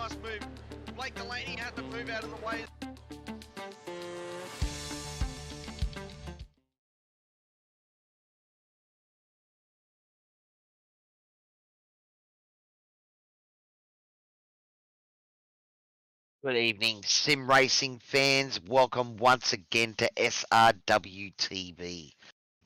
Nice move. Blake Delaney had to move out of the way. Good evening, sim racing fans. Welcome once again to SRWTV.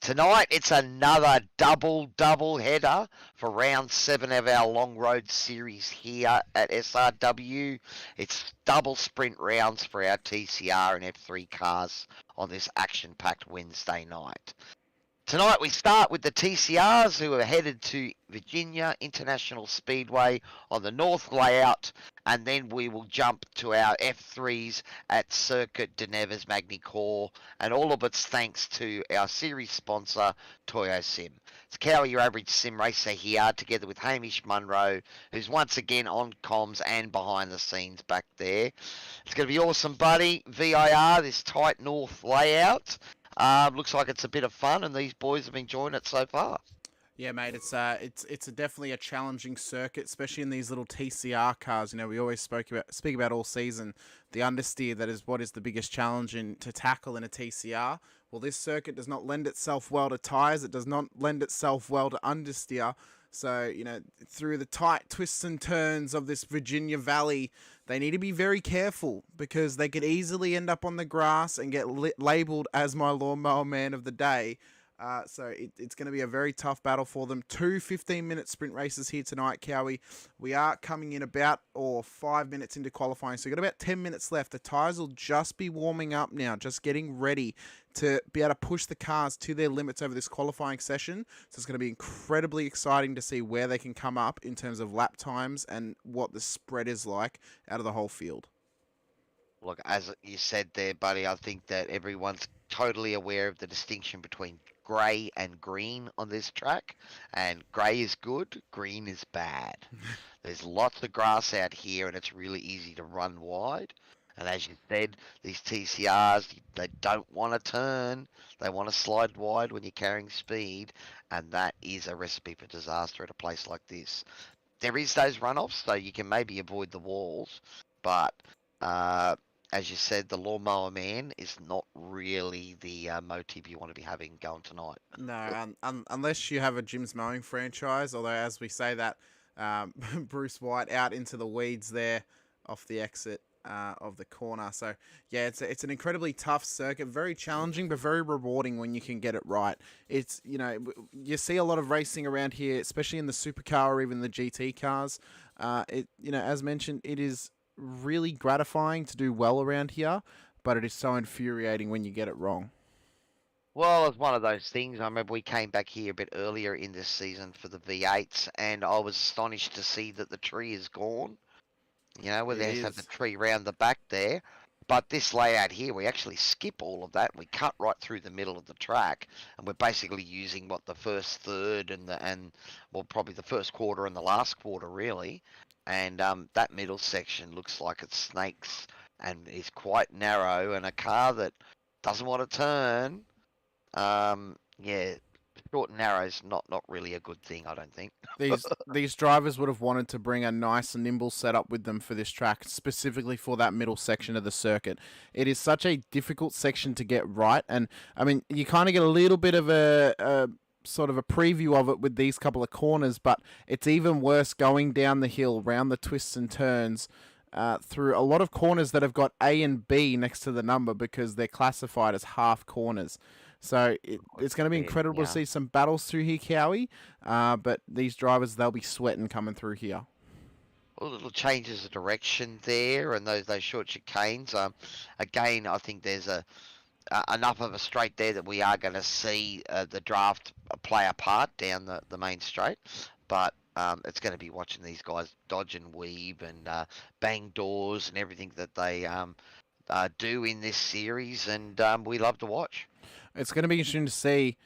Tonight it's another double header for round 7 of our long road series here at SRW. It's double sprint rounds for our TCR and F3 cars on this action-packed Wednesday night. Tonight we start with the TCRs who are headed to Virginia International Speedway on the North layout, and then we will jump to our F3s at Circuit de Nevers Magny Cours, and all of it's thanks to our series sponsor, TOYOSIM. It's Cowie, your average sim racer here, together with Hamish Munro, who's once again on comms and behind the scenes back there. It's going to be awesome, buddy. VIR, this tight North layout. Looks like it's a bit of fun, and these boys have been enjoying it so far. Yeah, mate, it's definitely a challenging circuit, especially in these little TCR cars. You know, we always speak about all season the understeer that is what is the biggest challenge to tackle in a TCR. Well, this circuit does not lend itself well to tyres. It does not lend itself well to understeer. So, you know, through the tight twists and turns of this Virginia Valley, they need to be very careful because they could easily end up on the grass and get labelled as my lawnmower man of the day. So it's going to be a very tough battle for them. 2 15-minute sprint races here tonight, Cowie. We are coming in about 5 minutes into qualifying, so we've got about 10 minutes left. The tyres will just be warming up now, just getting ready to be able to push the cars to their limits over this qualifying session. So it's going to be incredibly exciting to see where they can come up in terms of lap times and what the spread is like out of the whole field. Look, as you said there, buddy, I think that everyone's totally aware of the distinction between grey and green on this track, and grey is good, green is bad. There's lots of grass out here, and it's really easy to run wide. And as you said, these TCRs, they don't want to turn. They want to slide wide when you're carrying speed, and that is a recipe for disaster at a place like this. There is those runoffs, so you can maybe avoid the walls, but as you said, the lawnmower man is not really the motive you want to be having going tonight. No, unless you have a Jim's Mowing franchise, although as we say that, Bruce White out into the weeds there off the exit of the corner. So, yeah, it's an incredibly tough circuit, very challenging, but very rewarding when you can get it right. It's, you know, you see a lot of racing around here, especially in the supercar or even the GT cars. You know, as mentioned, it is really gratifying to do well around here, but it is so infuriating when you get it wrong. Well, it's one of those things. I remember we came back here a bit earlier in this season for the V8s, and I was astonished to see that the tree is gone. You know, where they have the tree round the back there. But this layout here, we actually skip all of that. We cut right through the middle of the track, and we're basically using the first third and probably the first quarter and the last quarter really. And that middle section looks like it snakes and is quite narrow, and a car that doesn't want to turn, yeah, short and narrow is not really a good thing, I don't think. These drivers would have wanted to bring a nice and nimble setup with them for this track, specifically for that middle section of the circuit. It is such a difficult section to get right, and I mean, you kind of get a little bit of a sort of a preview of it with these couple of corners, but it's even worse going down the hill, round the twists and turns, through a lot of corners that have got A and B next to the number because they're classified as half corners. So it's going to be incredible to see some battles through here, Cowie, but these drivers, they'll be sweating coming through here. Well, little changes of direction there, and those short chicanes. Again, I think there's enough of a straight there that we are going to see the draft play a part down the main straight, but it's going to be watching these guys dodge and weave and bang doors and everything that they do in this series, and we love to watch. It's going to be interesting to see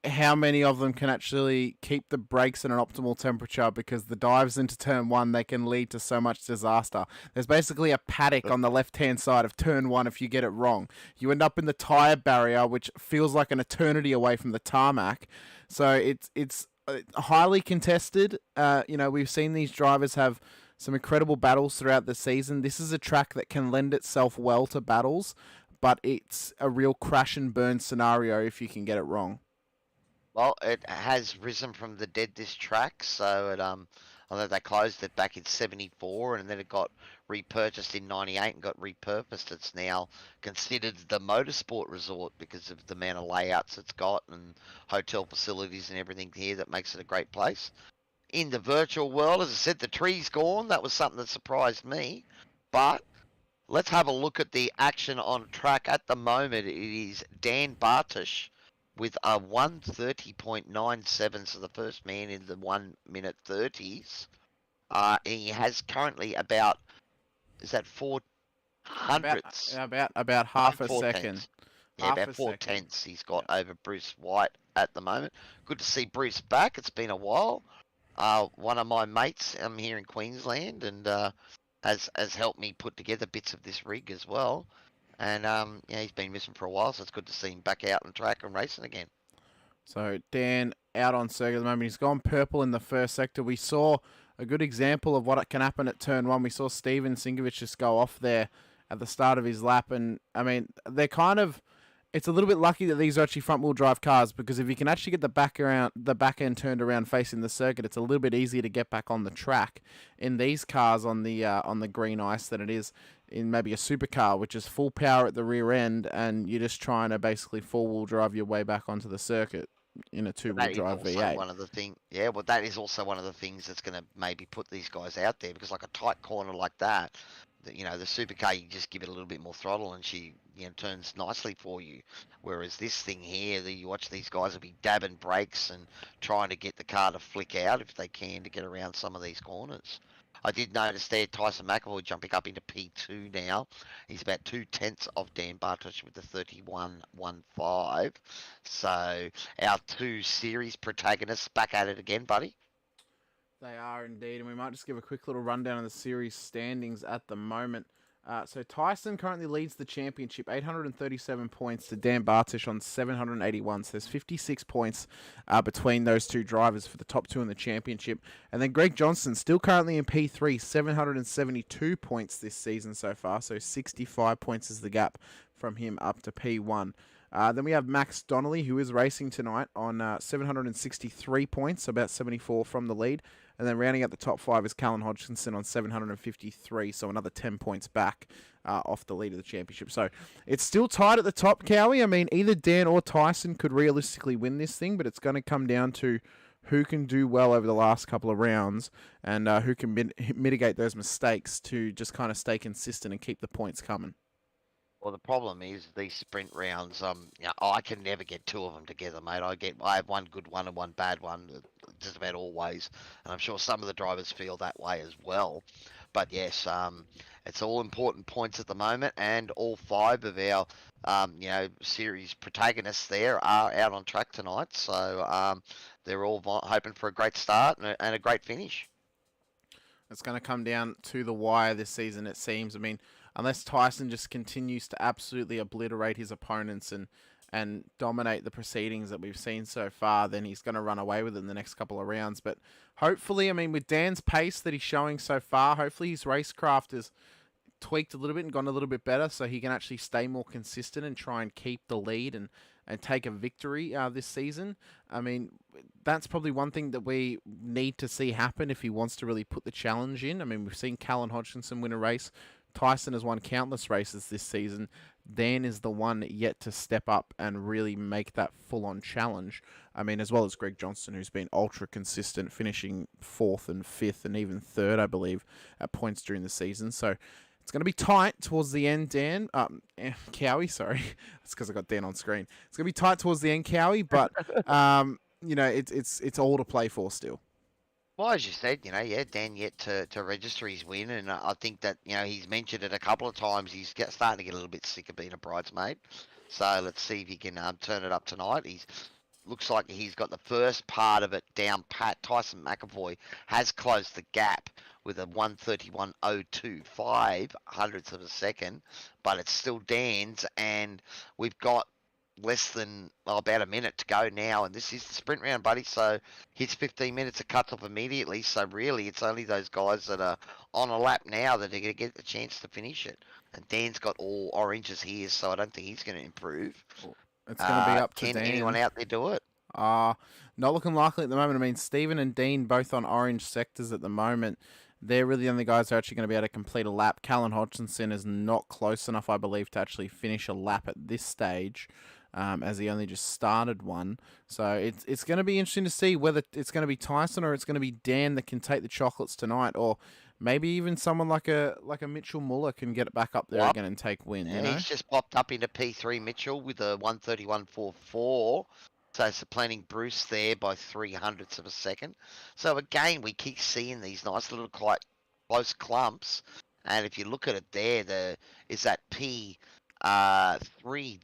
how many of them can actually keep the brakes at an optimal temperature, because the dives into turn one, they can lead to so much disaster. There's basically a paddock on the left-hand side of turn one if you get it wrong. You end up in the tyre barrier, which feels like an eternity away from the tarmac. So it's highly contested. You know, we've seen these drivers have some incredible battles throughout the season. This is a track that can lend itself well to battles, but it's a real crash and burn scenario if you can get it wrong. Well, it has risen from the dead, this track, so although they closed it back in '74 and then it got repurchased in '98 and got repurposed, it's now considered the motorsport resort because of the amount of layouts it's got and hotel facilities and everything here that makes it a great place. In the virtual world, as I said, the tree's gone. That was something that surprised me, but let's have a look at the action on track. At the moment, it is Dan Bartosh with a 1:30.97, so the first man in the 1 minute 30s. He has currently about, is that 4 hundredths? About half a 4 second. tenths. Yeah, Half about a 4 second. tenths he's got over Bruce White at the moment. Good to see Bruce back. It's been a while. One of my mates here in Queensland and has helped me put together bits of this rig as well. And yeah, he's been missing for a while, so it's good to see him back out on track and racing again. So Dan out on circuit at the moment. He's gone purple in the first sector. We saw a good example of what can happen at turn one. We saw Steven Singovich just go off there at the start of his lap. And, I mean, they're kind of... It's a little bit lucky that these are actually front-wheel drive cars, because if you can actually get the back end turned around facing the circuit, it's a little bit easier to get back on the track in these cars on the green ice than it is in maybe a supercar, which is full power at the rear end, and you're just trying to basically four-wheel drive your way back onto the circuit in a two-wheel drive V8. One of the thing, yeah. Well, that is also one of the things that's going to maybe put these guys out there, because like a tight corner like that, the supercar, you just give it a little bit more throttle and she turns nicely for you. Whereas this thing here, you watch these guys will be dabbing brakes and trying to get the car to flick out if they can to get around some of these corners. I did notice there TOYOSIM McAvoy jumping up into P2 now. He's about 2/10 of Dan Bartosh with the 31.15. So our 2 series protagonists back at it again, buddy. They are indeed, and we might just give a quick little rundown of the series standings at the moment. So Tyson currently leads the championship, 837 points to Dan Bartosh on 781. So there's 56 points between those two drivers for the top 2 in the championship. And then Greg Johnson still currently in P3, 772 points this season so far. So 65 points is the gap from him up to P1. Then we have Max Donnelly, who is racing tonight on 763 points, so about 74 from the lead. And then rounding out the top 5 is Callan Hodgkinson on 753, so another 10 points back off the lead of the championship. So it's still tight at the top, Cowie. I mean, either Dan or Tyson could realistically win this thing, but it's going to come down to who can do well over the last couple of rounds and who can mitigate those mistakes to just kind of stay consistent and keep the points coming. Well, the problem is these sprint rounds. I can never get 2 of them together, mate. I have one good one and one bad one, just about always, and I'm sure some of the drivers feel that way as well. But yes, it's all important points at the moment, and all 5 of our series protagonists there are out on track tonight. So they're all hoping for a great start and a great finish. It's going to come down to the wire this season, it seems. I mean, unless Tyson just continues to absolutely obliterate his opponents and dominate the proceedings that we've seen so far, then he's going to run away with it in the next couple of rounds. But hopefully, I mean, with Dan's pace that he's showing so far, hopefully his racecraft has tweaked a little bit and gone a little bit better, so he can actually stay more consistent and try and keep the lead and take a victory this season. I mean, that's probably one thing that we need to see happen if he wants to really put the challenge in. I mean, we've seen Callan Hodgkinson win a race. Tyson has won countless races this season. Dan is the one yet to step up and really make that full-on challenge. I mean, as well as Greg Johnson, who's been ultra consistent, finishing 4th and 5th and even 3rd, I believe, at points during the season. So it's going to be tight towards the end, Dan. Cowie, sorry. That's because I got Dan on screen. It's going to be tight towards the end, Cowie, but, it's all to play for still. Well, as you said, Dan yet to register his win, and I think that, he's mentioned it a couple of times. He's starting to get a little bit sick of being a bridesmaid. So let's see if he can turn it up tonight. Looks like he's got the first part of it down pat. TOYOSIM McAvoy has closed the gap with a 1:31.02, 5 hundredths of a second, but it's still Dan's, and we've got less than about a minute to go now, and this is the sprint round, buddy. So hits 15 minutes, it cuts off immediately. So really, it's only those guys that are on a lap now that are going to get the chance to finish it. And Dan's got all oranges here, so I don't think he's going to improve. It's going to be up to Can Dan. anyone out there do it? Not looking likely at the moment. I mean, Stephen and Dean both on orange sectors at the moment. They're really the only guys who are actually going to be able to complete a lap. Callan Hodgkinson is not close enough, I believe, to actually finish a lap at this stage, as he only just started one. So it's going to be interesting to see whether it's going to be Tyson or it's going to be Dan that can take the chocolates tonight, or maybe even someone like a Mitchell Muller can get it back up there again and take win. Yeah, you know? he's just popped up into P3, Mitchell, with a 1:31.44. So supplanting Bruce there by 300ths of a second. So again, we keep seeing these nice little quite close clumps. And if you look at it there, is that P3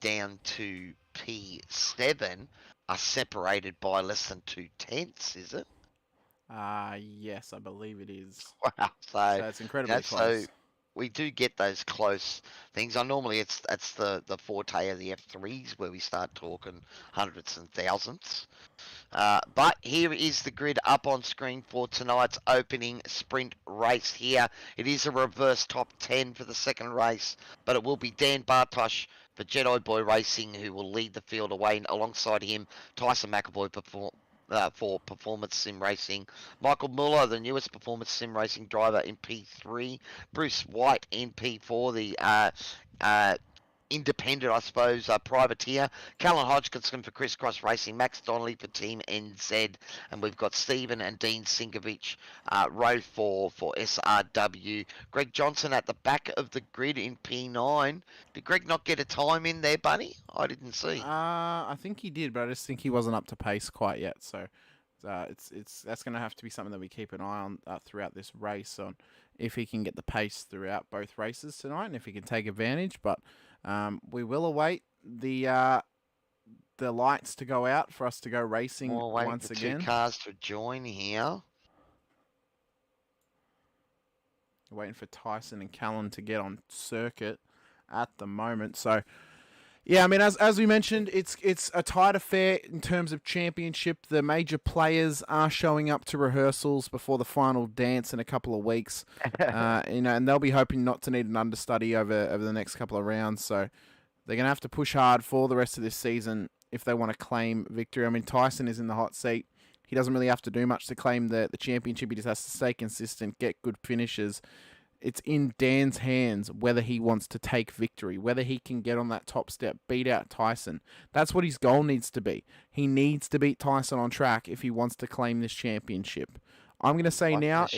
down to P7 are separated by less than 2/10, is it? Yes, I believe it is. Wow. So it's incredibly close. So we do get those close things. Normally that's the forte of the F3s where we start talking hundredths and thousandths. But here is the grid up on screen for tonight's opening sprint race here. It is a reverse top 10 for the second race, but it will be Dan Bartosh for Jedi Boy Racing who will lead the field away. Alongside him, Tyson McAvoy for Performance Sim Racing. Michael Muller, the newest Performance Sim Racing driver in P3. Bruce White in P4, the independent, I suppose, privateer. Callan Hodgkinson for Crisscross Racing. Max Donnelly for Team NZ. And we've got Stephen and Dean Sinkovich row for SRW. Greg Johnson at the back of the grid in P9. Did Greg not get a time in there, buddy? I didn't see. I think he did, but I just think he wasn't up to pace quite yet. So that's going to have to be something that we keep an eye on throughout this race, on if he can get the pace throughout both races tonight and if he can take advantage. But we will await the lights to go out for us to go racing once again. 2 cars to join here. Waiting for Tyson and Callan to get on circuit at the moment. So, yeah, I mean, as we mentioned, it's a tight affair in terms of championship. The major players are showing up to rehearsals before the final dance in a couple of weeks. And they'll be hoping not to need an understudy over the next couple of rounds. So they're going to have to push hard for the rest of this season if they want to claim victory. I mean, Tyson is in the hot seat. He doesn't really have to do much to claim the championship. He just has to stay consistent, get good finishes. It's in Dan's hands whether he wants to take victory, whether he can get on that top step, beat out Tyson. That's what his goal needs to be. He needs to beat Tyson on track if he wants to claim this championship. I'm going to say now...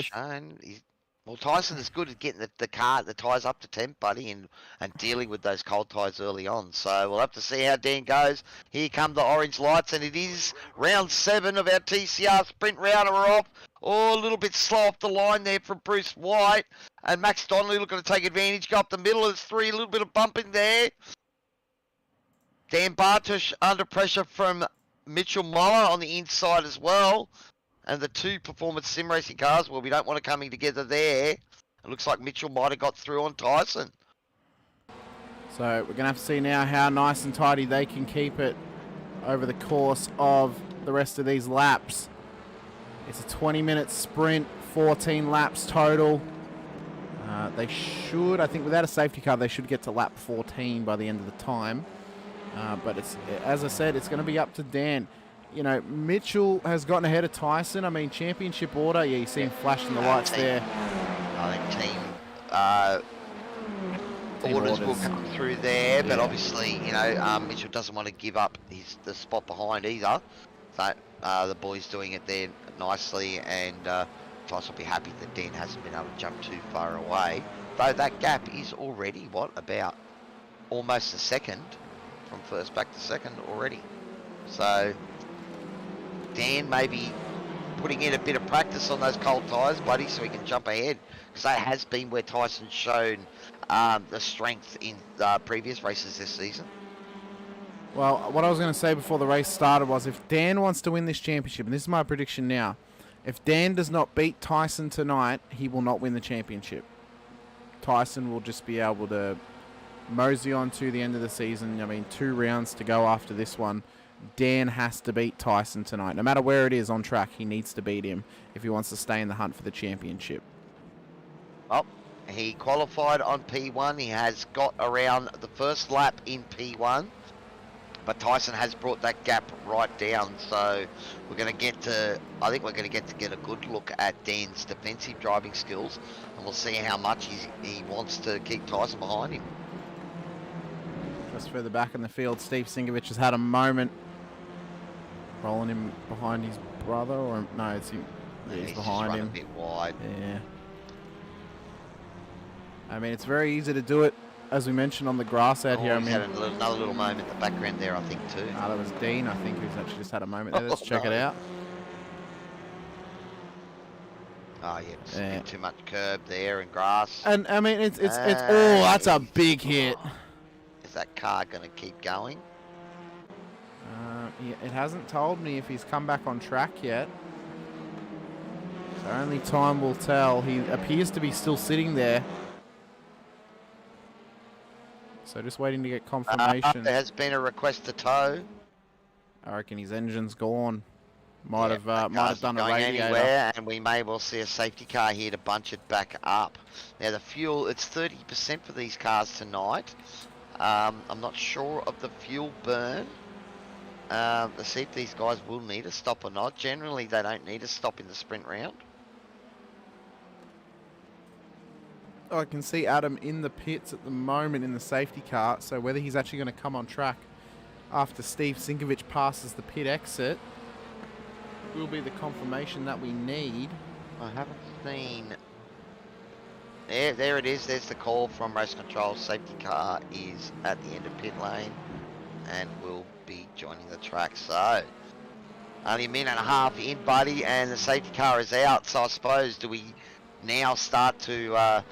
Well, Tyson is good at getting the tyres up to temp, buddy, and dealing with those cold tyres early on. So we'll have to see how Dan goes. Here come the orange lights, and it is round 7 of our TCR sprint round. We're off. Oh, a little bit slow off the line there from Bruce White. And Max Donnelly looking to take advantage. Go up the middle. There's 3. A little bit of bump in there. Dan Bartosh under pressure from Mitchell Muller on the inside as well. And the 2 Performance Sim Racing cars, well, we don't want it coming together there. It looks like Mitchell might have got through on Tyson. So we're going to have to see now how nice and tidy they can keep it over the course of the rest of these laps. It's a 20-minute sprint, 14 laps total. They should, I think without a safety car, they should get to lap 14 by the end of the time. But it's, as I said, it's going to be up to Dan. You know, Mitchell has gotten ahead of Tyson. I mean, championship order, yeah, you see him flashing the lights there. I think team orders will come through there, but obviously, you know, Mitchell doesn't want to give up the spot behind either. So the boys doing it there nicely, and Tyson will be happy that Dan hasn't been able to jump too far away. Though that gap is already, about almost a second from first back to second already. So Dan maybe putting in a bit of practice on those cold tyres, buddy, so he can jump ahead. Because that has been where Tyson's shown the strength in previous races this season. Well, what I was going to say before the race started was if Dan wants to win this championship, and this is my prediction now, if Dan does not beat Tyson tonight, he will not win the championship. Tyson will just be able to mosey on to the end of the season. I mean, 2 rounds to go after this one. Dan has to beat Tyson tonight. No matter where it is on track, he needs to beat him if he wants to stay in the hunt for the championship. Well, he qualified on P1. He has got around the first lap in P1. But Tyson has brought that gap right down. So we're going to get to, I think we're going to get a good look at Dan's defensive driving skills. And we'll see how much he wants to keep Tyson behind him. Just further back in the field, Steve Sinkovich has had a moment. Rolling him behind his brother, or no, it's him. Yeah, he's behind him. A bit wide. Yeah. I mean, it's very easy to do it, as we mentioned, on the grass out here. I mean, had another little moment in the background there, I think, too. That was Dean, I think, who's actually just had a moment there. Let's check it out. Oh, yeah, just a bit too much curb there and grass. And, I mean, it's that's a big hit. Is that car going to keep going? Yeah, it hasn't told me if he's come back on track yet. So only time will tell. He appears to be still sitting there. So just waiting to get confirmation. There has been a request to tow. I reckon his engine's gone. Might have done a radiator. Anywhere, and we may well see a safety car here to bunch it back up. Now the fuel, it's 30% for these cars tonight. I'm not sure of the fuel burn. To see if these guys will need a stop or not. Generally, they don't need a stop in the sprint round. I can see Adam in the pits at the moment in the safety car. So whether he's actually going to come on track after Steve Sinkovich passes the pit exit will be the confirmation that we need. I haven't seen... There it is. There's the call from race control. Safety car is at the end of pit lane and will be joining the track. So only a minute and a half in, buddy, and the safety car is out. So I suppose, do we now start to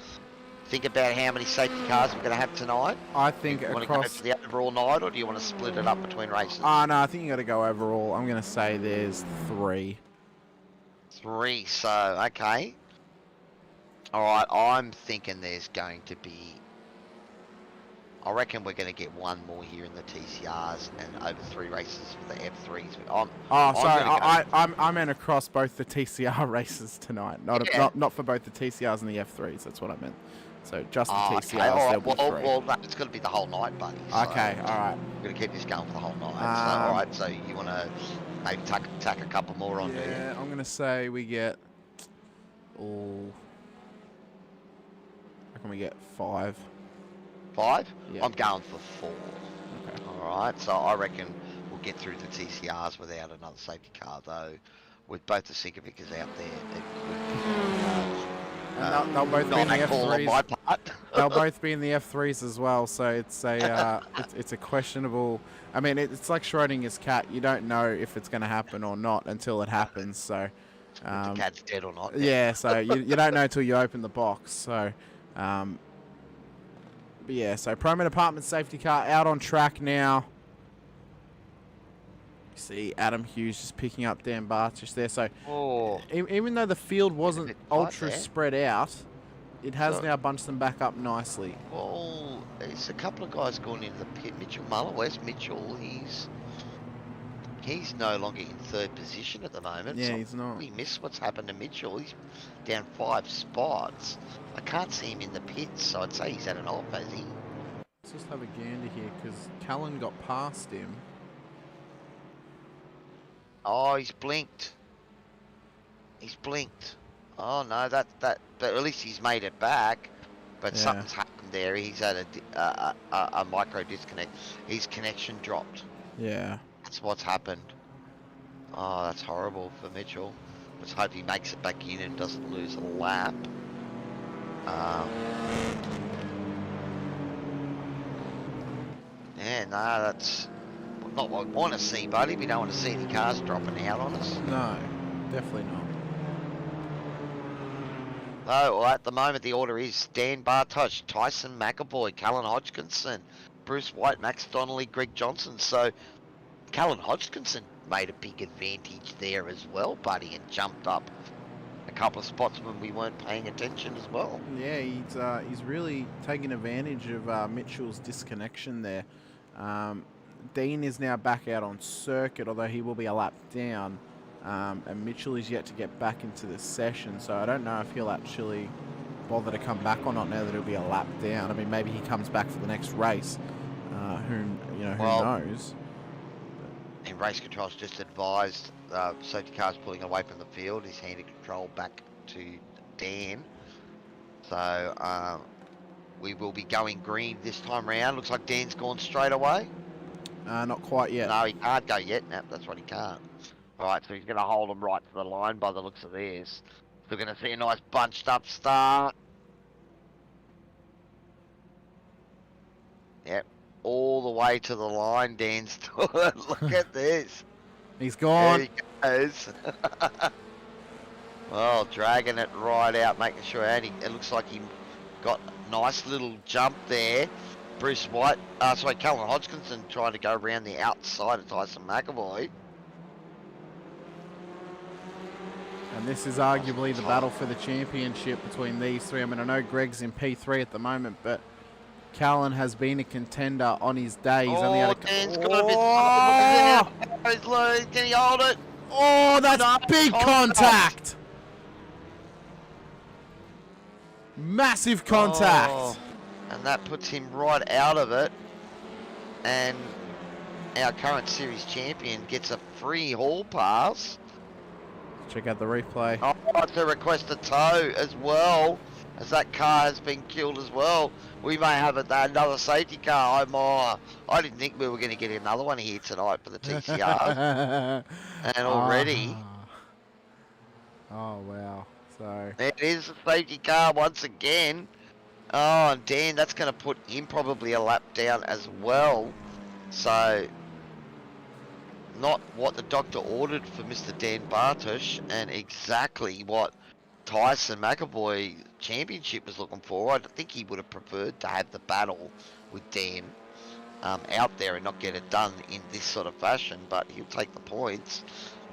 think about how many safety cars we're going to have tonight? I think do you want to go for the overall night, or do you want to split it up between races? No, I think you got to go overall. I'm going to say there's 3. 3, so okay. All right, I'm thinking there's going to be... I reckon we're going to get one more here in the TCRs and over 3 races for the F3s. I meant across both the TCR races tonight, not for both the TCRs and the F3s. That's what I meant. So just the TCRs. Okay. All right. Well, it's going to be the whole night, buddy. So okay, all right. We're going to keep this going for the whole night. All right. So you want to maybe tack a couple more on, do you? Yeah, I'm going to say we get. How can we get 5? 5? Yeah. I'm going for 4. Okay. All right. So I reckon we'll get through the TCRs without another safety car, though. With both the Sinkovic's out there, they'll both be in the F3s. They'll both be in the F3s as well. So it's a it's a questionable. I mean, it's like Schrodinger's cat. You don't know if it's going to happen or not until it happens. So the cat's dead or not. Yeah. So you don't know until you open the box. So. But yeah, so Proman Apartment safety car out on track now. You see Adam Hughes just picking up Dan Bartsch just there. So even though the field wasn't ultra spread out, it has now bunched them back up nicely. Well, there's a couple of guys going into the pit. Mitchell Muller, where's Mitchell? He's no longer in 3rd position at the moment. Yeah, so he's not. We missed what's happened to Mitchell. He's down 5 spots. I can't see him in the pits, so I'd say he's had an off, has he? Let's just have a gander here, because Callan got past him. Oh, he's blinked. He's blinked. Oh no, but at least he's made it back. But something's happened there. He's had a micro disconnect. His connection dropped. Yeah. That's what's happened. Oh, that's horrible for Mitchell. Let's hope he makes it back in and doesn't lose a lap. Yeah, no, that's not what we want to see, buddy. We don't want to see any cars dropping out on us. No, definitely not. No, well, at the moment the order is Dan Bartosh, Tyson McAvoy, Callan Hodgkinson, Bruce White, Max Donnelly, Greg Johnson. So Callan Hodgkinson made a big advantage there as well, buddy, and jumped up a couple of spots when we weren't paying attention as well. Yeah, he's really taking advantage of Mitchell's disconnection there. Dean is now back out on circuit, although he will be a lap down. And Mitchell is yet to get back into the session, so I don't know if he'll actually bother to come back or not now that it'll be a lap down. I mean, maybe he comes back for the next race. Who knows? And race control's just advised safety car's pulling away from the field. He's handed control back to Dan. So we will be going green this time round. Looks like Dan's gone straight away. Not quite yet. No, he can't go yet. No, that's right, he can't. Right, so he's going to hold them right to the line by the looks of this. We're going to see a nice bunched up start. Yep, all the way to the line, Dan's doing. Look at this. He's gone. There he goes. Well, dragging it right out, making sure, and it looks like he got a nice little jump there. Bruce White, Callum Hodgkinson trying to go around the outside of TOYOSIM McAvoy. And this is arguably the battle for the championship between these three. I mean, I know Greg's in P3 at the moment, but Callan has been a contender on his day. He's only had a... Dan's got a bit... Can he hold it? Oh, that's big contact! Massive contact! Oh, and that puts him right out of it. And our current series champion gets a free hall pass. Check out the replay. Oh, to request a tow as well, as that car has been killed as well. We may have another safety car. I didn't think we were going to get another one here tonight for the TCR. And already... Oh, wow. So... It is a safety car once again. Oh, and Dan, that's going to put him probably a lap down as well. So... Not what the doctor ordered for Mr. Dan Bartosh, and exactly what TOYOSIM McAvoy Championship was looking for. I think he would have preferred to have the battle with Dan out there and not get it done in this sort of fashion, but he'll take the points.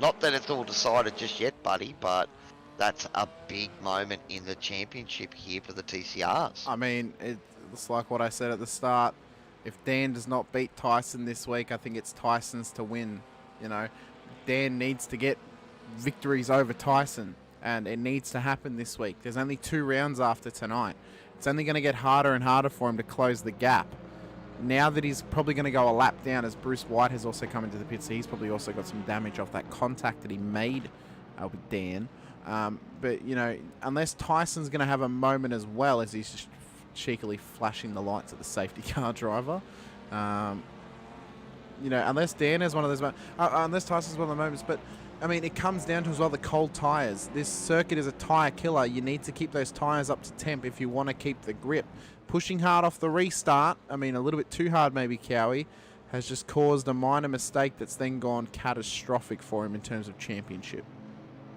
Not that it's all decided just yet, buddy, but that's a big moment in the championship here for the TCRs. I mean, it's like what I said at the start. If Dan does not beat Tyson this week, I think it's Tyson's to win. You know, Dan needs to get victories over Tyson, and it needs to happen this week. There's only 2 rounds after tonight. It's only going to get harder and harder for him to close the gap. Now that he's probably going to go a lap down, as Bruce White has also come into the pit, so he's probably also got some damage off that contact that he made with Dan. But, you know, unless Tyson's going to have a moment as well, as he's just cheekily flashing the lights at the safety car driver. You know, unless Dan has one of those moments, unless Tyson's one of the moments, but I mean, it comes down to as well the cold tyres. This circuit is a tyre killer. You need to keep those tyres up to temp if you want to keep the grip. Pushing hard off the restart, I mean, a little bit too hard maybe, Cowie, has just caused a minor mistake that's then gone catastrophic for him in terms of championship.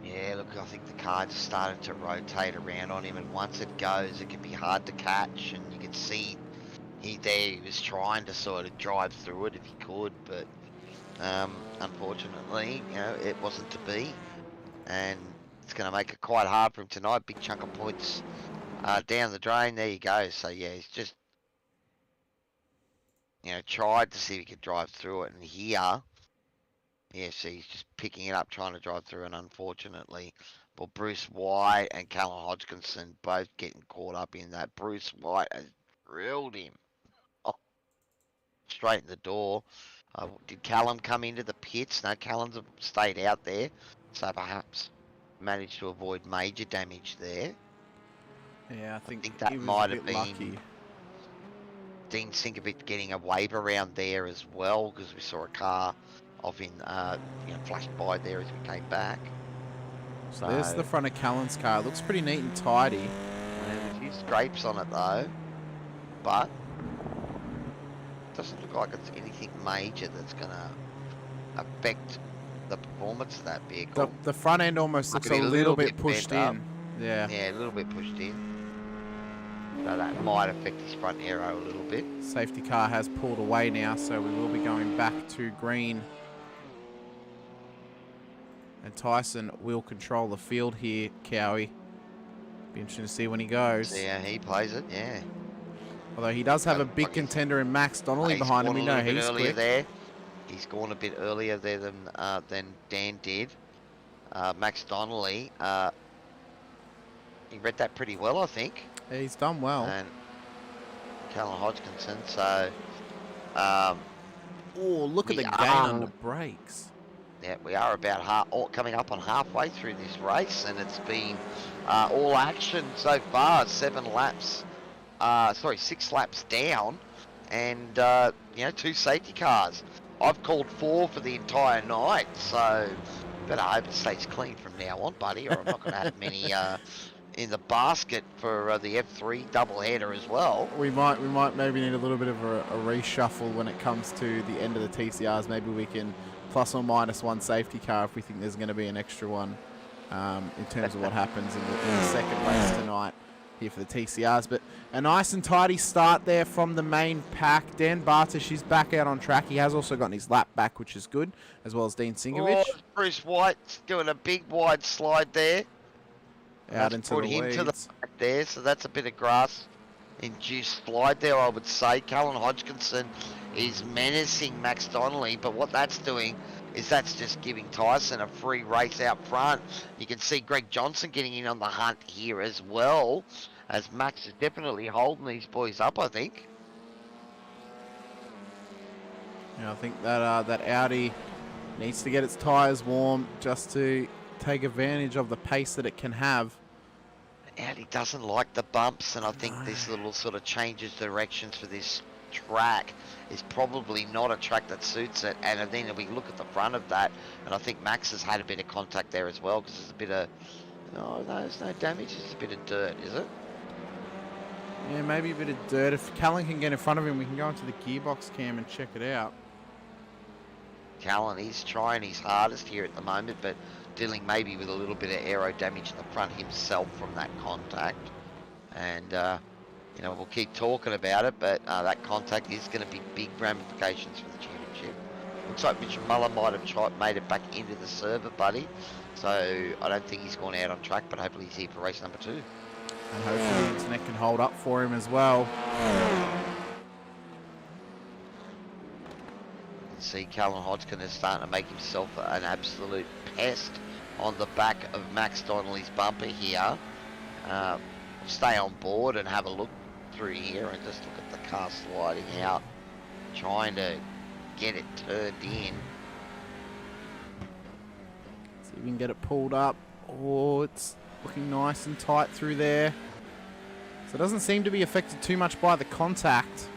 Yeah, look, I think the car just started to rotate around on him, and once it goes, it can be hard to catch, and you can see he was trying to sort of drive through it if he could, but unfortunately, you know, it wasn't to be, and it's going to make it quite hard for him tonight. Big chunk of points down the drain. There you go. So yeah, he's just, you know, tried to see if he could drive through it, and here, yeah, so he's just picking it up, trying to drive through, and unfortunately, well, Bruce White and Callum Hodgkinson both getting caught up in that. Bruce White has drilled him straight in the door. Did Callum come into the pits? No, Callum's stayed out there, so perhaps managed to avoid major damage there. Yeah, I think that he was might a have bit been lucky. Dean Sinkovic getting a wave around there as well, because we saw a car off in, you know, flashed by there as we came back. So there's the front of Callan's car. It looks pretty neat and tidy. And there's a few scrapes on it though, but doesn't look like it's anything major that's going to affect the performance of that vehicle. The front end almost looks a little bit pushed in. Yeah. Yeah, a little bit pushed in. So that might affect his front aero a little bit. Safety car has pulled away now, so we will be going back to green. And Tyson will control the field here, Cowie. Be interesting to see when he goes. See how he plays it, yeah. Although he does have a I big guess- contender in Max Donnelly behind him. We know he's quick. There. He's gone a bit earlier there than Dan did. Max Donnelly, he read that pretty well, I think. Yeah, he's done well. And Callan Hodgkinson, so... Oh, look at the gain on the brakes. Yeah, we are about coming up on halfway through this race, and it's been all action so far. 6 laps down, and you know, 2 safety cars. I've called 4 for the entire night, so better hope it stays clean from now on, buddy, or I'm not going to have many in the basket for the F3 double header as well. We might maybe need a little bit of a reshuffle when it comes to the end of the TCRs. Maybe we can plus or minus 1 safety car if we think there's going to be an extra one in terms of what happens in the second race tonight here for the TCRs. But a nice and tidy start there from the main pack. Dan Bartish is back out on track. He has also gotten his lap back, which is good, as well as Dean Singovich. Oh, Bruce White's doing a big wide slide there. Out into the weeds. Into the back there, so that's a bit of grass-induced slide there, I would say. Callan Hodgkinson is menacing Max Donnelly, but what that's doing is that's just giving Tyson a free race out front. You can see Greg Johnson getting in on the hunt here as well, as Max is definitely holding these boys up, I think. Yeah, I think that that Audi needs to get its tyres warm just to take advantage of the pace that it can have. Audi doesn't like the bumps, and I think this little sort of changes directions for this track is probably not a track that suits it. And then we look at the front of that, and I think Max has had a bit of contact there as well, because there's a bit of, no, there's no damage, it's a bit of dirt, is it? Yeah, maybe a bit of dirt. If Callan can get in front of him, we can go into the gearbox cam and check it out. Callan is trying his hardest here at the moment, but dealing maybe with a little bit of aero damage in the front himself from that contact. And, you know, we'll keep talking about it, but that contact is going to be big ramifications for the championship. Looks like Mitch Muller might have made it back into the server, buddy. So I don't think he's gone out on track, but hopefully he's here for race number 2. And hopefully the internet can hold up for him as well. See Callan Hodgkin is starting to make himself an absolute pest on the back of Max Donnelly's bumper here. Stay on board and have a look through here and just look at the car sliding out, trying to get it turned in. See if we can get it pulled up. Oh, it's looking nice and tight through there. So it doesn't seem to be affected too much by the contact.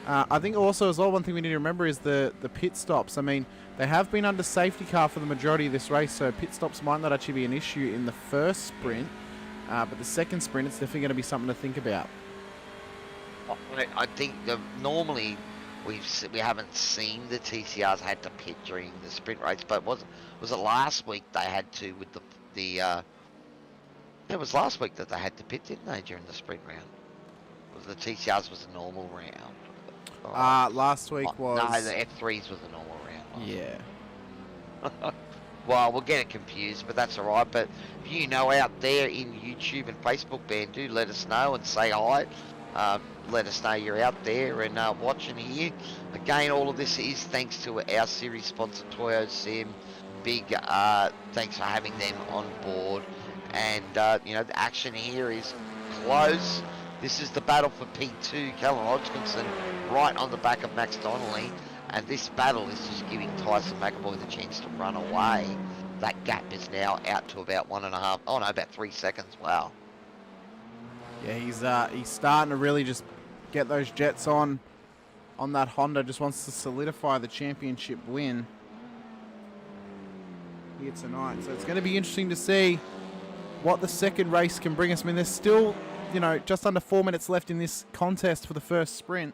I think also as well, one thing we need to remember is the pit stops. I mean, they have been under safety car for the majority of this race, so pit stops might not actually be an issue in the first sprint. But the second sprint, it's definitely going to be something to think about. I think normally we haven't seen the TCRs had to pit during the sprint race, but was it last week they had to with it was last week that they had to pit, didn't they, during the sprint round? Was the TCRs was a normal round? Last week was... No, the F3s was a normal round. Yeah. Well, we'll get it confused, but that's alright. But if you know out there in YouTube and Facebook, Ben, do let us know and say hi. Let us know you're out there and watching here. Again, all of this is thanks to our series sponsor, TOYOSIM. Big thanks for having them on board. And, you know, the action here is close. This is the battle for P2. Callan Hodgkinson right on the back of Max Donnelly. And this battle is just giving Tyson McAvoy the chance to run away. That gap is now out to about 1.5, oh no, about 3 seconds. Wow. Yeah, he's starting to really just get those jets on that Honda. Just wants to solidify the championship win here tonight. So it's going to be interesting to see what the second race can bring us. I mean, there's still, you know, just under 4 minutes left in this contest for the first sprint.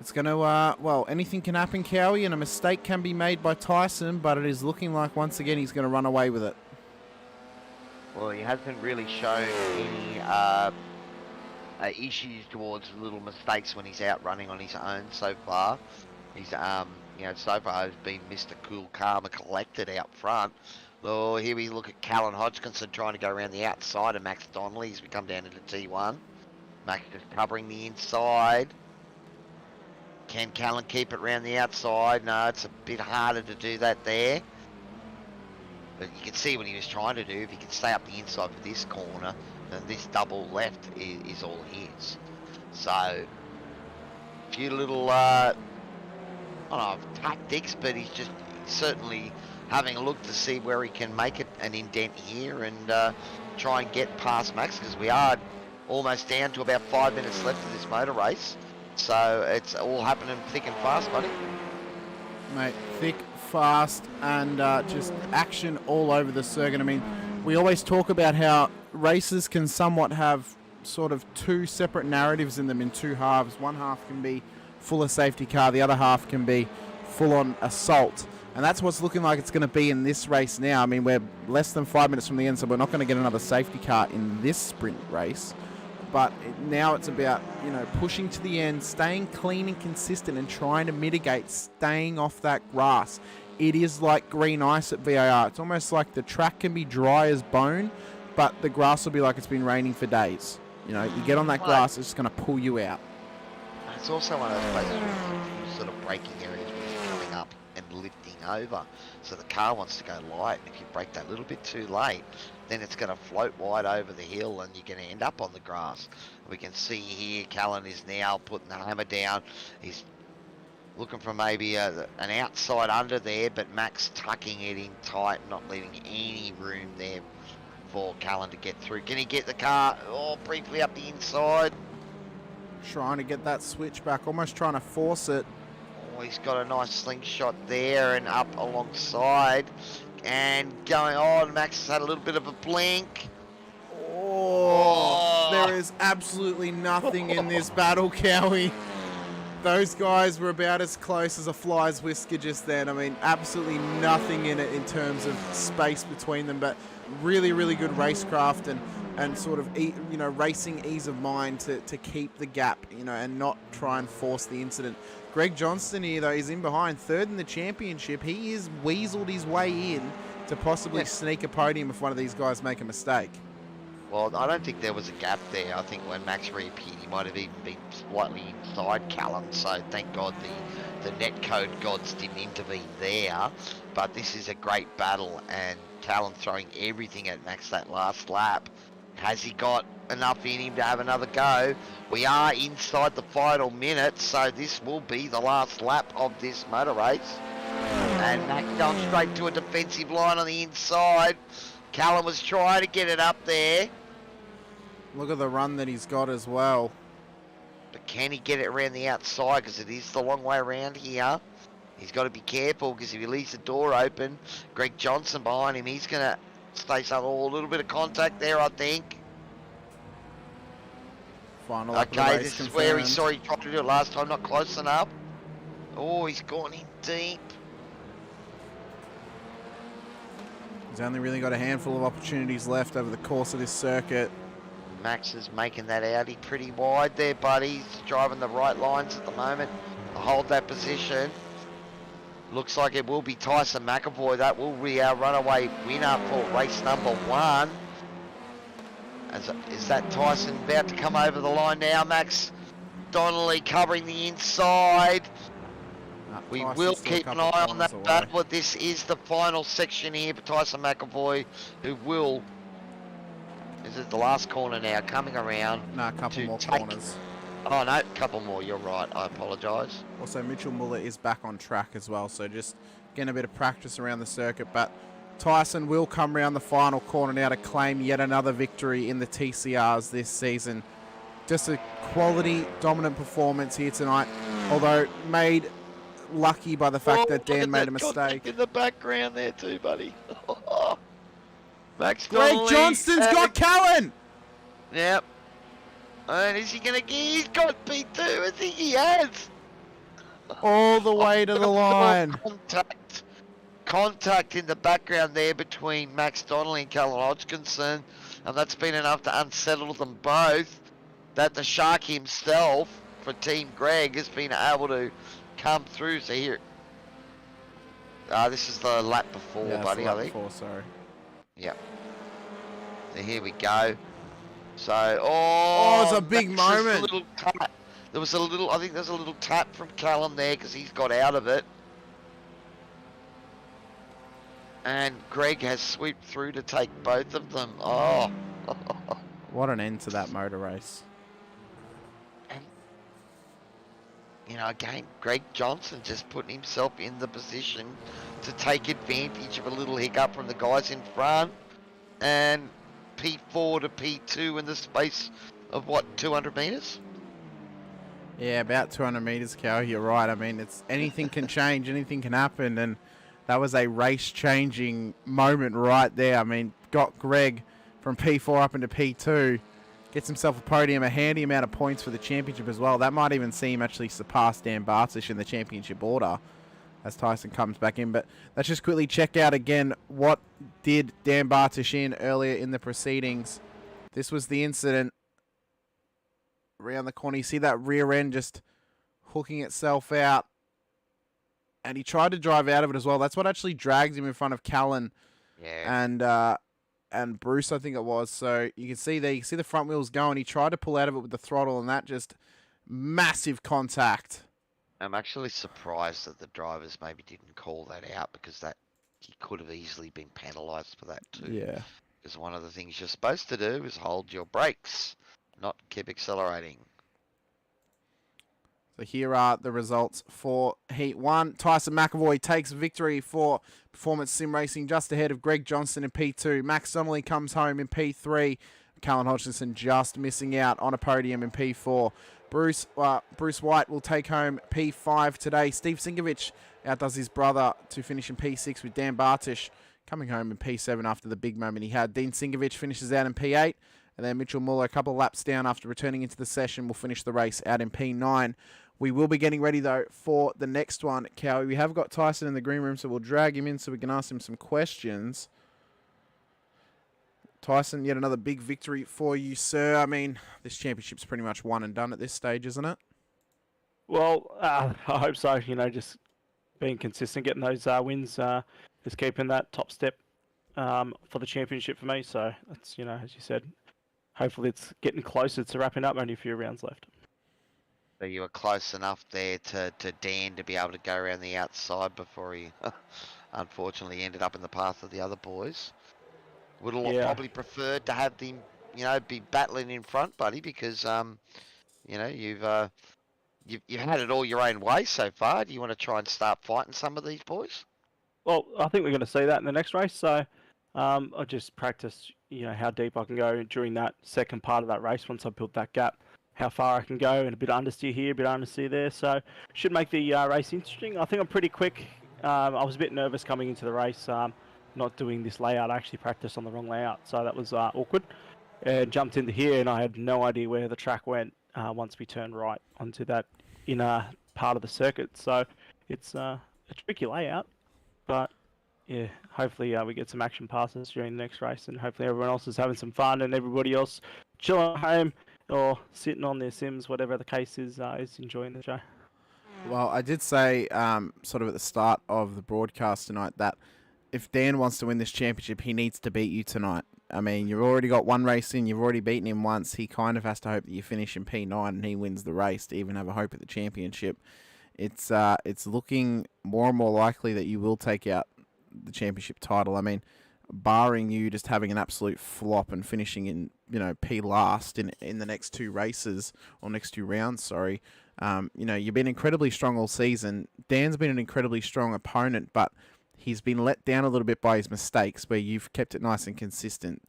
It's going to, well, anything can happen, Cowie, and a mistake can be made by Tyson, but it is looking like, once again, he's going to run away with it. Well, he hasn't really shown any issues towards little mistakes when he's out running on his own so far. He's, you know, so far has been Mr. Cool, Calm and Collected out front. Oh, here we look at Callan Hodgkinson trying to go around the outside of Max Donnelly as we come down into T1. Max just covering the inside. Can Callan keep it around the outside? No, it's a bit harder to do that there. But you can see what he was trying to do. If he can stay up the inside for this corner, then this double left is all his. So, a few little, I don't know, tactics, but he's just certainly having a look to see where he can make it an indent here and try and get past Max, because we are almost down to about 5 minutes left of this motor race. So it's all happening thick and fast, buddy. Mate, thick, fast, and just action all over the circuit. I mean, we always talk about how races can somewhat have sort of two separate narratives in them in two halves. One half can be full of safety car, the other half can be full on assault. And that's what's looking like it's going to be in this race now. I mean, we're less than 5 minutes from the end, so we're not going to get another safety car in this sprint race. But now it's about, you know, pushing to the end, staying clean and consistent and trying to mitigate staying off that grass. It is like green ice at VIR. It's almost like the track can be dry as bone, but the grass will be like it's been raining for days. You know, you get on that grass, it's just going to pull you out. It's also one of those places with sort of braking areas where you're coming up and lifting over. So the car wants to go light, and if you brake that little bit too late, then it's going to float wide over the hill and you're going to end up on the grass. We can see here Callan is now putting the hammer down. He's looking for maybe an outside under there, but Max tucking it in tight, not leaving any room there for Callan to get through. Can he get the car briefly up the inside? Trying to get that switch back, almost trying to force it. Oh, he's got a nice slingshot there and up alongside. And going on, Max has had a little bit of a blink. Oh, there is absolutely nothing in this battle, Cowie. Those guys were about as close as a fly's whisker just then. I mean, absolutely nothing in it in terms of space between them, but really, really good racecraft and sort of, you know, racing ease of mind to keep the gap, you know, and not try and force the incident. Greg Johnston here, though, is in behind, third in the championship. He is weaseled his way in to possibly sneak a podium if one of these guys make a mistake. Well, I don't think there was a gap there. I think when Max reappeared, he might have even been slightly inside Callan. So thank God the netcode gods didn't intervene there. But this is a great battle, and Callan throwing everything at Max that last lap. Has he got enough in him to have another go? We are inside the final minute, so this will be the last lap of this motor race. And Max going straight to a defensive line on the inside. Callan was trying to get it up there. Look at the run that he's got as well. But can he get it around the outside? Because it is the long way around here. He's got to be careful, because if he leaves the door open, Greg Johnson behind him, he's going to stay something. A little bit of contact there, I think. Final lap of the race this confirmed. is where he saw he tried to do it last time, not close enough. Oh, he's gone in deep. He's only really got a handful of opportunities left over the course of this circuit. Max is making that Audi pretty wide there, buddy. He's driving the right lines at the moment to hold that position. Looks like it will be Tyson McAvoy. That will be our runaway winner for race number 1. Is that Tyson about to come over the line now? Max Donnelly covering the inside. We Tyson's will still a keep an couple eye on corners that away. battle, but this is the final section here for Tyson McAvoy, who will... This is the last corner now, coming around. No, a couple to more take- corners. Oh no, a couple more, you're right, I apologise. Also, Mitchell Muller is back on track as well, so just getting a bit of practice around the circuit. But Tyson will come around the final corner now to claim yet another victory in the TCRs this season. Just a quality, dominant performance here tonight, although made lucky by the fact that Dan made a mistake. In the background there too, buddy. Max Greg Donnelly, Johnston's got Callan! Yep. And is he going to... He's got P2, I think he has. All the way to the line. Contact in the background there between Max Donnelly and Callan Hodgkinson, and that's been enough to unsettle them both. That the Shark himself, for Team Greg, has been able to come through. So here, This is the lap before, Yeah, buddy, I think. before, sorry. Yep. So here we go. So, Oh, it's a big Max is moment. a little tap. There was a little, I think there's a little tap from Callum there because he's got out of it. And Greg has swooped through to take both of them. Oh. What an end to that motor race. And, you know, again, Greg Johnson just putting himself in the position to take advantage of a little hiccup from the guys in front. And P4 to P2 in the space of, what, 200 metres? Yeah, about 200 metres, Cal. You're right. I mean, it's anything can change, anything can happen, and that was a race-changing moment right there. I mean, got Greg from P4 up into P2, gets himself a podium, a handy amount of points for the championship as well. That might even see him actually surpass Dan Bartish in the championship order as Tyson comes back in. But let's just quickly check out again what did Dan Bartish in earlier in the proceedings. This was the incident around the corner. You see that rear end just hooking itself out, and he tried to drive out of it as well. That's what actually dragged him in front of Callan and Bruce, I think it was. So you can see there, you can see the front wheels going. He tried to pull out of it with the throttle, and that just massive contact. I'm actually surprised that the drivers maybe didn't call that out, because that he could have easily been penalised for that too. Yeah. Because one of the things you're supposed to do is hold your brakes, not keep accelerating. So here are the results for Heat 1. Tyson McAvoy takes victory for Performance Sim Racing, just ahead of Greg Johnson in P2. Max Donnelly comes home in P3. Callan Hodgkinson just missing out on a podium in P4. Bruce White will take home P5 today. Steve Sinkovich outdoes his brother to finish in P6, with Dan Bartish coming home in P7 after the big moment he had. Dean Sinkovich finishes out in P8. And then Mitchell Muller, a couple of laps down after returning into the session, will finish the race out in P9. We will be getting ready, though, for the next one. Cowie, we have got Tyson in the green room, so we'll drag him in so we can ask him some questions. Tyson, yet another big victory for you, sir. I mean, this championship's pretty much one and done at this stage, isn't it? Well, I hope so. You know, just being consistent, getting those wins, is keeping that top step for the championship for me. So that's, you know, as you said, hopefully it's getting closer to wrapping up. Only a few rounds left. So you were close enough there to Dan to be able to go around the outside before he unfortunately ended up in the path of the other boys. Would have probably preferred to have them, you know, be battling in front, buddy, because you know, you've had it all your own way so far. Do you want to try and start fighting some of these boys? Well, I think we're going to see that in the next race. So I'll just practice, you know, how deep I can go during that second part of that race once I build that gap. How far I can go, and a bit of understeer here, a bit of understeer there. So should make the race interesting. I think I'm pretty quick. I was a bit nervous coming into the race, not doing this layout. I actually practiced on the wrong layout, so that was awkward. And jumped into here, and I had no idea where the track went once we turned right onto that inner part of the circuit. So it's a tricky layout, but yeah, hopefully we get some action passes during the next race, and hopefully everyone else is having some fun, and everybody else chilling at home or sitting on their sims, whatever the case is enjoying the show. Well, I did say sort of at the start of the broadcast tonight that if Dan wants to win this championship, he needs to beat you tonight. I mean, you've already got one race in, you've already beaten him once. He kind of has to hope that you finish in P9 and he wins the race to even have a hope at the championship. It's looking more and more likely that you will take out the championship title. I mean, barring you just having an absolute flop and finishing in, you know, P last in the next two races, or next two rounds, sorry. You know, you've been incredibly strong all season. Dan's been an incredibly strong opponent, but he's been let down a little bit by his mistakes, where you've kept it nice and consistent.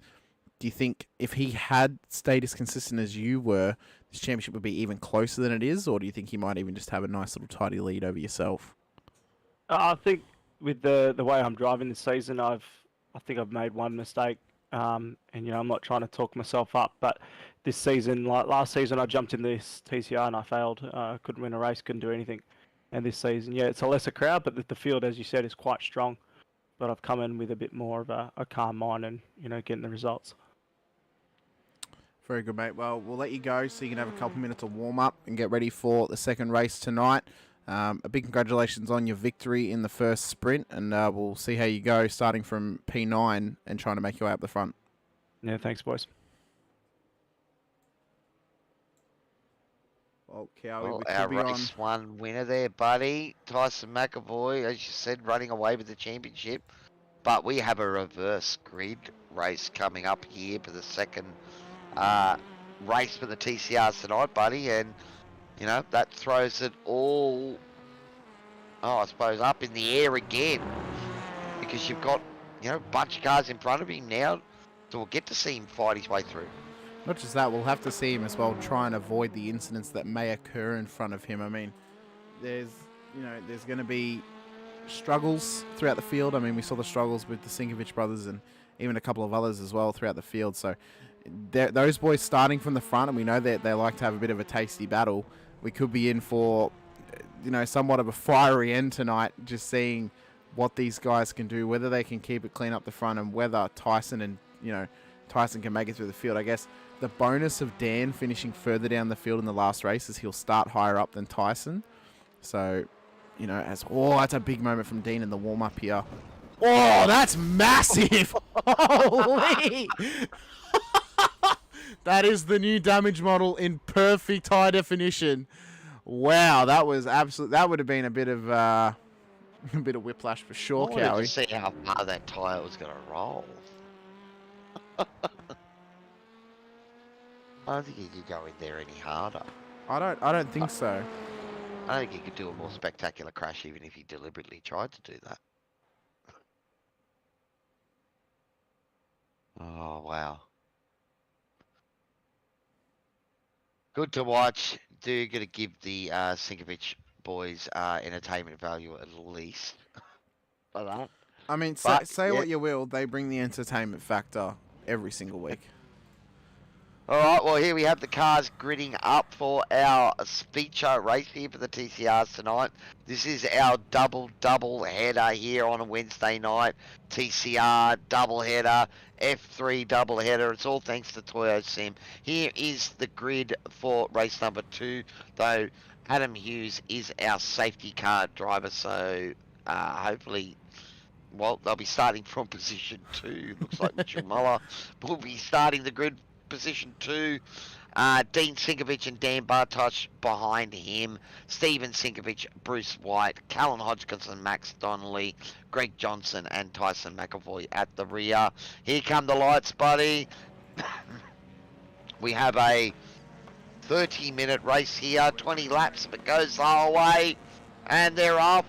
Do you think if he had stayed as consistent as you were, this championship would be even closer than it is, or do you think he might even just have a nice little tidy lead over yourself? I think with the way I'm driving this season, I think I've made one mistake, and you know, I'm not trying to talk myself up, but this season, like last season, I jumped in this TCR and I failed. Couldn't win a race, couldn't do anything. And this season, yeah, it's a lesser crowd, but the field, as you said, is quite strong. But I've come in with a bit more of a calm mind and, you know, getting the results. Very good, mate. Well, we'll let you go so you can have a couple minutes of warm up and get ready for the second race tonight. A big congratulations on your victory in the first sprint, and we'll see how you go starting from P9 and trying to make your way up the front. Yeah, thanks, boys. Well, Cowie, Well, with our Tibby on. race one winner there, buddy. Tyson McAvoy, as you said, running away with the championship. But we have a reverse grid race coming up here for the second race for the TCRs tonight, buddy. And, you know, that throws it all, I suppose, up in the air again. Because you've got, you know, a bunch of cars in front of him now. So we'll get to see him fight his way through. Not just that, we'll have to see him as well try and avoid the incidents that may occur in front of him. I mean, there's going to be struggles throughout the field. I mean, we saw the struggles with the Sinkovich brothers and even a couple of others as well throughout the field. So those boys starting from the front, and we know that they like to have a bit of a tasty battle. We could be in for, you know, somewhat of a fiery end tonight, just seeing what these guys can do, whether they can keep it clean up the front, and whether Tyson can make it through the field. I guess the bonus of Dan finishing further down the field in the last race is he'll start higher up than Tyson. So, you know, that's a big moment from Dean in the warm-up here. Oh, that's massive! Holy! That is the new damage model in perfect high definition. Wow, that was absolute. That would have been a bit of whiplash for sure, I wanted Cowie. to see how far that tyre was going to roll. I don't think he could go in there any harder. I don't think so. I think he could do a more spectacular crash even if he deliberately tried to do that. Oh, wow. Good to watch. They're going to give the Sinkovich boys entertainment value at least. For that. I mean, But, say yeah. what you will, they bring the entertainment factor every single week. Alright, well here we have the cars gridding up for our feature race here for the TCRs tonight. This is our double header here on a Wednesday night. TCR double header, F3 double header. It's all thanks to TOYOSIM. Here is the grid for race number 2, though Adam Hughes is our safety car driver, so hopefully, well, they'll be starting from position 2. Looks like Mitchell Muller will be starting the grid position 2. Dean Sinkovich and Dan Bartosh behind him. Stephen Sinkovich, Bruce White, Callan Hodgkinson, Max Donnelly, Greg Johnson and Tyson McAvoy at the rear. Here come the lights, buddy. We have a 30-minute race here, 20 laps if it goes the whole way, and they're off.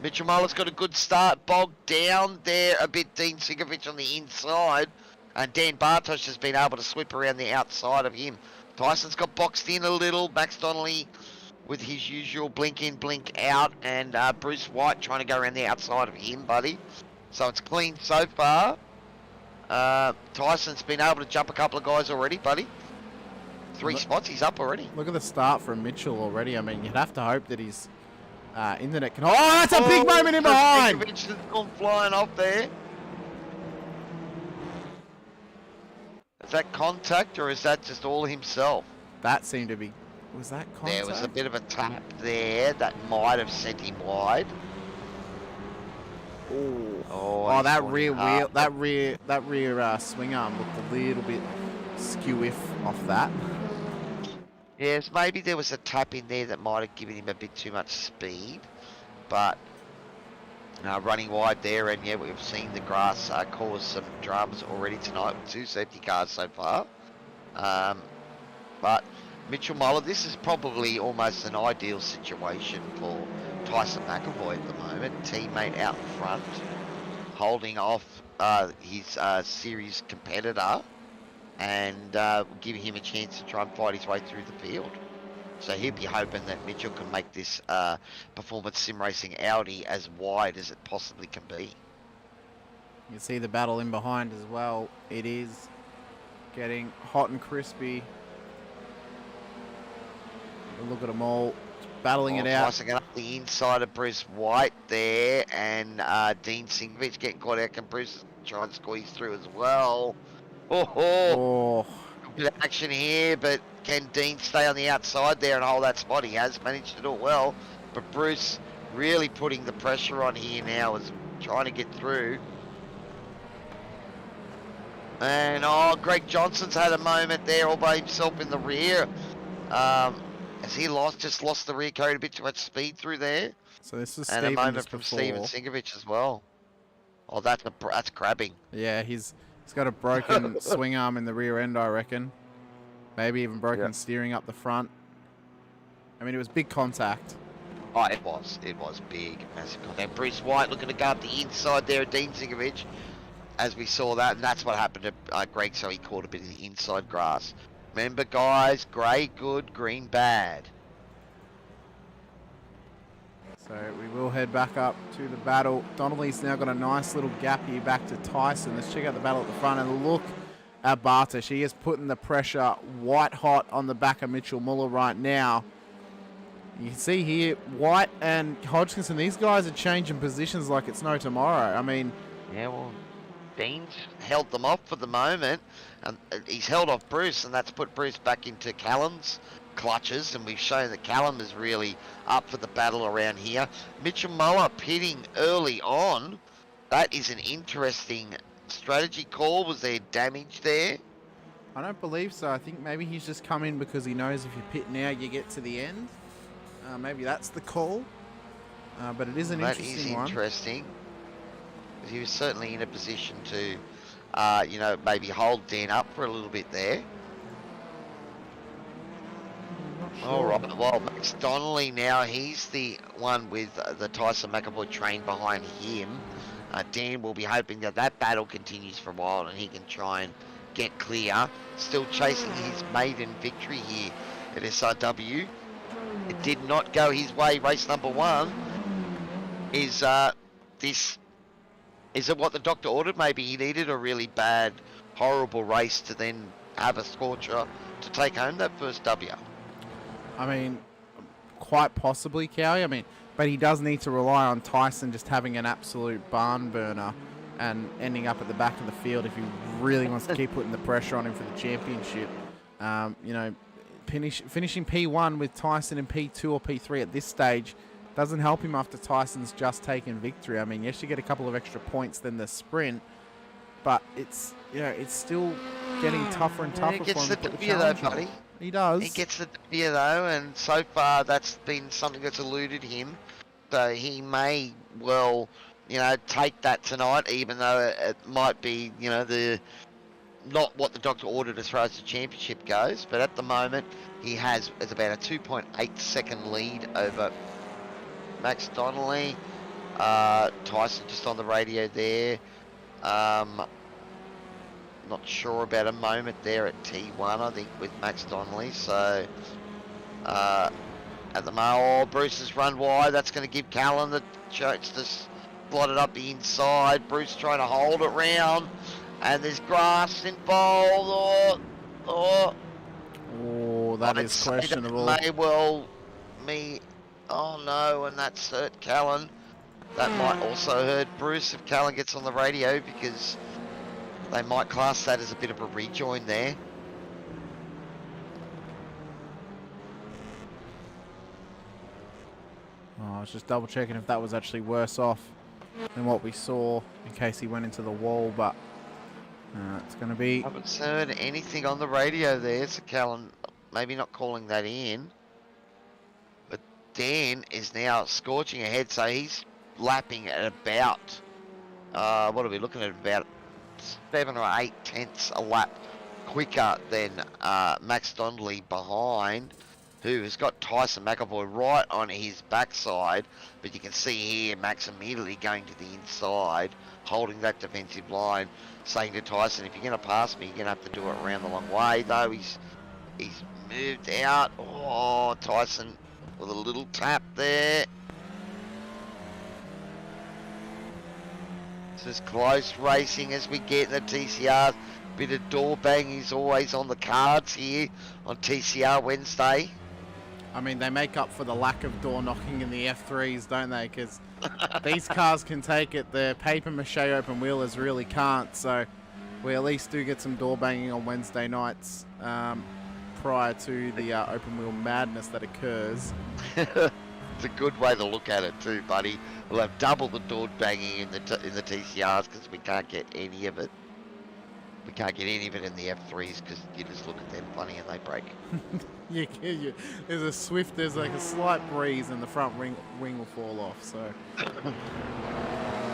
Mitchell Muller's got a good start, bogged down there a bit. Dean Sinkovich on the inside, and Dan Bartosh has been able to slip around the outside of him. Tyson's got boxed in a little. Max Donnelly with his usual blink in, blink out, and Bruce White trying to go around the outside of him, buddy. So it's clean so far. Tyson's been able to jump a couple of guys already, buddy. 3 spots, he's up already. Look at the start from Mitchell already. I mean, you'd have to hope that his internet can... Oh, that's a big moment in behind! Sinkovich has gone flying off there. Is that contact or is that just all himself? That seemed to be... Was that contact? There was a bit of a tap there that might have sent him wide. Oh, that rear wheel, that rear swing arm looked a little bit skew-iff off that. Yes, maybe there was a tap in there that might have given him a bit too much speed, but running wide there, and yeah, we've seen the grass cause some dramas already tonight with 2 safety cars so far. But Mitchell Muller, this is probably almost an ideal situation for Tyson McAvoy at the moment. Teammate out front, holding off his series competitor, and giving him a chance to try and fight his way through the field. So he'll be hoping that Mitchell can make this performance sim racing Audi as wide as it possibly can be. You can see the battle in behind as well. It is getting hot and crispy. Look at them all battling it out. Tossing it up the inside of Bruce White there, and Dean Sinkovich getting caught out. Can Bruce try and squeeze through as well? Oh. A bit of action here, but can Dean stay on the outside there and hold that spot? He has managed to do it well. But Bruce really putting the pressure on here now, is trying to get through. And Greg Johnson's had a moment there all by himself in the rear. Has he just lost the rear, carried a bit too much speed through there? So this is And Steven a moment just from before. Steven Sinkovich as well. Oh, that's crabbing. Yeah, he's got a broken swing arm in the rear end, I reckon. Maybe even broken steering up the front. I mean, it was big contact. Oh, it was big, massive contact. Bruce White looking to go up the inside there of Dean Sinkovich, as we saw that, and that's what happened to Greg, so he caught a bit of the inside grass. Remember, guys, grey good, green bad. So we will head back up to the battle. Donnelly's now got a nice little gap here back to Tyson. Let's check out the battle at the front and look at Barta. She is putting the pressure white hot on the back of Mitchell Muller right now. You can see here, White and Hodgkinson, these guys are changing positions like it's no tomorrow. I mean... Yeah, well, Dean's held them off for the moment, and he's held off Bruce, and that's put Bruce back into Callum's clutches, and we've shown that Callum is really up for the battle around here. Mitchell Muller pitting early on. That is an interesting strategy call. Was there damage there? I don't believe so. I think maybe he's just come in because he knows if you pit now, you get to the end. Maybe that's the call. But it is an interesting one. That is interesting. He was certainly in a position to, maybe hold Dan up for a little bit there. Sure. All right. Well, Max Donnelly now, he's the one with the Tyson McAvoy train behind him. Dan will be hoping that battle continues for a while and he can try and get clear. Still chasing his maiden victory here at SRW. It did not go his way. Race number 1 is is it what the doctor ordered? Maybe he needed a really bad, horrible race to then have a scorcher to take home that first W. I mean, quite possibly, Cowie. I mean, but he does need to rely on Tyson just having an absolute barn burner and ending up at the back of the field if he really wants to keep putting the pressure on him for the championship. Finishing P1 with Tyson in P2 or P3 at this stage doesn't help him after Tyson's just taken victory. I mean, yes, you get a couple of extra points than the sprint, but it's still getting tougher and tougher for him to put the challenge on. Buddy. He does. He gets the W though, and so far that's been something that's eluded him. So he may well, take that tonight, even though it might be, not what the doctor ordered as far as the championship goes. But at the moment, he has about a 2.8 second lead over Max Donnelly. Tyson just on the radio there. Not sure about a moment there at T1, I think, with Max Donnelly. So, at the moment, Bruce has run wide. That's going to give Callan the chance to slot it up the inside. Bruce trying to hold it round. And there's grass involved. Oh, that is questionable. Oh no, and that's hurt Callan. That might also hurt Bruce if Callan gets on the radio, because they might class that as a bit of a rejoin there. I was just double checking if that was actually worse off than what we saw in case he went into the wall, but it's going to be... I haven't heard anything on the radio there, so Callan maybe not calling that in. But Dan is now scorching ahead, so he's lapping at about, what are we looking at, about 7 or 8 tenths a lap quicker than Max Donnelly behind, who has got Tyson McAvoy right on his backside. But you can see here Max immediately going to the inside, holding that defensive line, saying to Tyson, if you're going to pass me, you're going to have to do it around the long way. Though he's moved out. Oh, Tyson with a little tap there. This is close racing as we get in the TCR. Bit of door banging is always on the cards here on TCR Wednesday. I mean, they make up for the lack of door knocking in the F3s, don't they? Because these cars can take it. The paper mache open wheelers really can't. So we at least do get some door banging on Wednesday nights prior to the open wheel madness that occurs. It's a good way to look at it too, buddy. We'll have double the door banging in the TCRs because we can't get any of it. We can't get any of it in the F3s because you just look at them funny and they break. There's like a slight breeze and the front wing will fall off, so.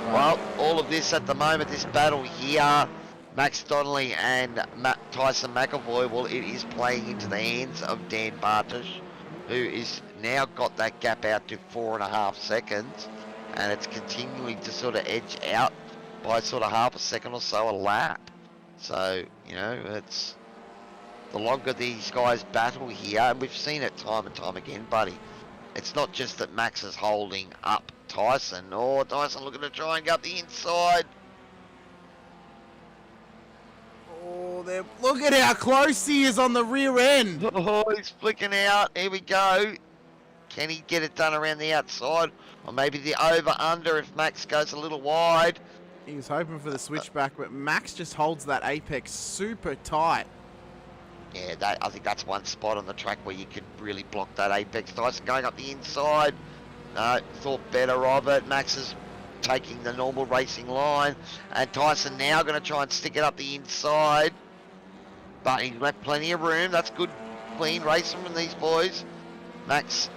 Well, all of this at the moment, this battle here, Max Donnelly and Tyson McAvoy, well, it is playing into the hands of Dan Bartosh, who is now got that gap out to 4.5 seconds, and it's continuing to sort of edge out by sort of half a second or so a lap. So, you know, it's the longer these guys battle here, and we've seen it time and time again, buddy. It's not just that Max is holding up Tyson. Oh, Tyson looking to try and go up the inside. Oh, look at how close he is on the rear end. Oh, he's flicking out. Here we go. Can he get it done around the outside? Or maybe the over-under if Max goes a little wide. He was hoping for the switchback, but Max just holds that apex super tight. Yeah, I think that's one spot on the track where you could really block that apex. Tyson going up the inside. No, thought better of it. Max is taking the normal racing line. And Tyson now going to try and stick it up the inside. But he's left plenty of room. That's good, clean racing from these boys. Max,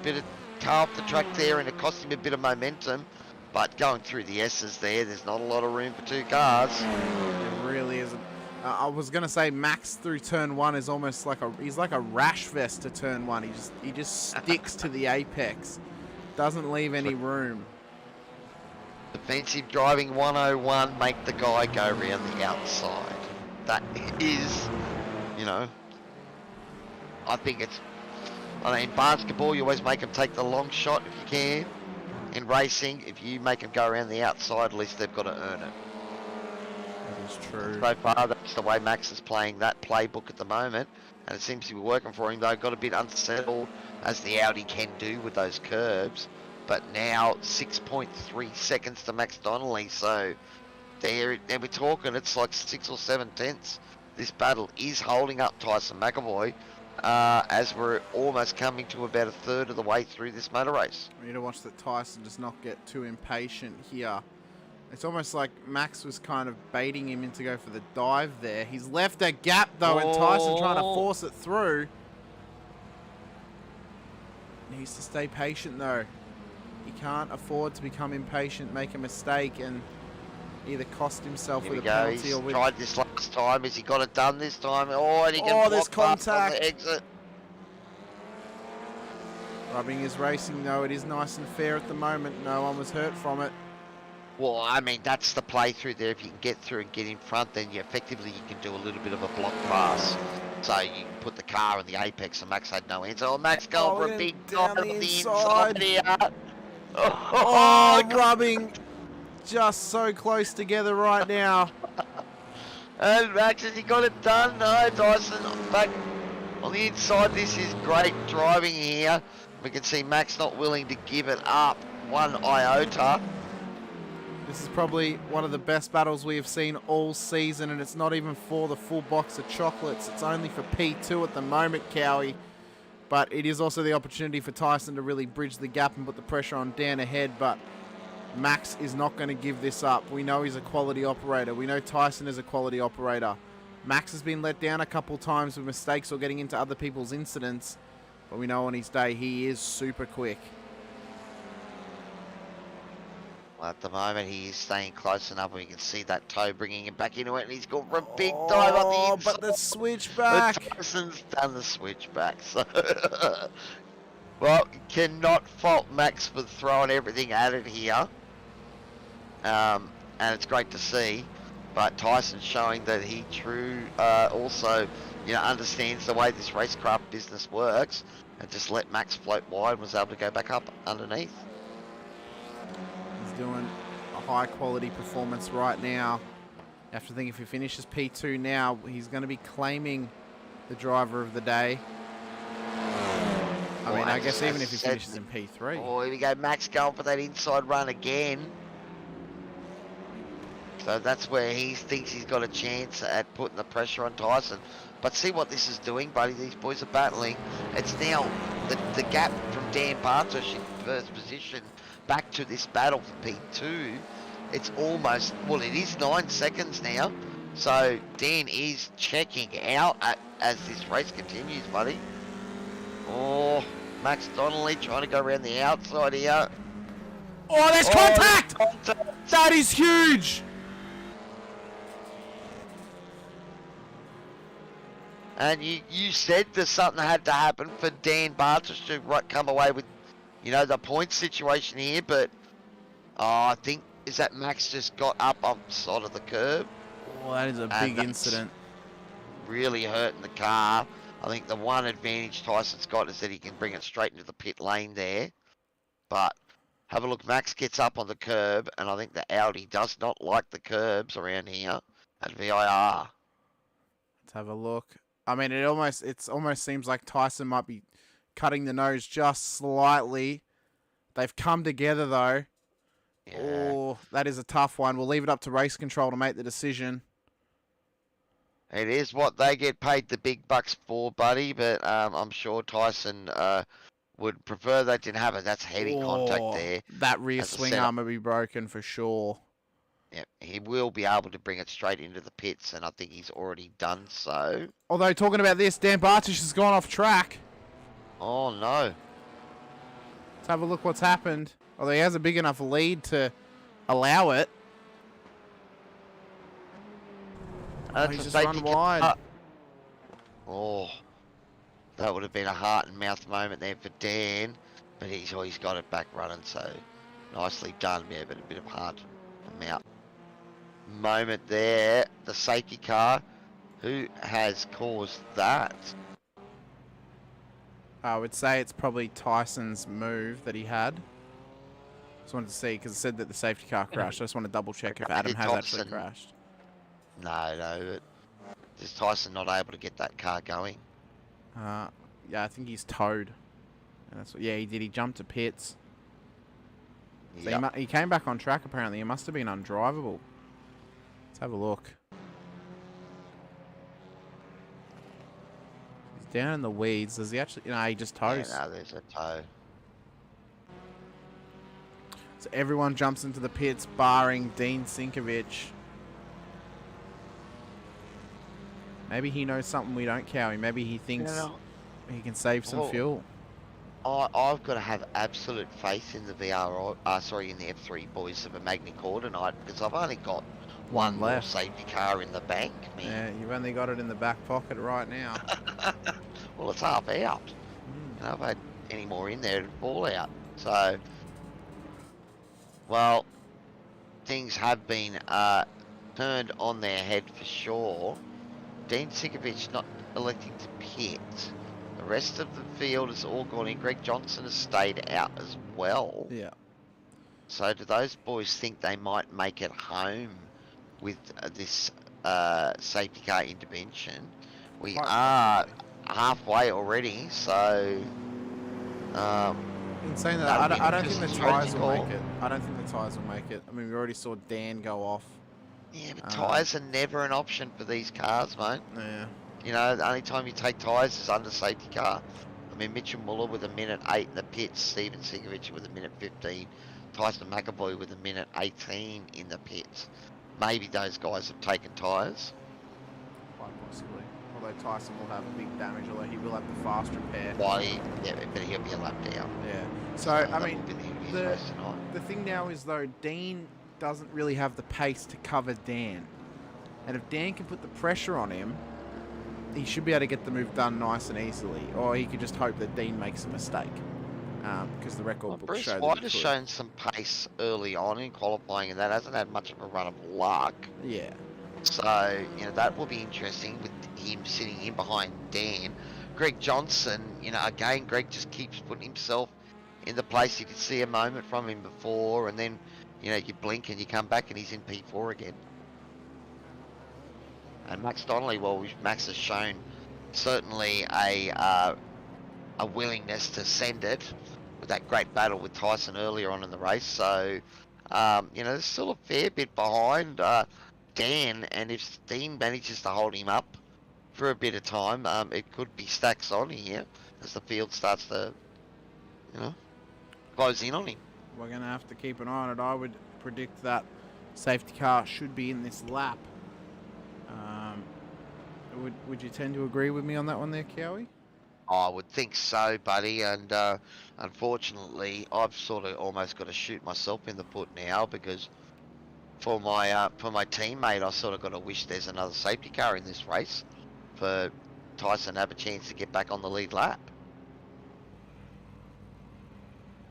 bit of car off the track there, and it cost him a bit of momentum. But going through the S's there's not a lot of room for two cars. It really isn't. I was gonna say Max through turn one is almost like he's like a rash vest to turn one. He just sticks to the apex, doesn't leave any room. Defensive driving 101, make the guy go around the outside. That is, you know, I think it's. In basketball, you always make them take the long shot if you can. In racing, if you make them go around the outside, at least they've got to earn it. That is true. So far, that's the way Max is playing that playbook at the moment, and it seems to be working for him. Though got a bit unsettled, as the Audi can do with those curbs. But now 6.3 seconds to Max Donnelly, so there we're talking. It's like 6 or 7 tenths. This battle is holding up Tyson McAvoy. As we're almost coming to about a third of the way through this motor race. We need to watch that Tyson does not get too impatient here. It's almost like Max was kind of baiting him in to go for the dive there. He's left a gap though, and Tyson trying to force it through. Needs to stay patient though. He can't afford to become impatient, make a mistake, and either cost himself with a penalty or with... tried this last time. Has he got it done this time? Oh, and he can there's contact on the exit. Rubbing his racing though. It is nice and fair at the moment. No one was hurt from it. Well, I mean, that's the play through there. If you can get through and get in front, then you can do a little bit of a block pass. So you can put the car in the apex, and Max had no answer. Oh, Max going for a big dive on the inside here. Oh, rubbing just so close together right now. And Max, has he got it done? No, Tyson back on the inside. This is great driving here. We can see Max not willing to give it up one iota. This is probably one of the best battles we have seen all season, and it's not even for the full box of chocolates. It's only for P2 at the moment, Cowie. But it is also the opportunity for Tyson to really bridge the gap and put the pressure on Dan ahead, but Max is not going to give this up. We know he's a quality operator. We know Tyson is a quality operator. Max has been let down a couple times with mistakes or getting into other people's incidents, but we know on his day he is super quick. Well, at the moment he is staying close enough where you can see that toe bringing him back into it, and he's gone for a big dive up the inside. But the switchback. Tyson's done the switchback, so... Well, you cannot fault Max for throwing everything at it here. And it's great to see. But Tyson's showing that he also, understands the way this racecraft business works, and just let Max float wide and was able to go back up underneath. He's doing a high quality performance right now. You have to think if he finishes P2 now, he's going to be claiming the driver of the day. I guess even if he finishes in P3. Oh, here we go. Max going for that inside run again. So that's where he thinks he's got a chance at putting the pressure on Tyson. But see what this is doing, buddy. These boys are battling. It's now the gap from Dan Bartosh in first position back to this battle for P2. It's almost, well, it is 9 seconds now. So Dan is checking out as this race continues, buddy. Oh, Max Donnelly trying to go around the outside here. Oh, there's contact! Contact! That is huge! And you said that something had to happen for Dan Bartosh to come away with, you know, the point situation here, but I think, is that Max just got up on the side of the curb? Oh, that is a big incident. Really hurting the car. I think the one advantage Tyson's got is that he can bring it straight into the pit lane there. But have a look, Max gets up on the curb, and I think the Audi does not like the curbs around here at VIR. Let's have a look. I mean, it almost seems like Tyson might be cutting the nose just slightly. They've come together though. Yeah. Oh, that is a tough one. We'll leave it up to race control to make the decision. It is what they get paid the big bucks for, buddy, but I'm sure Tyson would prefer that didn't happen. That's heavy contact there. That rear As I swing said, arm will be broken for sure. Yeah, he will be able to bring it straight into the pits, and I think he's already done so. Although, talking about this, Dan Bartosh has gone off track. Oh, no. Let's have a look what's happened. Although he has a big enough lead to allow it. That's he's a just safety run car. wide. Oh, that would have been a heart and mouth moment there for Dan, but he's got it back running, so nicely done. Yeah, but a bit of heart and mouth moment there. The safety car, who has caused that? I would say it's probably Tyson's move that he had. Just wanted to see, because it said that the safety car crashed. I just want to double check if Adam has actually crashed. No, but is Tyson not able to get that car going? Yeah, I think he's towed. And that's what, yeah, he did. He jumped to pits. So Yep. he came back on track, apparently. He must have been undrivable. Let's have a look. He's down in the weeds. Does he actually... No, he just tows. Yeah, no, there's a tow. So everyone jumps into the pits, barring Dean Sinkovic. Maybe he knows something we don't, Cowie. Maybe he thinks he can save some fuel. I've got to have absolute faith in the in the F3 boys of a Magny Cours tonight, because I've only got one more left. safety car in the bank, man. Yeah, you've only got it in the back pocket right now. Well, it's half out. And I've had any more in there, it'd fall out. So, well, things have been turned on their head for sure. Dean Sinkovic not electing to pit. The rest of the field has all gone in. Greg Johnson has stayed out as well. Yeah. So do those boys think they might make it home with this safety car intervention? We are halfway already, so... in saying that, I don't think the tyres will make it. I don't think the tyres will make it. I mean, we already saw Dan go off. Yeah, but tyres are never an option for these cars, mate. Yeah. You know, the only time you take tyres is under safety car. I mean, Mitchell Muller with a minute 8 in the pits, Steven Sinkovic with a minute 15, Tyson McAvoy with a minute 18 in the pits. Maybe those guys have taken tyres. Quite possibly. Although Tyson will have big damage, although he will have the fast repair. Yeah, but he'll be a lap down. Yeah. So, I mean, the the thing now is, though, Dean doesn't really have the pace to cover Dan. And if Dan can put the pressure on him, he should be able to get the move done nice and easily. Or he could just hope that Dean makes a mistake. Because the record books show that White has shown some pace early on in qualifying, and that hasn't had much of a run of luck. Yeah. So, you know, that will be interesting with him sitting in behind Dan. Greg Johnson, you know, again, Greg just keeps putting himself in the place. You could see a moment from him before, and then, you know, you blink and you come back and he's in P4 again. And Max Donnelly, well, Max has shown certainly a willingness to send it with that great battle with Tyson earlier on in the race. So, you know, there's still a fair bit behind Dan, and if Dean manages to hold him up for a bit of time, it could be stacks on here as the field starts to you know, close in on him. We're going to have to keep an eye on it. I would predict that safety car should be in this lap. Would you tend to agree with me on that one there, Cowie? I would think so, buddy, and unfortunately, I've sort of almost got to shoot myself in the foot now because for my teammate, I sort of got to wish there's another safety car in this race for Tyson to have a chance to get back on the lead lap.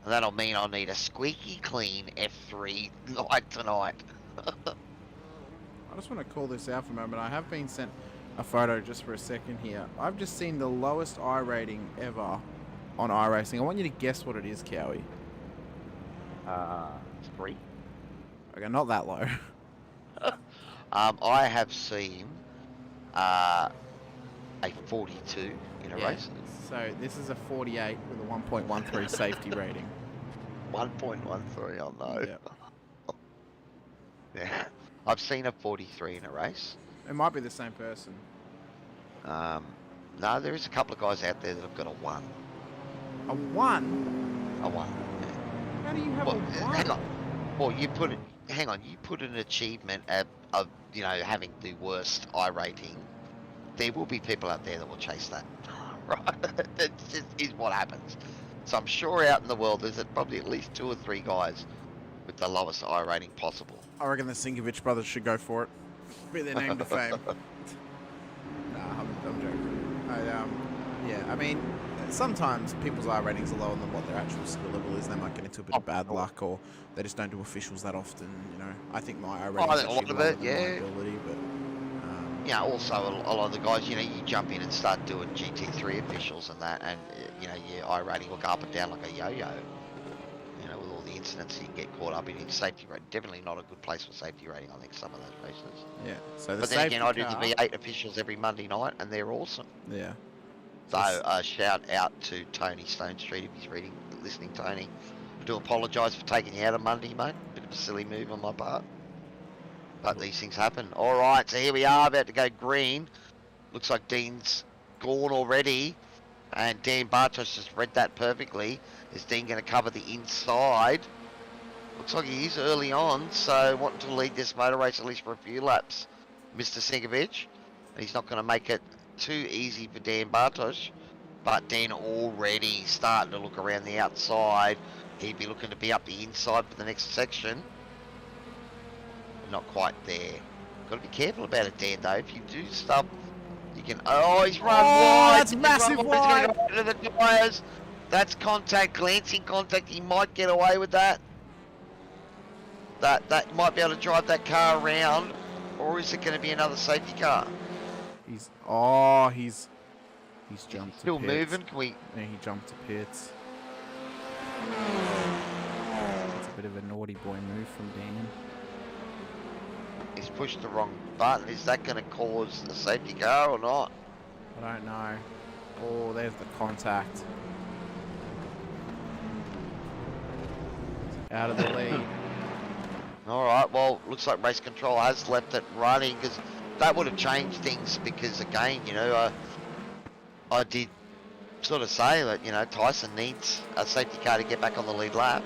And that'll mean I'll need a squeaky clean F3 night tonight. I just want to call this out for a moment. I have been sent a photo just for a second here. I've just seen the lowest I rating ever on iRacing. I want you to guess what it is, Cowie. 3. Okay, not that low. I have seen a 42 in a race. So this is a 48 with a 1.13 safety rating. 1.13, I know. Yep. Yeah. I've seen a 43 in a race. It might be the same person. No, there is a couple of guys out there that have got a 1. A 1? A 1, yeah. How do you have a 1? Hang on. Well, you put an achievement of, you know, having the worst I rating. There will be people out there that will chase that. Right? That just is what happens. So I'm sure out in the world there's probably at least 2 or 3 guys with the lowest I rating possible. I reckon the Sinkovich brothers should go for it. Be their name to fame. Nah, I'm joking. Yeah, I mean, sometimes people's I ratings are lower than what their actual skill level is. They might get into a bit of bad luck, or they just don't do officials that often. You know, I think my I rating is a lot actually of lower it, than yeah. my ability, but Yeah, also a lot of the guys, you know, you jump in and start doing GT3 officials and that, and you know, your I rating will go up and down like a yo-yo. You know, with all the incidents you can get caught up in safety rating. Definitely not a good place for safety rating, I think, some of those races. yeah. So the But then again, I do car, the V8 officials every Monday night, and they're awesome. Yeah. So shout out to Tony Stone Street if he's listening, Tony. I do apologise for taking you out on Monday, mate. Bit of a silly move on my part. But these things happen. Alright, so here we are, about to go green. Looks like Dean's gone already. And Dan Bartos just read that perfectly. Is Dean going to cover the inside? Looks like he is early on, so wanting to lead this motor race at least for a few laps. Mr. Sinkovich. He's not going to make it too easy for Dan Bartos. But Dan already starting to look around the outside. He'd be looking to be up the inside for the next section. Not quite there. Got to be careful about it, Dan, though. If you do stuff, you can... Oh, he's run wide. That's massive He's wide. going to go into the tyres. That's contact, glancing contact. He might get away with that. That might be able to drive that car around. Or is it going to be another safety car? He's jumped Still to pits. moving. Can we... Yeah, he jumped to pits. It's a bit of a naughty boy move from Dan. He's pushed the wrong button. Is that going to cause a safety car or not? I don't know. Oh, there's the contact. Out of the lead. Alright, well, looks like race control has left it running because that would have changed things because, again, you know, I did sort of say that, you know, Tyson needs a safety car to get back on the lead lap.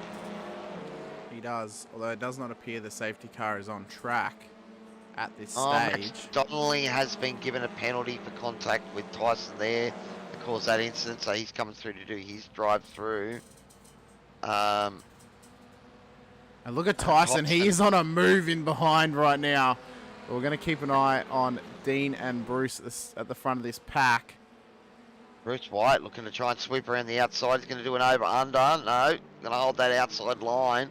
He does, although it does not appear the safety car is on track at this Max stage. Donnelly has been given a penalty for contact with Tyson there to cause that incident, so he's coming through to do his drive through. And look at Tyson, he is on a move in behind right now. But we're going to keep an eye on Dean and Bruce at the front of this pack. Bruce White looking to try and sweep around the outside. He's going to do an over-under. No, going to hold that outside line.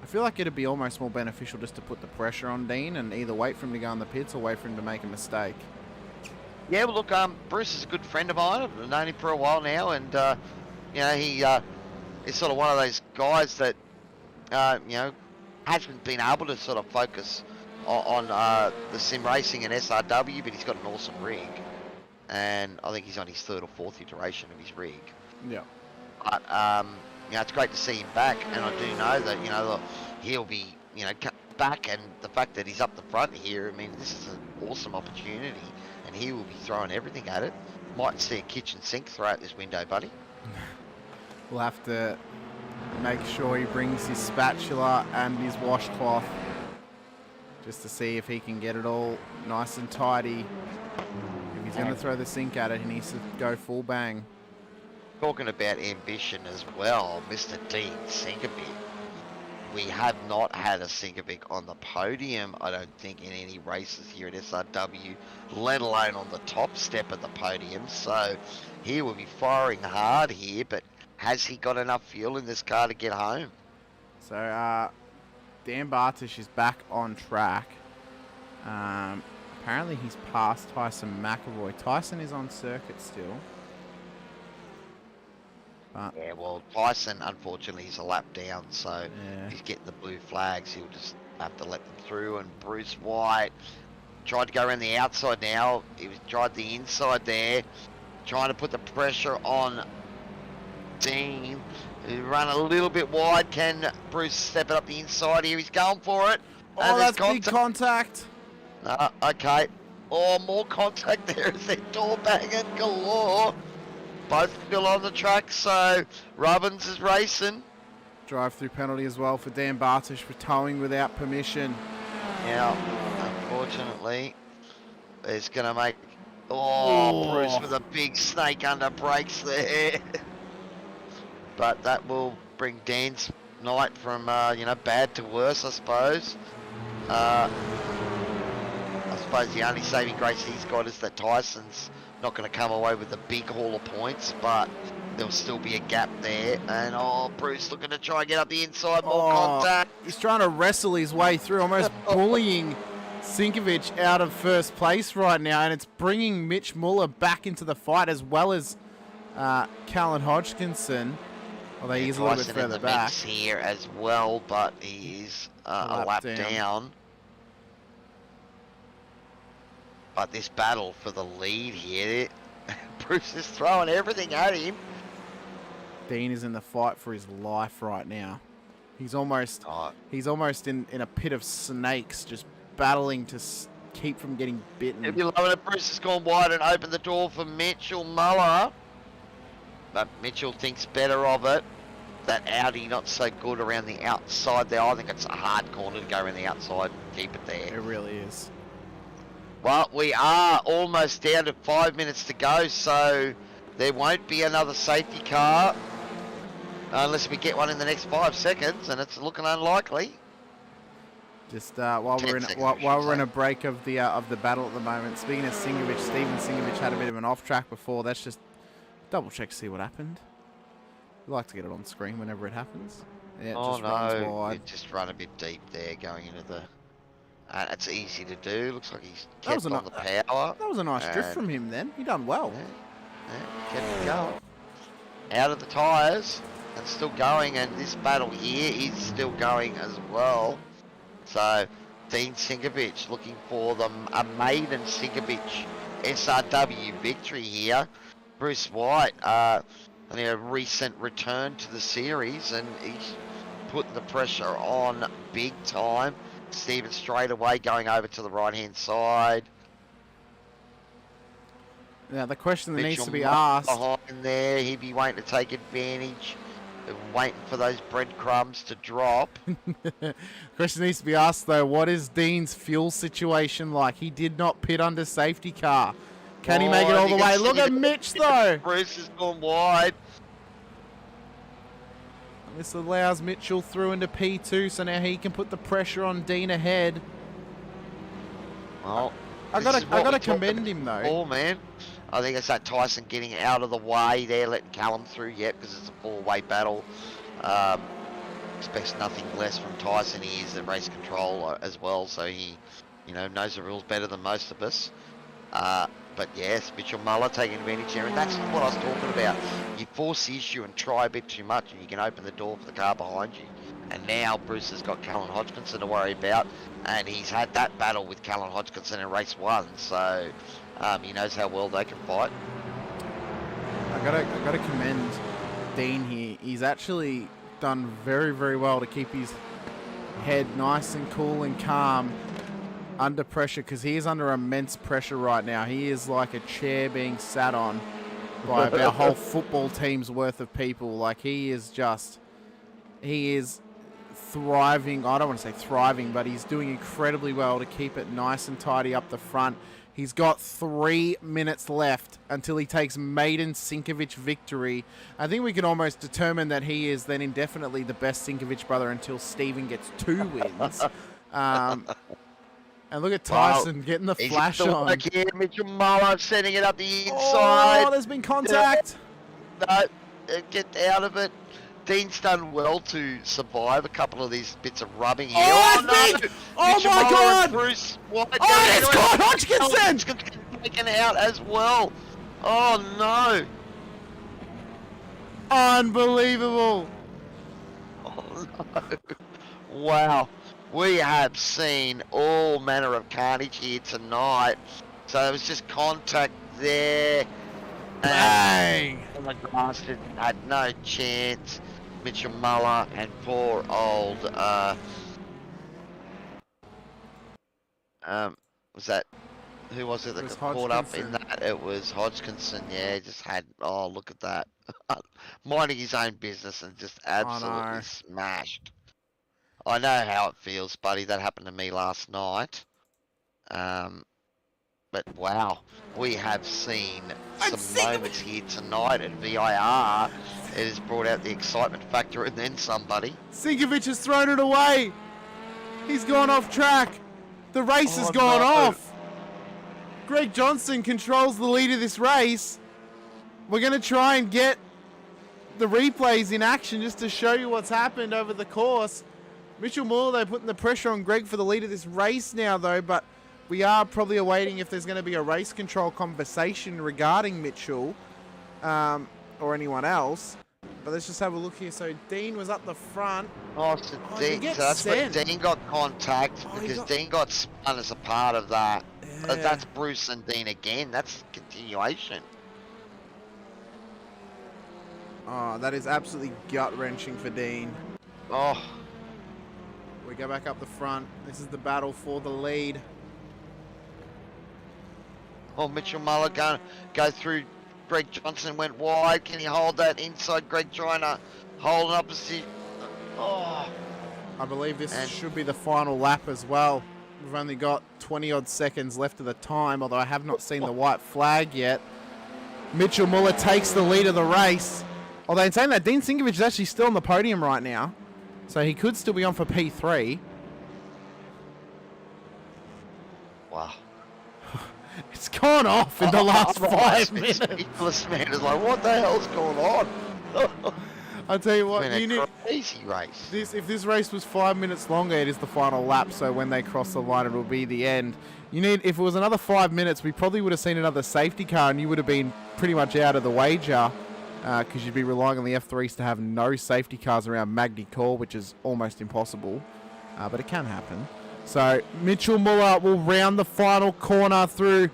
I feel like it'd be almost more beneficial just to put the pressure on Dean and either wait for him to go in the pits or wait for him to make a mistake. Yeah, well, look, Bruce is a good friend of mine. I've known him for a while now, and you know, he is sort of one of those guys that you know, hasn't been able to sort of focus on the sim racing and SRW, but he's got an awesome rig, and I think he's on his 3rd or 4th iteration of his rig. Yeah. But you know, it's great to see him back, and I do know that, you know, he'll be, you know, back, and the fact that he's up the front here, I mean, this is an awesome opportunity, and he will be throwing everything at it. Might see a kitchen sink throughout this window, buddy. We'll have to make sure he brings his spatula and his washcloth just to see if he can get it all nice and tidy. If he's going to throw the sink at it, he needs to go full bang. Talking about ambition as well, Mr. Dean Sinkovic. We have not had a Sinkovic on the podium, I don't think, in any races here at SRW, let alone on the top step of the podium. So he will be firing hard here, but has he got enough fuel in this car to get home? So Dan Bartish is back on track. Apparently he's passed Tyson McAvoy. Tyson is on circuit still. Yeah, well, Tyson, unfortunately, he's a lap down, so Yeah. he's getting the blue flags. He'll just have to let them through. And Bruce White tried to go around the outside now. He tried the inside there, trying to put the pressure on Dean. He run a little bit wide. Can Bruce step it up the inside here? He's going for it. Oh, that's big contact. Okay. Oh, more contact there as they're door banging galore. Both still on the track, so Robbins is racing. Drive-through penalty as well for Dan Bartish for towing without permission. Now, unfortunately, it's going to make... Oh, Bruce with a big snake under brakes there. But that will bring Dan's night from, bad to worse, I suppose. I suppose the only saving grace he's got is that Tyson's not going to come away with a big haul of points, but there'll still be a gap there. And, Bruce looking to try and get up the inside, more contact. He's trying to wrestle his way through, almost bullying Sinkovic out of first place right now, and it's bringing Mitch Muller back into the fight as well as Callan Hodgkinson. Although he's a little bit Tyson in further the back. mix here as well, but he is a lap down. But this battle for the lead here, Bruce is throwing everything at him. Dean is in the fight for his life right now. He's almost in a pit of snakes, just battling to keep from getting bitten. If you're loving it, Bruce has gone wide and opened the door for Mitchell Muller. But Mitchell thinks better of it. That Audi not so good around the outside there. I think it's a hard corner to go around the outside and keep it there. It really is. Well, we are almost down to 5 minutes to go, so there won't be another safety car unless we get one in the next 5 seconds, and it's looking unlikely. Just while we're in a break of the battle at the moment. Speaking of Sinkovic, Steven Sinkovic had a bit of an off track before. Let's just double check to see what happened. We like to get it on screen whenever it happens. Yeah, it just runs wide. It just run a bit deep there going into the. It's easy to do. Looks like he's kept on the power. That was a nice drift from him then. He done well. Yeah, kept it going. Out of the tyres and still going, and this battle here is still going as well. So Dean Sinkovic looking for a maiden Sinkovic SRW victory here. Bruce White, only a recent return to the series, and he's putting the pressure on big time. Steven straight away going over to the right-hand side. Now the question that needs to be Mitchell asked. Behind there, he'd be waiting to take advantage, waiting for those breadcrumbs to drop. Question needs to be asked though, what is Dean's fuel situation like? He did not pit under safety car. Can he make it all the way? Look at Mitch though. Bruce has gone wide. This allows Mitchell through into P2, so now he can put the pressure on Dean ahead. Well, I gotta commend him though. Oh man, I think it's that Tyson getting out of the way there, letting Callum through yet, because it's a four-way battle. Expects nothing less from Tyson. He is in race control as well, so he, knows the rules better than most of us. But yes, Mitchell Muller taking advantage here, and that's what I was talking about. You force the issue and try a bit too much, and you can open the door for the car behind you. And now Bruce has got Callan Hodgkinson to worry about, and he's had that battle with Callan Hodgkinson in race 1, so he knows how well they can fight. I gotta commend Dean here. He's actually done very, very well to keep his head nice and cool and calm under pressure, because he is under immense pressure right now. He is like a chair being sat on. by about a whole football team's worth of people. Like, he is thriving. I don't want to say thriving, but he's doing incredibly well to keep it nice and tidy up the front. He's got 3 minutes left until he takes maiden Sinkovic victory. I think we can almost determine that he is then indefinitely the best Sinkovic brother until Steven gets 2 wins. And look at Tyson getting the flash on. Here, Mitchell Muller setting it up the inside. Oh, there's been contact. No, get out of it. Dean's done well to survive a couple of these bits of rubbing here. Oh, no! Oh Mitchell my Muller God! and Bruce White. Oh, it's got Hodgkinson! Hodgkinson taken out as well. Oh no! Unbelievable. Oh no! Wow. We have seen all manner of carnage here tonight. So it was just contact there. Bang! And the bastard had no chance. Mitchell Muller and poor old, was that, who was it that was got caught up in Hodgkinson. that? It was Hodgkinson, yeah, just had, oh, look at that. Minding his own business and just absolutely no. smashed. I know how it feels, buddy. That happened to me last night. But wow, we have seen some moments here tonight at VIR. It has brought out the excitement factor and then some, buddy. Sinkovic has thrown it away. He's gone off track. The race has gone off. Greg Johnson controls the lead of this race. We're going to try and get the replays in action just to show you what's happened over the course. Mitchell Muller, they're putting the pressure on Greg for the lead of this race now, though, but we are probably awaiting if there's going to be a race control conversation regarding Mitchell or anyone else. But let's just have a look here. So Dean was up the front. Oh, so, Dean, so that's where Dean got contact because Dean got spun as a part of that. Yeah. That's Bruce and Dean again. That's continuation. Oh, that is absolutely gut-wrenching for Dean. Oh. We go back up the front. This is the battle for the lead. Oh, Mitchell Muller going to go through. Greg Johnson went wide. Can he hold that inside? Greg trying to hold up. Oh. I believe this should be the final lap as well. We've only got 20-odd seconds left of the time, although I have not seen the white flag yet. Mitchell Muller takes the lead of the race. Although in saying that, Dean Sinkovic is actually still on the podium right now. So he could still be on for P3. Wow. It's gone off in the last 5 minutes. Speechless, man. It's like, what the hell's going on? I'll tell you what, It's been a crazy race. If this race was 5 minutes longer, it is the final lap. So when they cross the line, it will be the end. If it was another 5 minutes, we probably would have seen another safety car, and you would have been pretty much out of the wager. Because you'd be relying on the F3s to have no safety cars around Magny Cours, which is almost impossible. But it can happen. So Mitchell Muller will round the final corner through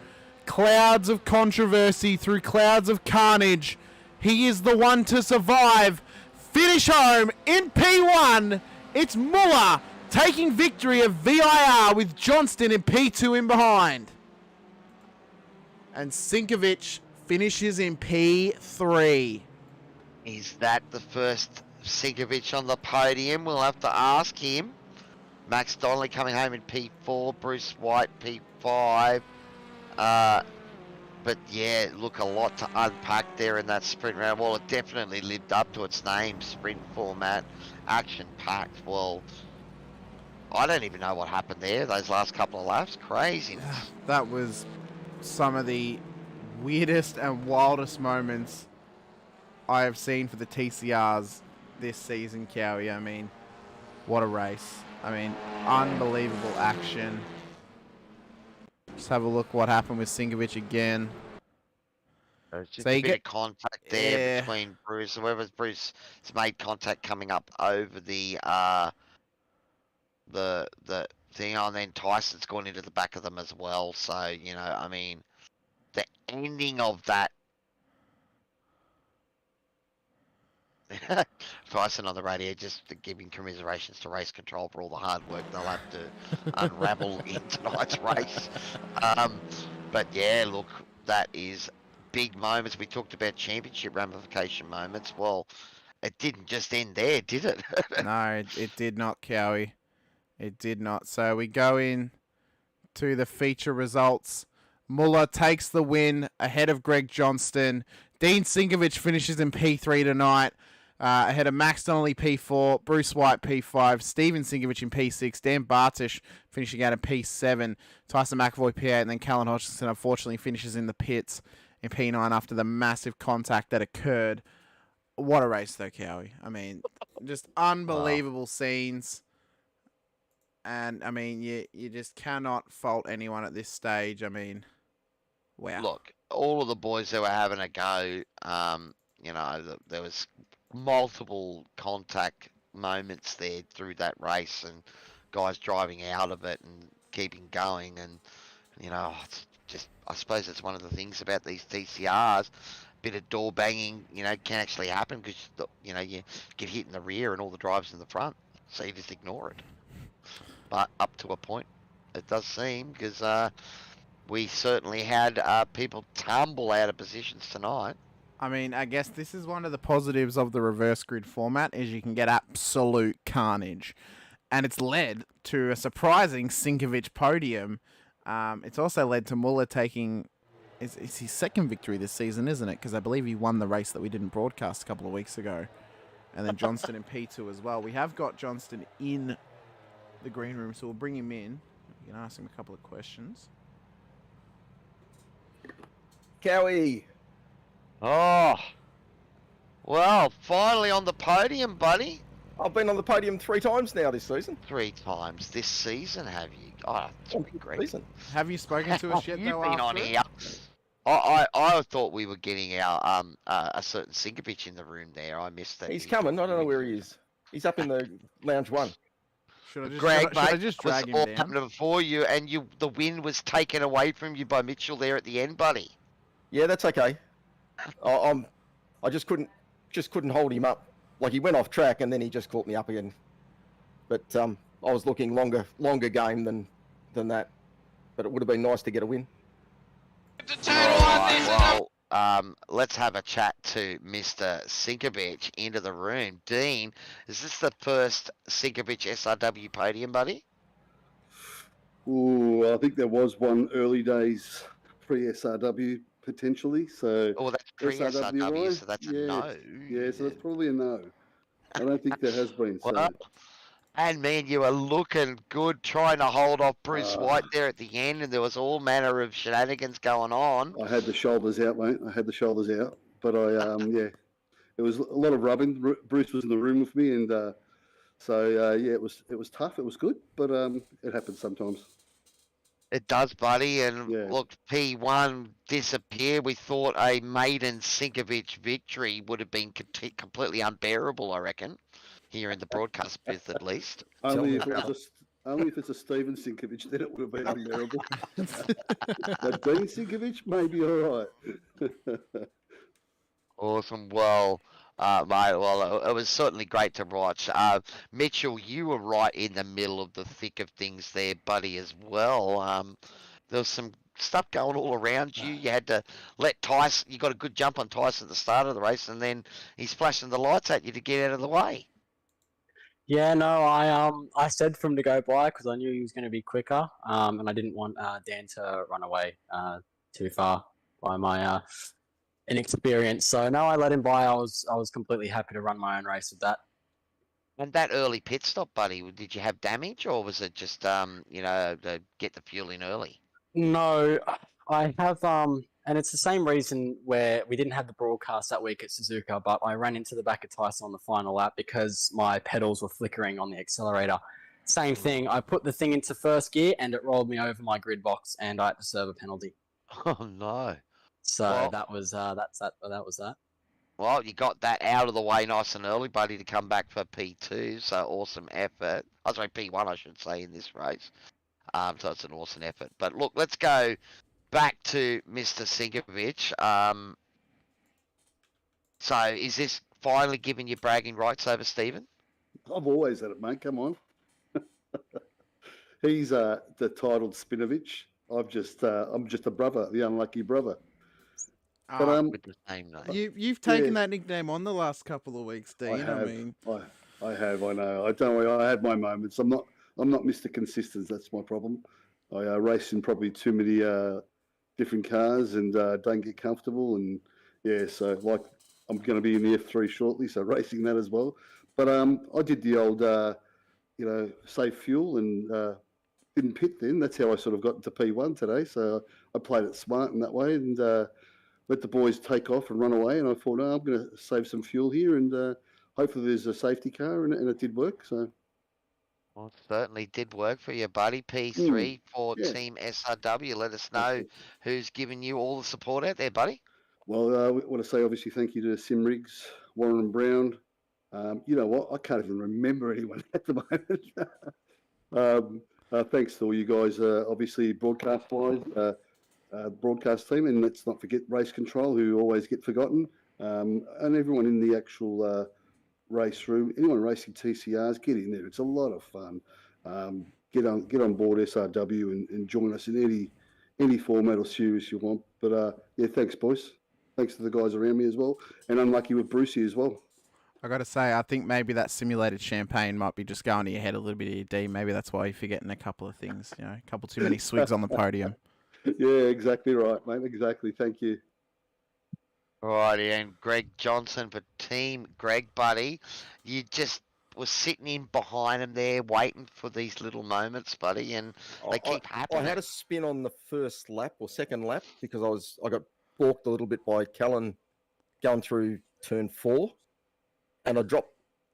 clouds of controversy, through clouds of carnage. He is the one to survive. Finish home in P1. It's Muller taking victory of VIR with Johnston in P2 in behind. And Sinkovic finishes in P3. Is that the first Sinkovic on the podium? We'll have to ask him. Max Donnelly coming home in P4, Bruce White P5. But yeah, look, a lot to unpack there in that sprint round. Well, it definitely lived up to its name, sprint format, action-packed. Well, I don't even know what happened there, those last couple of laps. Craziness. That was some of the weirdest and wildest moments I have seen for the TCRs this season, Cowie. I mean, what a race. I mean, unbelievable action. Just have a look what happened with Sinkovic again. There's just a bit of contact there between Bruce. Whoever's Bruce has made contact coming up over the thing, and then Tyson's gone into the back of them as well. So, I mean, the ending of that. Tyson on the radio just giving commiserations to race control for all the hard work they'll have to unravel in tonight's race. But yeah, look, that is big moments. We talked about championship ramification moments. Well, it didn't just end there, did it? No, it did not, Cowie. It did not. So we go in to the feature results. Muller takes the win ahead of Greg Johnston. Dean Sinkovich finishes in P3 tonight, ahead of Max Donnelly P4, Bruce White P5, Steven Sinkovich in P6, Dan Bartish finishing out in P7, Tyson McAvoy P8, and then Callan Hodgkinson unfortunately finishes in the pits in P9 after the massive contact that occurred. What a race though, Cowie. I mean, just unbelievable scenes. And, I mean, you just cannot fault anyone at this stage. I mean, wow. Look, all of the boys that were having a go, there was multiple contact moments there through that race and guys driving out of it and keeping going. And, it's just, I suppose it's one of the things about these TCRs. Bit of door banging, can actually happen because, you get hit in the rear and all the drivers in the front. So you just ignore it. But up to a point, it does seem, because we certainly had people tumble out of positions tonight. I mean, I guess this is one of the positives of the reverse grid format, is you can get absolute carnage. And it's led to a surprising Sinkovich podium. It's also led to Muller taking... It's his second victory this season, isn't it? Because I believe he won the race that we didn't broadcast a couple of weeks ago. And then Johnston in P2 as well. We have got Johnston in the green room, so we'll bring him in. You can ask him a couple of questions. Cowie. Oh, well, finally on the podium, buddy. I've been on the podium 3 times now this season. 3 times this season, have you? Oh, that's great. Season. Have you spoken to us yet, You've though, been on after it? here. I thought we were getting our a certain Sinkovich in the room there. I missed that. He's coming. I don't know where he is. He's up in the lounge 1. Should I just, Greg, should I mate, just was drag him all down? happening before you, and the win was taken away from you by Mitchell there at the end, buddy. Yeah, that's okay. I just couldn't hold him up. Like, he went off track and then he just caught me up again. But I was looking longer game than that. But it would have been nice to get a win. Let's have a chat to Mr. Sinkovich into the room. Dean, is this the first Sinkovich SRW podium, buddy? Ooh, I think there was one early days pre-SRW potentially. So That's pre-SRW, wise, so that's a yeah, no. Yeah, so that's probably a no. I don't think there has been. So. Well, and man, you were looking good trying to hold off Bruce White there at the end, and there was all manner of shenanigans going on. I had the shoulders out, mate. I had the shoulders out, but yeah, it was a lot of rubbing. Bruce was in the room with me, and it was tough. It was good, but it happens sometimes. It does, buddy, and Yeah. look, P1 disappeared. We thought a maiden Sinkovich victory would have been completely unbearable, I reckon, here in the broadcast booth at least. Only if it's a Steven Sinkovich, then it would have been unbearable. But Dean Sinkovich may be all right. Awesome. Well, mate, it was certainly great to watch. Mitchell, you were right in the middle of the thick of things there, buddy, as well. There was some stuff going all around you. You had to let Tyson, you got a good jump on Tyson at the start of the race, and then he's flashing the lights at you to get out of the way. Yeah, no, I said for him to go by because I knew he was going to be quicker, and I didn't want Dan to run away too far by my inexperience. So no, I let him by. I was completely happy to run my own race with that. And that early pit stop, buddy, did you have damage, or was it just to get the fuel in early? No, I have and it's the same reason where we didn't have the broadcast that week at Suzuka, but I ran into the back of Tyson on the final lap because my pedals were flickering on the accelerator. Same thing. I put the thing into first gear and it rolled me over my grid box, and I had to serve a penalty. Oh no! So Well, that was that. Well, you got that out of the way nice and early, buddy, to come back for P2. So awesome effort. Oh, sorry, P1, I should say, in this race. So it's an awesome effort. But look, let's go back to Mr. Sinkovich. So is this finally giving you bragging rights over Stephen? I've always had it, mate. Come on. He's the titled Spinovich. I'm just a brother, the unlucky brother. But with the same name. You've taken that nickname on the last couple of weeks, Dean. I mean, have. I know. I don't worry. I had my moments. I'm not Mr. Consistent. That's my problem. I race in probably too many different cars and don't get comfortable. And yeah, so like I'm going to be in the F3 shortly, so racing that as well. But I did the old, save fuel and didn't pit then. That's how I sort of got into P1 today. So I played it smart in that way and let the boys take off and run away. And I thought, I'm going to save some fuel here and hopefully there's a safety car, and it did work. So. Well, it certainly did work for you, buddy. P3 for yeah. Team SRW. Let us know who's giving you all the support out there, buddy. Well, I want to say obviously thank you to Sim Riggs, Warren and Brown. You know what? I can't even remember anyone at the moment. Thanks to all you guys, obviously broadcast-wise, broadcast team, and let's not forget Race Control, who always get forgotten, and everyone in the actual race room. Anyone racing TCRs, get in there. It's a lot of fun. Get on board SRW and join us in any format or series you want. But yeah, thanks, boys. Thanks to the guys around me as well, and unlucky with Brucey as well. I got to say, I think maybe that simulated champagne might be just going to your head a little bit, D. Maybe that's why you're forgetting a couple of things. You know, a couple too many swigs on the podium. Yeah, exactly right, mate. Exactly. Thank you. Alrighty, and Greg Johnson for Team Greg, buddy. You just were sitting in behind him there, waiting for these little moments, buddy, and they keep happening. I had a spin on the first lap or second lap because I got balked a little bit by Callan going through turn 4, and I dropped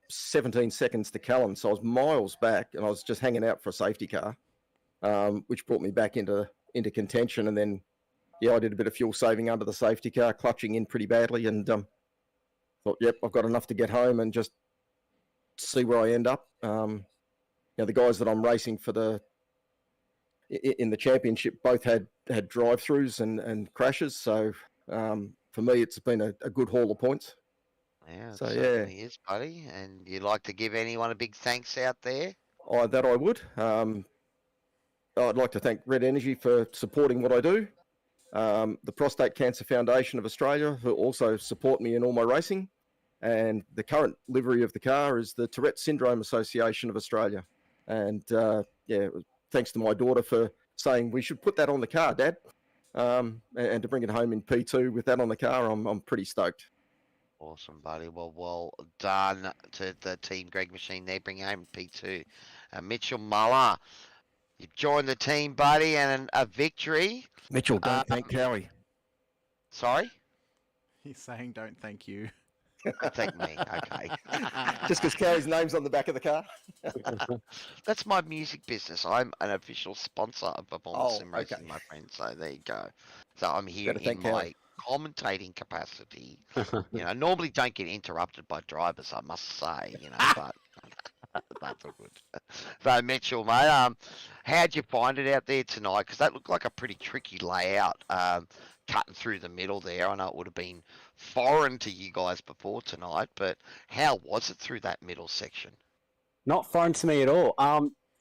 17 seconds to Callan, so I was miles back, and I was just hanging out for a safety car, which brought me back into contention, and then. Yeah, I did a bit of fuel saving under the safety car, clutching in pretty badly, and thought, yep, I've got enough to get home and just see where I end up. The guys that I'm racing for in the championship both had drive-throughs and crashes, so for me, it's been a good haul of points. Yeah, it so certainly is, buddy. And you'd like to give anyone a big thanks out there? That I would. I'd like to thank Red Energy for supporting what I do. The Prostate Cancer Foundation of Australia, who also support me in all my racing, and the current livery of the car is the Tourette Syndrome Association of Australia. And thanks to my daughter for saying we should put that on the car, Dad, and to bring it home in P2 with that on the car, I'm pretty stoked. Awesome, buddy. Well done to the Team Greg machine there, bringing home P2. Mitchell Muller. You joined the team, buddy, and a victory. Mitchell, don't thank Cowie. Sorry? He's saying don't thank you. Don't thank me. Okay. Just because Cowie's name's on the back of the car? That's my music business. I'm an official sponsor of Performance Sim Racing, my friend. So there you go. So I'm here in my commentating capacity. Normally don't get interrupted by drivers, I must say, but... That's all good. So, Mitchell, mate, how'd you find it out there tonight? Because that looked like a pretty tricky layout, cutting through the middle there. I know it would have been foreign to you guys before tonight, but how was it through that middle section? Not foreign to me at all.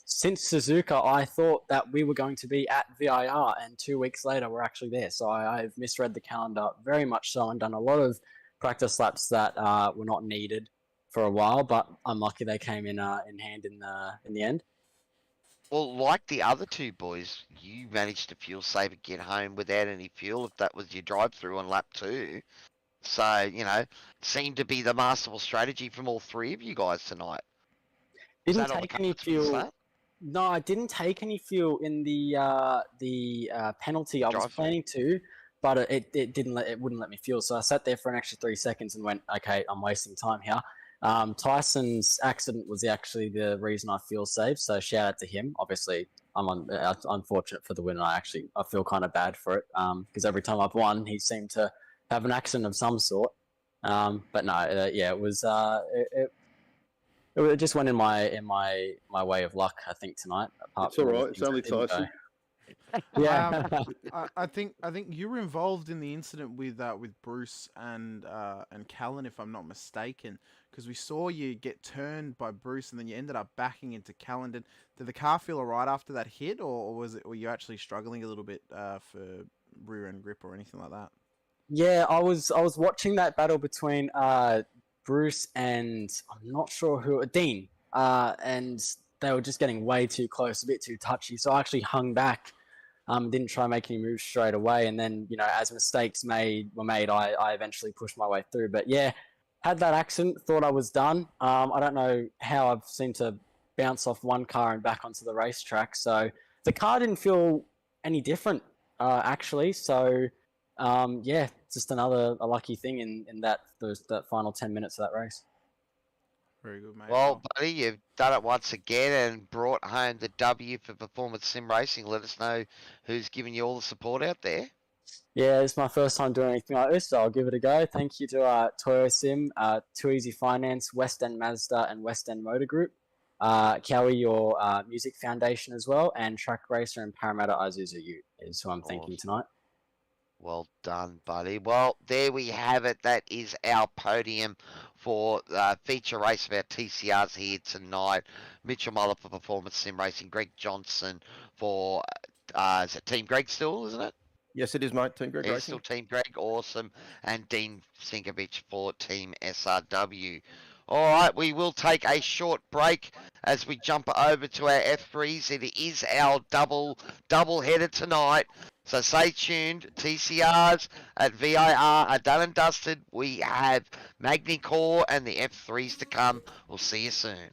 Since Suzuka, I thought that we were going to be at VIR, and 2 weeks later, we're actually there. So I've misread the calendar very much so, and done a lot of practice laps that were not needed for a while, but I'm lucky they came in hand in the end. Well, like the other two boys, you managed to fuel save and get home without any fuel if that was your drive-through on lap 2. So, seemed to be the masterful strategy from all three of you guys tonight. Didn't take any fuel. No, I didn't take any fuel in the penalty. I was planning to, but it wouldn't let me fuel. So I sat there for an extra 3 seconds and went, okay, I'm wasting time here. Tyson's accident was actually the reason I fuel saved, so shout out to him. Obviously, I'm unfortunate for the win. I feel kind of bad for it because every time I've won, he seemed to have an accident of some sort. But no, it was it just went in my way of luck, I think, tonight. It's all right. It's only Tyson. Yeah, I think you were involved in the incident with Bruce and Callan, if I'm not mistaken, because we saw you get turned by Bruce and then you ended up backing into Callan. Did the car feel alright after that hit, or were you actually struggling a little bit for rear end grip or anything like that? Yeah, I was watching that battle between Bruce and I'm not sure who Dean. And they were just getting way too close, a bit too touchy. So I actually hung back, didn't try and make any moves straight away. And then, as mistakes were made, I eventually pushed my way through. But yeah, had that accident, thought I was done. I don't know how I've seemed to bounce off one car and back onto the racetrack. So the car didn't feel any different, actually. So yeah, just another a lucky thing in that final 10 minutes of that race. Very good, mate. Well, buddy, you've done it once again and brought home the W for Performance Sim Racing. Let us know who's giving you all the support out there. Yeah, it's my first time doing anything like this, so I'll give it a go. Thank you to TOYOSIM, Too Easy Finance, West End Mazda, and West End Motor Group. Cowie, your Music Foundation as well, and Track Racer and Parramatta Isuzu Ute is who I'm thanking tonight. Well done, buddy. Well, there we have it. That is our podium for the feature race of our TCRs here tonight. Mitchell Muller for Performance Sim Racing, Greg Johnson for is it Team Greg still, isn't it? Yes, it is, mate. Team Greg Yeah, Racing. still Team Greg, awesome. And Dean Sinkovich for Team SRW. All right, we will take a short break as we jump over to our F3s. It is our double header tonight. So stay tuned. TCRs at VIR are done and dusted. We have Magny Cours and the F3s to come. We'll see you soon.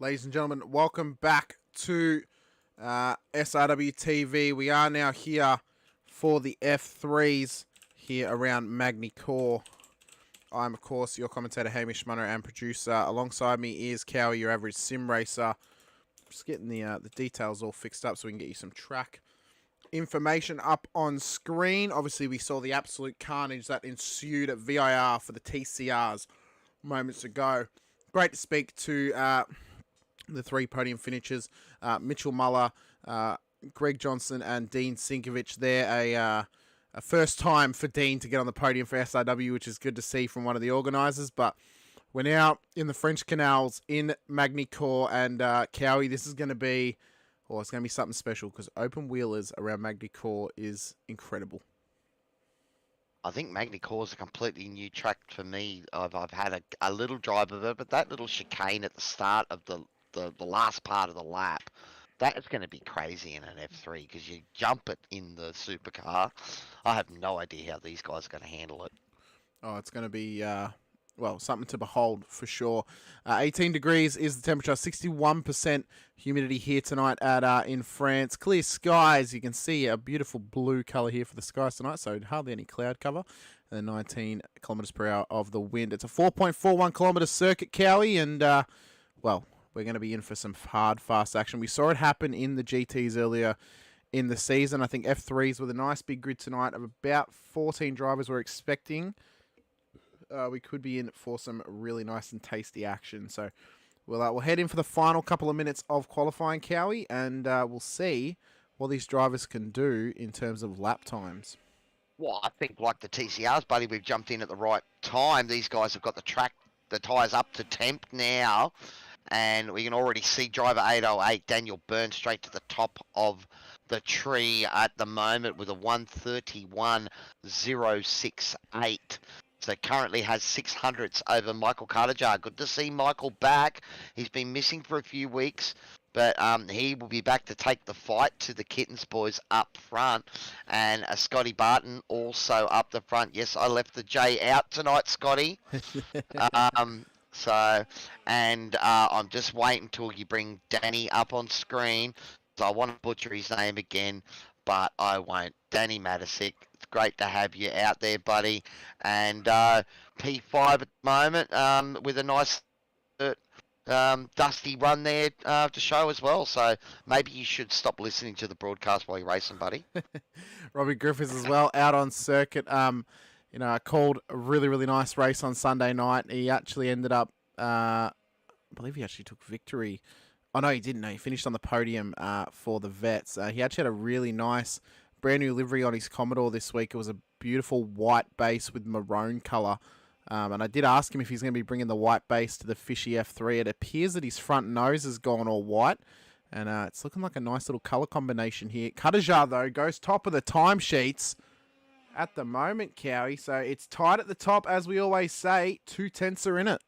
Ladies and gentlemen, welcome back to SRWTV. We are now here for the F3s here around Magny Cours. I'm, of course, your commentator, Hamish Munro, and producer. Alongside me is Cowie, your average sim racer. Just getting the details all fixed up so we can get you some track information up on screen. Obviously, we saw the absolute carnage that ensued at VIR for the TCRs moments ago. Great to speak to the three podium finishers, Mitchell Muller, Greg Johnson, and Dean Sinkovich there. A first time for Dean to get on the podium for SRW, which is good to see from one of the organisers. But we're now in the French Canals in Magny Cours, and Cowie, this is going to be, it's going to be something special because open wheelers around Magny Cours is incredible. I think Magny Cours is a completely new track for me. I've had a little drive of it, but that little chicane at the start of the last part of the lap, that is going to be crazy in an F3 because you jump it in the supercar. I have no idea how these guys are going to handle it. Oh, it's going to be, something to behold for sure. 18 degrees is the temperature, 61% humidity here tonight at in France. Clear skies, you can see a beautiful blue colour here for the skies tonight, so hardly any cloud cover. And then 19 kilometres per hour of the wind. It's a 4.41 kilometre circuit, Cowie, and, we're going to be in for some hard, fast action. We saw it happen in the GTs earlier in the season. I think F3s with a nice big grid tonight of about 14 drivers we're expecting. We could be in for some really nice and tasty action. So we'll head in for the final couple of minutes of qualifying, Cowie, and we'll see what these drivers can do in terms of lap times. Well, I think like the TCRs, buddy, we've jumped in at the right time. These guys have got the tyres up to temp now. And we can already see driver 808, Daniel Byrne, straight to the top of the tree at the moment with a 131.068. So currently has 600ths over Michael Cartajar. Good to see Michael back. He's been missing for a few weeks, but he will be back to take the fight to the Kittens boys up front. And Scotty Barton also up the front. Yes, I left the J out tonight, Scotty. I'm just waiting until you bring Danny up on screen. So I want to butcher his name again, but I won't. Danny Matisic, it's great to have you out there, buddy. And P5 at the moment with a nice dusty run there to show as well. So maybe you should stop listening to the broadcast while you're racing, buddy. Robbie Griffiths as well, out on circuit. Called a really, really nice race on Sunday night. He actually ended up, I believe he actually took victory. Oh, no, he didn't. No, he finished on the podium for the Vets. He actually had a really nice brand new livery on his Commodore this week. It was a beautiful white base with maroon colour. And I did ask him if he's going to be bringing the white base to the Fishy F3. It appears that his front nose has gone all white. And it's looking like a nice little colour combination here. Cartajar, though, goes top of the timesheets at the moment, Cowie. So it's tight at the top, as we always say. 2 tenths are in it.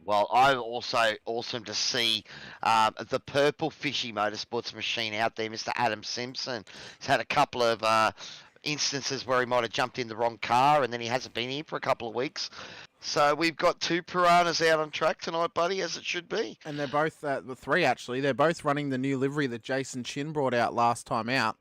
Well, I'm also awesome to see the purple Fishy Motorsports machine out there, Mr. Adam Simpson. He's had a couple of instances where he might have jumped in the wrong car, and then he hasn't been here for a couple of weeks. So we've got 2 piranhas out on track tonight, buddy, as it should be. And they're both, the 3 actually, they're both running the new livery that Jason Chin brought out last time out.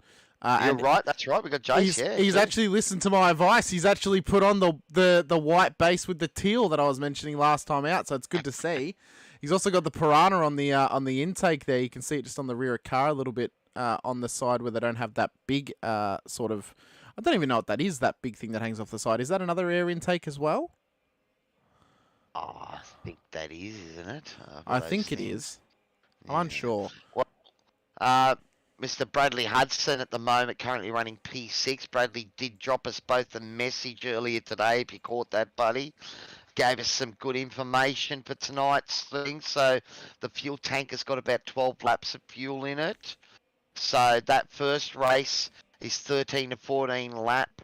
You're right, that's right. We got Jace. He's actually listened to my advice. He's actually put on the white base with the teal that I was mentioning last time out. So it's good to see. He's also got the piranha on the intake there. You can see it just on the rear of car a little bit on the side where they don't have that big sort of. I don't even know what that is. That big thing that hangs off the side. Is that another air intake as well? Oh, I think that is, isn't it? I think it is. I'm unsure. Well, Mr. Bradley Hudson at the moment currently running P6. Bradley did drop us both a message earlier today, if you caught that, buddy. Gave us some good information for tonight's thing. So the fuel tank has got about 12 laps of fuel in it. So that first race is 13 to 14 lap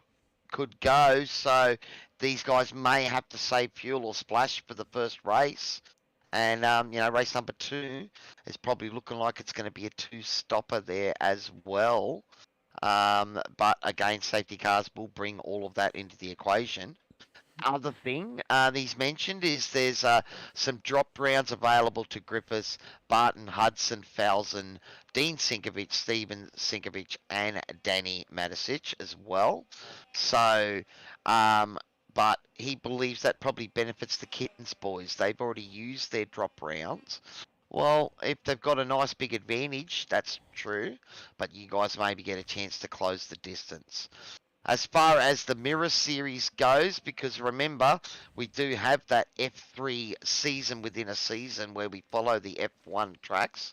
could go. So these guys may have to save fuel or splash for the first race. And, race number 2 is probably looking like it's going to be a 2-stopper there as well. But again, safety cars will bring all of that into the equation. other thing he's mentioned is there's some drop rounds available to Griffiths, Barton, Hudson, Falzon, Dean Sinkovich, Stephen Sinkovich, and Danny Matisic as well. So, but he believes that probably benefits the Kittens boys. They've already used their drop rounds. Well, if they've got a nice big advantage, that's true, but you guys maybe get a chance to close the distance. As far as the Mirror Series goes, because remember, we do have that F3 season within a season where we follow the F1 tracks.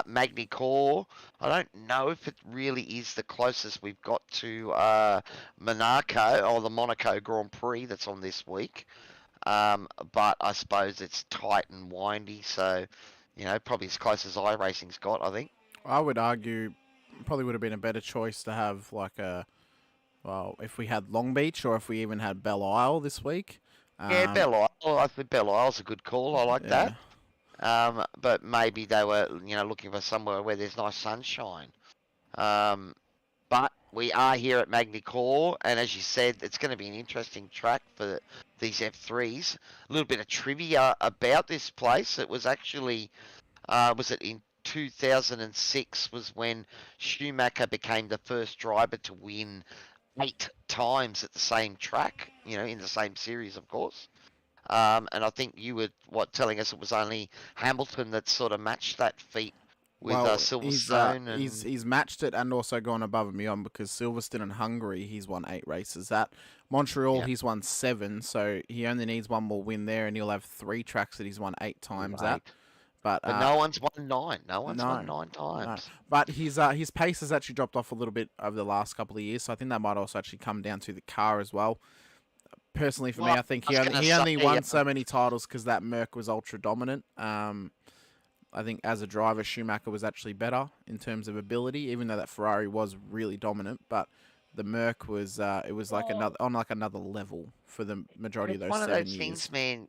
Magny Cours, I don't know if it really is the closest we've got to Monaco, or the Monaco Grand Prix that's on this week. But I suppose it's tight and windy, so, you know, probably as close as iRacing's got, I think. I would argue probably would have been a better choice to have like well, if we had Long Beach or if we even had Belle Isle this week. Yeah, Belle Isle. I think Belle Isle's a good call. I like that. But maybe they were, you know, looking for somewhere where there's nice sunshine. But we are here at Magny Cours, and as you said, it's going to be an interesting track for these F3s. A little bit of trivia about this place. It was actually, was it in 2006 was when Schumacher became the first driver to win 8 times at the same track, you know, in the same series, of course. And I think you were, telling us it was only Hamilton that sort of matched that feat with Silverstone. He's matched it and also gone above and beyond, because Silverstone and Hungary, he's won 8 races. At Montreal, he's won 7, so he only needs one more win there, and he'll have 3 tracks that he's won 8 times at. But no one's won 9. No one's won 9 times. No. But his pace has actually dropped off a little bit over the last couple of years, so I think that might also actually come down to the car as well. Personally, for me, I think he only won so many titles because that Merc was ultra dominant. I think as a driver, Schumacher was actually better in terms of ability, even though that Ferrari was really dominant. But the Merc was it was like another level for the majority of those 7 years. One of those things, man.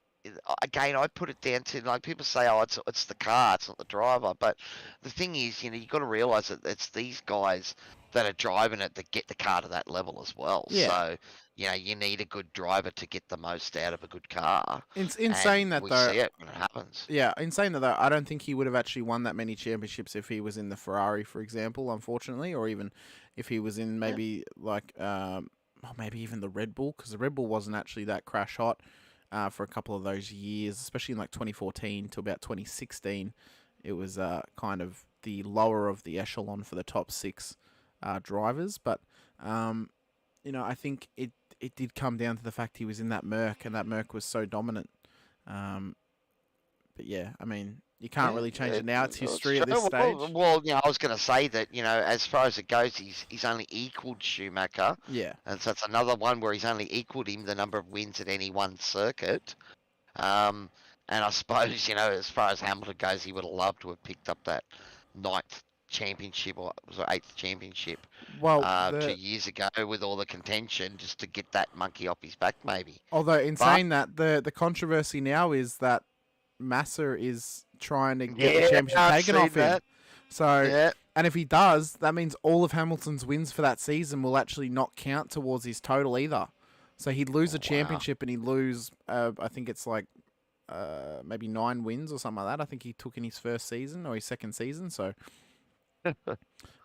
Again, I put it down to, like, people say, oh, it's the car, it's not the driver. But the thing is, you know, you've got to realise that it's these guys that are driving it that get the car to that level as well. Yeah. So, you know, you need a good driver to get the most out of a good car. In saying that, we though, see it when it happens. Yeah, in saying that, though, I don't think he would have actually won that many championships if he was in the Ferrari, for example, unfortunately, or even if he was in maybe maybe even the Red Bull, because the Red Bull wasn't actually that crash hot. For a couple of those years, especially in like 2014 to about 2016, it was kind of the lower of the echelon for the top 6 drivers. But you know, I think it did come down to the fact he was in that Merc, and that Merc was so dominant. But yeah, I mean, you can't really change it now. It's history at this stage. Well, you know, I was going to say that, you know, as far as it goes, he's only equalled Schumacher. Yeah. And so it's another one where he's only equalled him the number of wins at any one circuit. And I suppose, you know, as far as Hamilton goes, he would have loved to have picked up that 9th championship, or was it 8th championship, 2 years ago with all the contention, just to get that monkey off his back, maybe. Although, in saying that, the controversy now is that Massa is trying to get the championship taken off him. So, and if he does, that means all of Hamilton's wins for that season will actually not count towards his total either. So he'd lose a championship and he'd lose, I think it's like maybe 9 wins or something like that. I think he took in his first season or his second season. So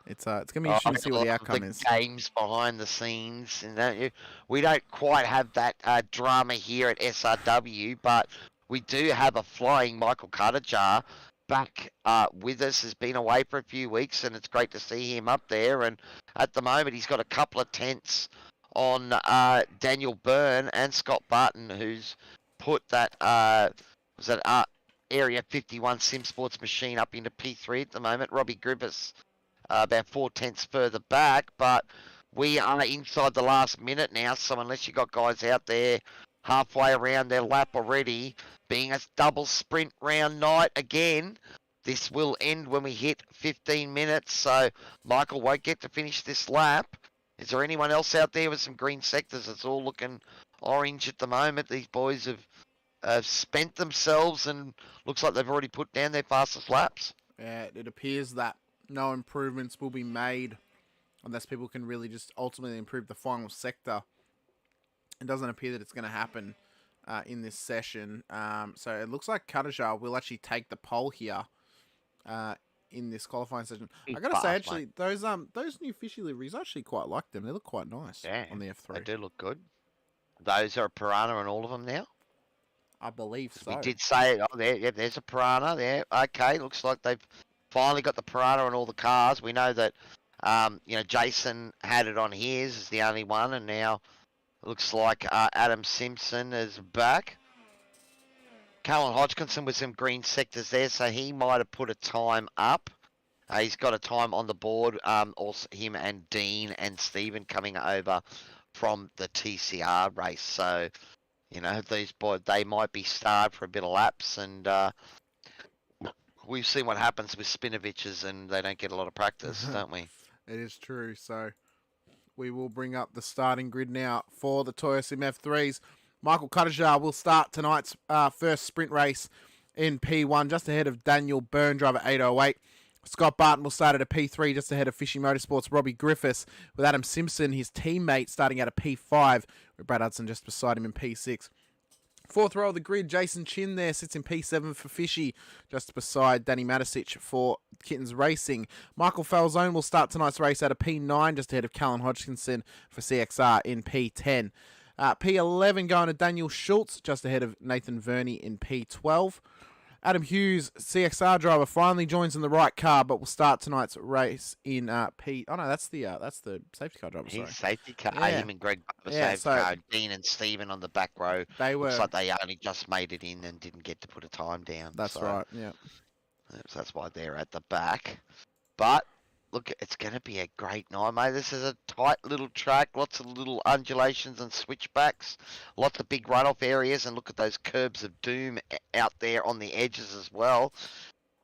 it's going to be interesting to see what the outcome is. Games behind the scenes, and we don't quite have that drama here at SRW, but we do have a flying Michael Cuttajar back with us. Has been away for a few weeks, and it's great to see him up there. And at the moment, he's got a couple of tenths on Daniel Byrne and Scott Barton, who's put that Area 51 Sim Sports machine up into P3 at the moment. Robbie Gribbis about 4 tenths further back, but we are inside the last minute now, so unless you got guys out there halfway around their lap already, being a double sprint round night again, this will end when we hit 15 minutes, so Michael won't get to finish this lap. Is there anyone else out there with some green sectors? It's all looking orange at the moment. These boys have spent themselves, and looks like they've already put down their fastest laps. Yeah, it appears that no improvements will be made unless people can really just ultimately improve the final sector it doesn't appear that it's going to happen in this session. So it looks like Katajar will actually take the pole here in this qualifying session. I got to say, actually, those new fishy liveries, I actually quite like them. They look quite nice on the F3. They do look good. Those are a piranha in all of them now? I believe so. We did say, oh, there's a piranha there. Okay, looks like they've finally got the piranha on all the cars. We know that, Jason had it on his as the only one, and now it looks like Adam Simpson is back. Colin Hodgkinson with some green sectors there, so he might have put a time up. He's got a time on the board. Also, him and Dean and Stephen coming over from the TCR race. So, these boys, they might be starved for a bit of laps, and we've seen what happens with Spinoviches, and they don't get a lot of practice, don't we? It is true. So we will bring up the starting grid now for the TOYOSIM F3s. Michael Katajar will start tonight's first sprint race in P1, just ahead of Daniel Byrne, driver 808. Scott Barton will start at a P3, just ahead of Fishy Motorsports' Robbie Griffiths, with Adam Simpson, his teammate, starting at a P5, with Brad Hudson just beside him in P6. Fourth row of the grid, Jason Chin there sits in P7 for Fishy, just beside Danny Matisic for Kittens Racing. Michael Falzone will start tonight's race at a P9, just ahead of Callan Hodgkinson for CXR in P10. P11 going to Daniel Schultz, just ahead of Nathan Verney in P12. Adam Hughes, CXR driver, finally joins in the right car, but will start tonight's race in P. Oh no, that's the safety car driver. Sorry. His safety car. Yeah. Him and Greg Yeah, safety car. Dean and Stephen on the back row. They were. Looks like they only just made it in and didn't get to put a time down. That's right. Yeah. So that's why they're at the back. But look, it's going to be a great night, mate. This is a tight little track, lots of little undulations and switchbacks, lots of big runoff areas, and look at those curbs of doom out there on the edges as well.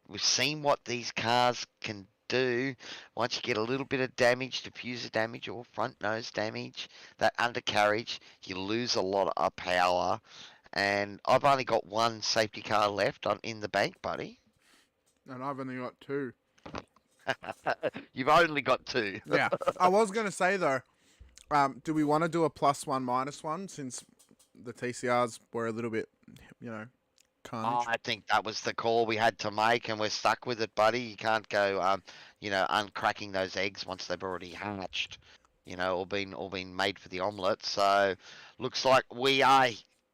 We've seen what these cars can do. Once you get a little bit of damage, diffuser damage or front nose damage, that undercarriage, you lose a lot of power. And I've only got one safety car left in the bank, buddy. And I've only got two. You've only got two. Yeah. I was going to say, though, do we want to do a +1, -1 since the TCRs were a little bit, carnage? I think that was the call we had to make, and we're stuck with it, buddy. You can't go, uncracking those eggs once they've already hatched, or been made for the omelette. So, looks like we are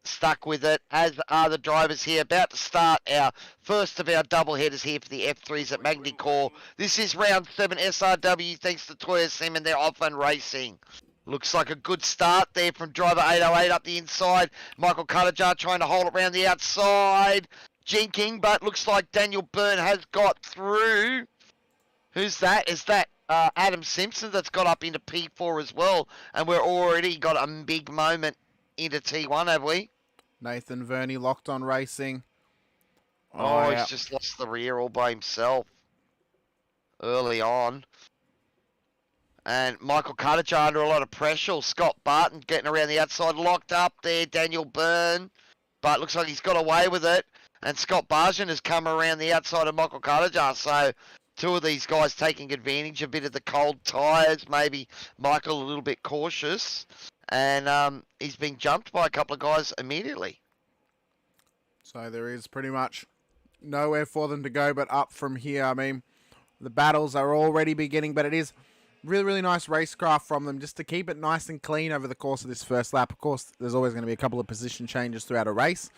stuck with it, as are the drivers here. About to start our first of our double headers here for the F3s at Magny Cours. This is round 7 SRW, thanks to TOYOSIM and their off-run racing. Looks like a good start there from driver 808 up the inside. Michael Katajar trying to hold it around the outside. Jinking, but looks like Daniel Byrne has got through. Who's that? Is that Adam Simpson that's got up into P4 as well? And we're already got a big moment into T1, have we? Nathan Verney locked on racing. Oh, yeah. He's just lost the rear all by himself early on. And Michael Katajar under a lot of pressure. Scott Barton getting around the outside, locked up there. Daniel Byrne, but looks like he's got away with it. And Scott Barton has come around the outside of Michael Katajar. So two of these guys taking advantage a bit of the cold tyres. Maybe Michael a little bit cautious. And he's been jumped by a couple of guys immediately. So there is pretty much nowhere for them to go but up from here. I mean, the battles are already beginning, but it is really, really nice racecraft from them just to keep it nice and clean over the course of this first lap. Of course, there's always going to be a couple of position changes throughout a race.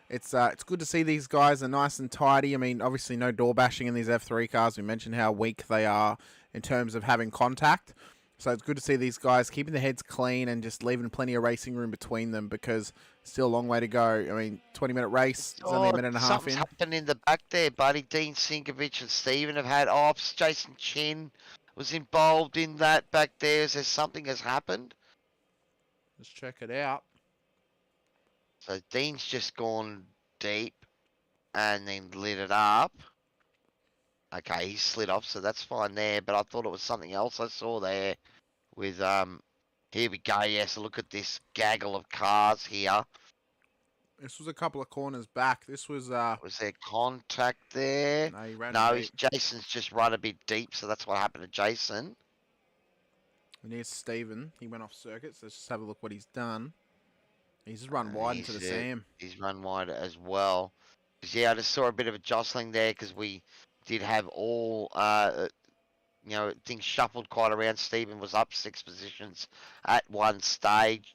It's good to see these guys are nice and tidy. I mean, obviously no door bashing in these F3 cars. We mentioned how weak they are in terms of having contact. So it's good to see these guys keeping their heads clean and just leaving plenty of racing room between them, because still a long way to go. I mean, 20-minute race, it's only a minute and a half Something's in. happened in the back there, buddy. Dean Sinkovich and Stephen have had offs. Jason Chin was involved in that back there. Is there something has happened? Let's check it out. So Dean's just gone deep and then lit it up. Okay, he slid off, so that's fine there, but I thought it was something else I saw there with, here we go, yes, so look at this gaggle of cars here. This was a couple of corners back. This was... Was there contact there? No, he ran No, deep. Jason's just run a bit deep, so that's what happened to Jason. And here's Stephen. He went off circuit, so let's just have a look what he's done. He's just run wide into the seam. He's run wide as well. 'Cause, yeah, I just saw a bit of a jostling there because we did have all, things shuffled quite around. Stephen was up 6 positions at one stage.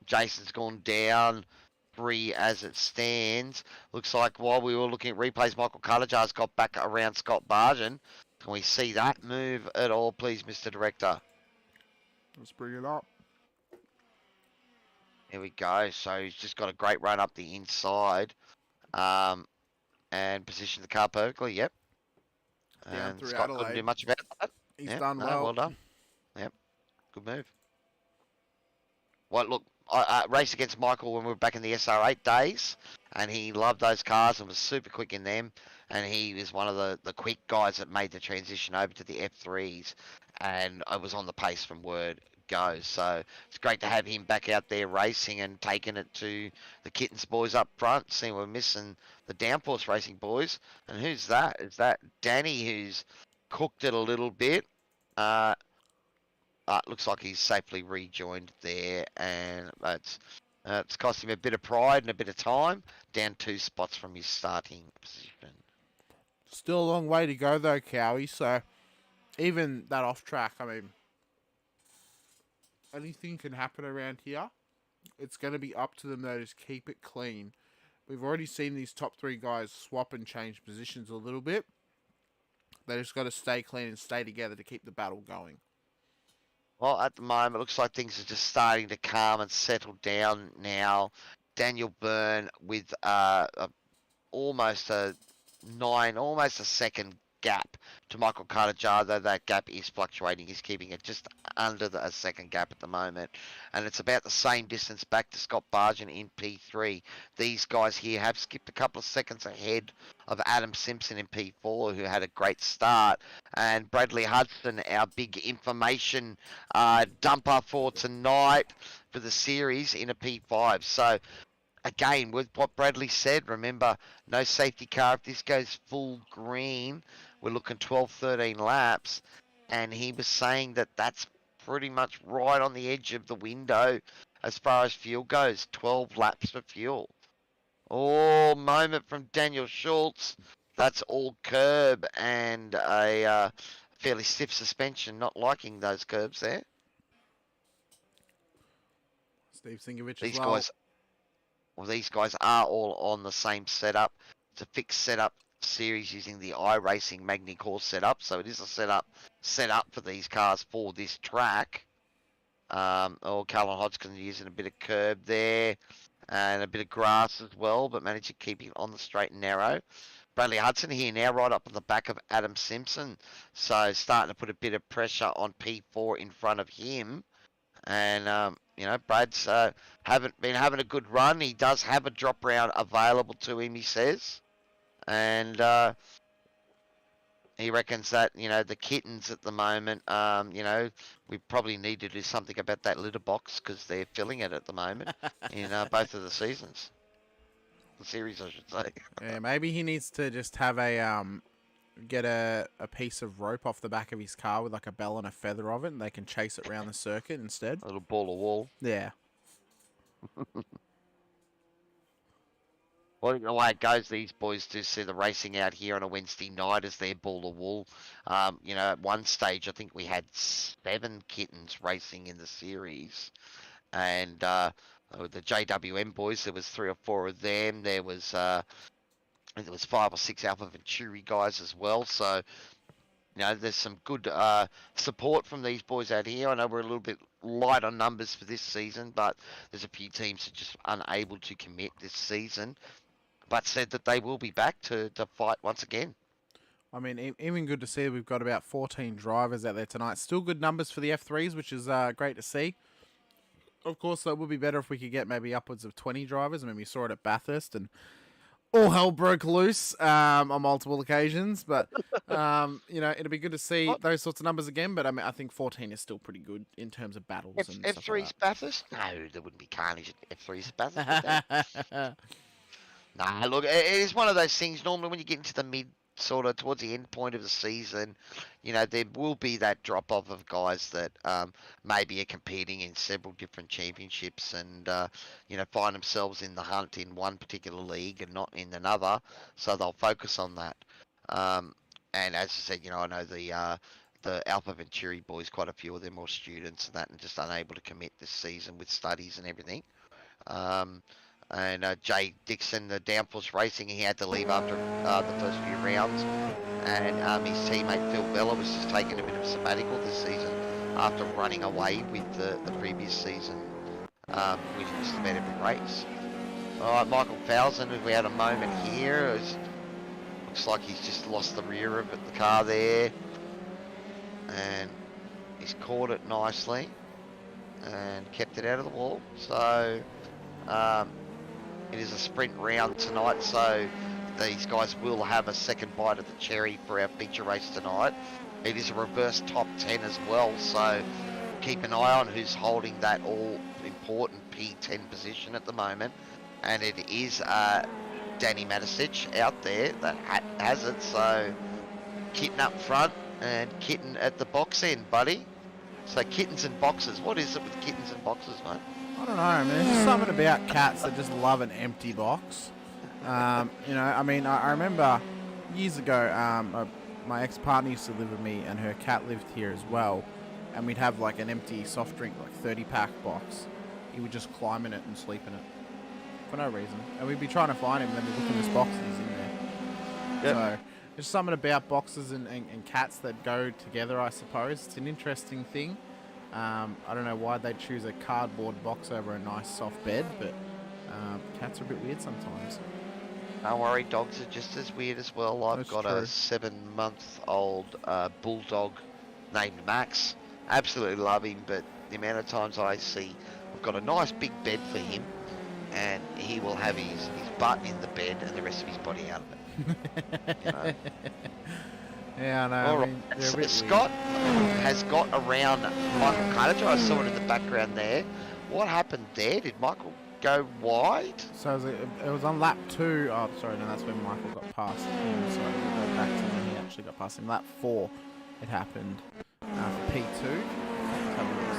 Jason's gone down 3 as it stands. Looks like while we were looking at replays, Michael Cullajar's got back around Scott Bargen. Can we see that move at all, please, Mr. Director? Let's bring it up. Here we go. So he's just got a great run up the inside. And positioned the car perfectly, yep. Down And through Scott couldn't Adelaide. do much about that. He's Yep, done no, well. well done. Yep, good move. Well, look, raced against Michael when we were back in the SR8 days, and he loved those cars and was super quick in them, and he was one of the quick guys that made the transition over to the F3s, and I was on the pace from word go, so it's great to have him back out there racing and taking it to the Kittens boys up front. See, we're missing the Downforce Racing boys, and who's that? Is that Danny, who's cooked it a little bit? Looks like he's safely rejoined there, and it's cost him a bit of pride and a bit of time, down 2 spots from his starting position. Still a long way to go though, Cowie. So even that off track, I mean, anything can happen around here. It's going to be up to them though. Just keep it clean. We've already seen these top 3 guys swap and change positions a little bit. They just got to stay clean and stay together to keep the battle going. Well, at the moment, it looks like things are just starting to calm and settle down now. Daniel Byrne with almost a second gap to Michael Carter, though that gap is fluctuating. He's keeping it just under a second gap at the moment. And it's about the same distance back to Scott Bargen in P3. These guys here have skipped a couple of seconds ahead of Adam Simpson in P4, who had a great start. And Bradley Hudson, our big information dumper for tonight for the series, in a P5. So, again, with what Bradley said, remember, no safety car. If this goes full green, we're looking 12, 13 laps. And he was saying that that's pretty much right on the edge of the window as far as fuel goes. 12 laps for fuel. Oh, moment from Daniel Schultz. That's all curb and a fairly stiff suspension. Not liking those curbs there. Steve Singovich These as well. guys... Well, these guys are all on the same setup. It's a fixed setup series using the iRacing Magny Cours setup. So it is a setup for these cars for this track. Calvin Hodgkin using a bit of curb there and a bit of grass as well, but managed to keep it on the straight and narrow. Bradley Hudson here now right up on the back of Adam Simpson. So starting to put a bit of pressure on P4 in front of him. And, Brad's been having a good run. He does have a drop round available to him, he says. And he reckons that, the Kittens at the moment, we probably need to do something about that litter box because they're filling it at the moment in both of the seasons. The series, I should say. Yeah, maybe he needs to just have get a piece of rope off the back of his car with like a bell and a feather of it, and they can chase it around the circuit instead. A little ball of wool. Yeah. Well, the way it goes, these boys do see the racing out here on a Wednesday night as their ball of wool. At one stage, I think we had 7 Kittens racing in the series. And the JWM boys, there was 3 or 4 of them. There was... I think there was 5 or 6 Alpha Venturi guys as well. So, there's some good support from these boys out here. I know we're a little bit light on numbers for this season, but there's a few teams that are just unable to commit this season. But said that they will be back to fight once again. I mean, even good to see we've got about 14 drivers out there tonight. Still good numbers for the F3s, which is great to see. Of course, it would be better if we could get maybe upwards of 20 drivers. I mean, we saw it at Bathurst and all hell broke loose on multiple occasions. But, it'd be good to see those sorts of numbers again. But, I mean, I think 14 is still pretty good in terms of battles. And stuff F3's like Bathurst? No, there wouldn't be carnage at F3's Bathurst. Nah, look, it is one of those things. Normally when you get into the sort of towards the end point of the season, you know, there will be that drop off of guys that maybe are competing in several different championships and, you know, find themselves in the hunt in one particular league and not in another. So they'll focus on that. And as I said, you know, I know the Alpha Venturi boys, quite a few of them are students and that, and just unable to commit this season with studies and everything. And Jay Dixon, the Downforce Racing, he had to leave after the first few rounds. And his teammate Phil Bella was just taking a bit of sabbatical this season after running away with the previous season, winning just about every race. All right, Michael Fowson, we had a moment here. Looks like he's just lost the rear of the car there. And he's caught it nicely and kept it out of the wall. So it is a sprint round tonight, so these guys will have a second bite of the cherry for our feature race tonight. It is a reverse top 10 as well, so keep an eye on who's holding that all important P10 position at the moment. And it is Danny Matisic out there that has it, so Kitten up front and Kitten at the box end, buddy. So kittens and boxes. What is it with kittens and boxes, mate? I don't know, man. There's something about cats that just love an empty box. You know, I mean, I remember years ago, my ex-partner used to live with me, and her cat lived here as well. And we'd have like an empty soft drink, like 30-pack box. He would just climb in it and sleep in it for no reason. And we'd be trying to find him, and then we'd look in this box, and he's in there. Yep. So there's something about boxes and cats that go together, I suppose. It's an interesting thing. I don't know why they choose a cardboard box over a nice soft bed, but cats are a bit weird sometimes. Don't worry, dogs are just as weird as well. I've got a 7-month-old bulldog named Max. Absolutely love him, but the amount of times I see I've got a nice big bed for him, and he will have his butt in the bed and the rest of his body out of it. You know? Yeah, I know. All I right. mean, they're a bit Scott has got around Michael Carter. I saw it in the background there. What happened there? Did Michael go wide? So it was on lap 2. Oh, sorry, no, that's when Michael got past him. Sorry, we'll go back to when he actually got past him. Lap 4, it happened for P2.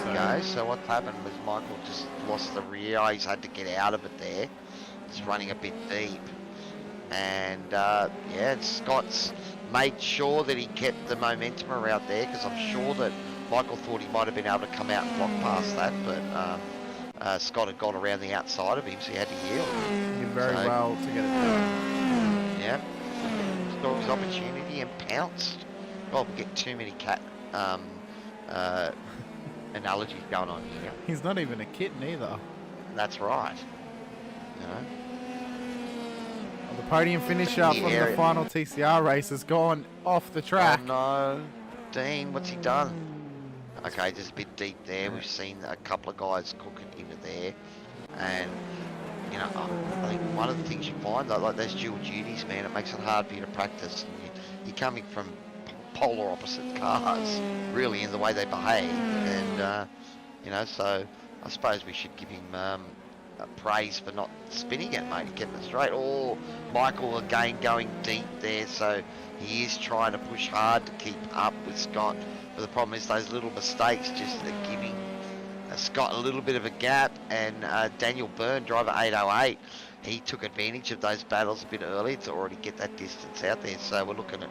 Okay, so what happened was Michael just lost the rear. He's had to get out of it there. It's running a bit deep. And, yeah, Scott's made sure that he kept the momentum around there, because I'm sure that Michael thought he might have been able to come out and block past that, but Scott had got around the outside of him, so he had to yield. He did very well to get it done. Yeah. Saw his opportunity and pounced. Oh, we get too many cat analogies going on here. He's not even a kitten either. That's right. You know? The podium finish up from the final TCR race has gone off the track. Oh no, Dean, what's he done? Okay, just a bit deep there. We've seen a couple of guys cooking into there, and you know, I think one of the things you find, like those dual duties, man, it makes it hard for you to practice. You're coming from polar opposite cars, really, in the way they behave, and you know, so I suppose we should give him praise for not spinning it, mate, getting it straight. Oh, Michael again going deep there, so he is trying to push hard to keep up with Scott, but the problem is those little mistakes just are giving Scott a little bit of a gap. And Daniel Byrne, driver 808, he took advantage of those battles a bit early to already get that distance out there, so we're looking at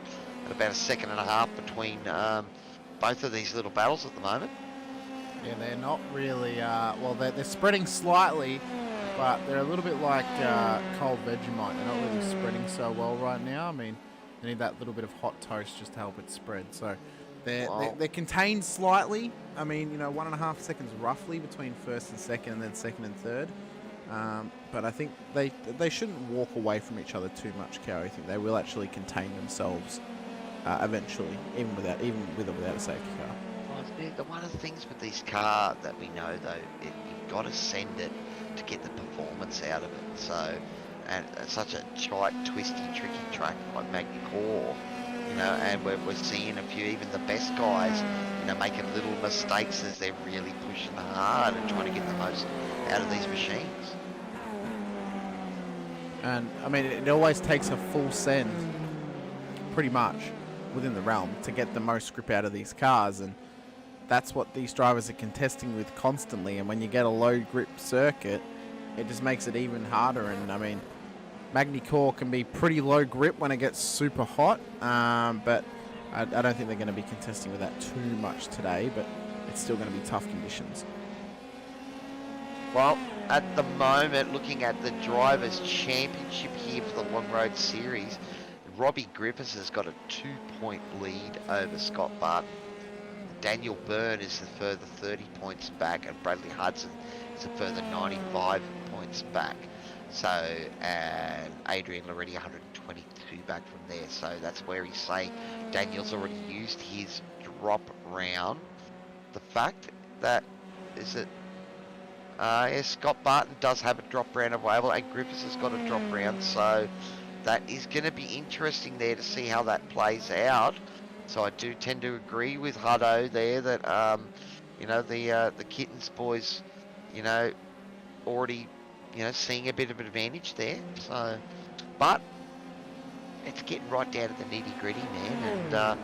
about a 1.5 seconds between both of these little battles at the moment. Yeah, they're not really, well, they're spreading slightly, but they're a little bit like cold Vegemite. They're not really spreading so well right now. I mean, they need that little bit of hot toast just to help it spread. So they're contained slightly. I mean, you know, 1.5 seconds roughly between first and second, and then second and third. But I think they shouldn't walk away from each other too much, Cow. I think they will actually contain themselves eventually, even with or without a safety car. One of the things with this car that we know, though, you've got to send it to get the performance out of it. So, and it's such a tight, twisty, tricky track like Magny Cours, you know, and we're seeing a few, even the best guys, you know, making little mistakes as they're really pushing hard and trying to get the most out of these machines. And I mean, it always takes a full send pretty much within the realm to get the most grip out of these cars, and that's what these drivers are contesting with constantly. And when you get a low grip circuit, it just makes it even harder. And I mean, Magny Cours can be pretty low grip when it gets super hot, but I don't think they're going to be contesting with that too much today, but it's still going to be tough conditions. Well, at the moment, looking at the Drivers' Championship here for the Long Road Series, Robbie Griffiths has got a 2-point lead over Scott Barton. Daniel Byrne is a further 30 points back, and Bradley Hudson is a further 95 points back. So, and Adrian Loretti 122 back from there. So that's where he's saying Daniel's already used his drop round. The fact that Scott Barton does have a drop round available, and Griffiths has got a drop round, so that is going to be interesting there to see how that plays out. So I do tend to agree with Hutto there that you know, the Kittens boys, you know, already, you know, seeing a bit of an advantage there. So, but it's getting right down to the nitty gritty, man, and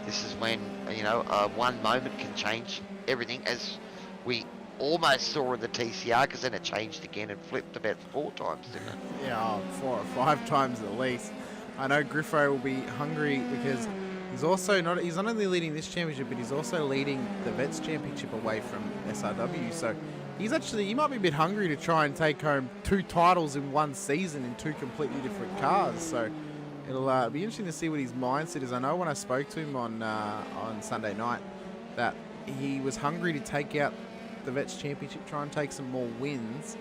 this is when, you know, one moment can change everything, as we almost saw in the TCR, because then it changed again and flipped about 4 times, didn't it? Yeah, 4 or 5 times at least. I know Griffo will be hungry because he's not only leading this championship, but he's also leading the Vets Championship away from SRW. So he might be a bit hungry to try and take home 2 titles in one season in 2 completely different cars. So it'll be interesting to see what his mindset is. I know when I spoke to him on Sunday night that he was hungry to take out the Vets Championship, try and take some more wins.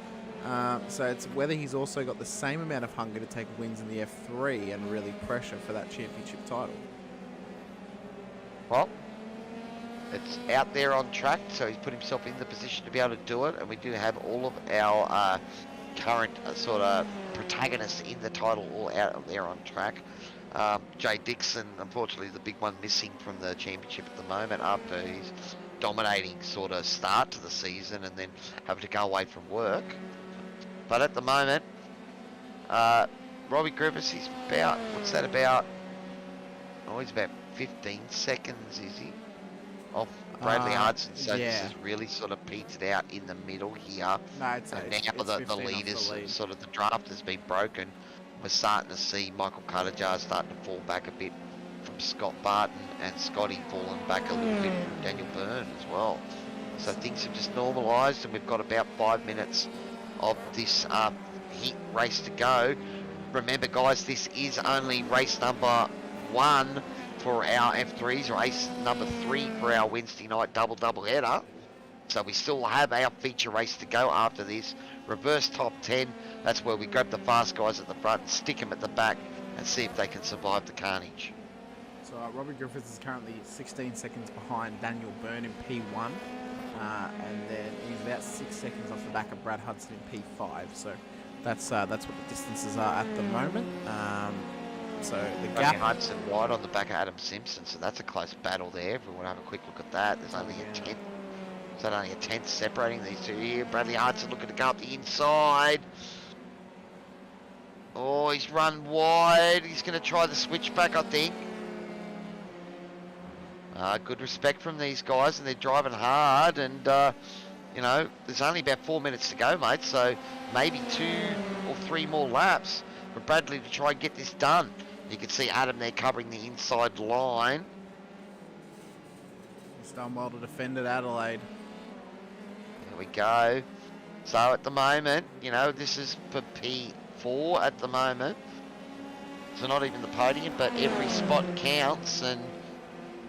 So it's whether he's also got the same amount of hunger to take wins in the F3 and really pressure for that championship title. Well, it's out there on track, so he's put himself in the position to be able to do it, and we do have all of our current sort of protagonists in the title all out there on track. Jay Dixon, unfortunately, the big one missing from the championship at the moment after his dominating sort of start to the season and then having to go away from work. But at the moment, Robbie Griffiths, he's about, what's that about? Oh, he's about 15 seconds, is he? Off Bradley Hudson. So yeah. This has really sort of petered out in the middle here. No, it's And it's now the 15 leaders, off the lead. sort of the draft has been broken. We're starting to see Michael Cuttajar starting to fall back a bit from Scott Barton, and Scotty falling back a little bit from Daniel Byrne as well. So things have just normalised, and we've got about 5 minutes of this heat race to go. Remember, guys, this is only race number 1 for our F3s, race number 3 for our Wednesday night double header. So we still have our feature race to go after this. Reverse top 10, that's where we grab the fast guys at the front and stick them at the back and see if they can survive the carnage. So Robbie Griffiths is currently 16 seconds behind Daniel Byrne in P1, and then he's about 6 seconds off the back of Brad Hudson in P5. So that's what the distances are at the moment. So the Bradley gap. Hudson right on the back of Adam Simpson, so that's a close battle there. If we want to have a quick look at that, there's only a 10. Is that only a 10th separating these two here? Bradley Hudson looking to go up the inside. Oh, he's run wide. He's going to try the switchback, I think. Good respect from these guys, and they're driving hard. And, you know, there's only about 4 minutes to go, mate. So maybe 2 or 3 more laps for Bradley to try and get this done. You can see Adam there covering the inside line. He's done well to defend at Adelaide. There we go. So at the moment, you know, this is for P4 at the moment. So not even the podium, but every spot counts. And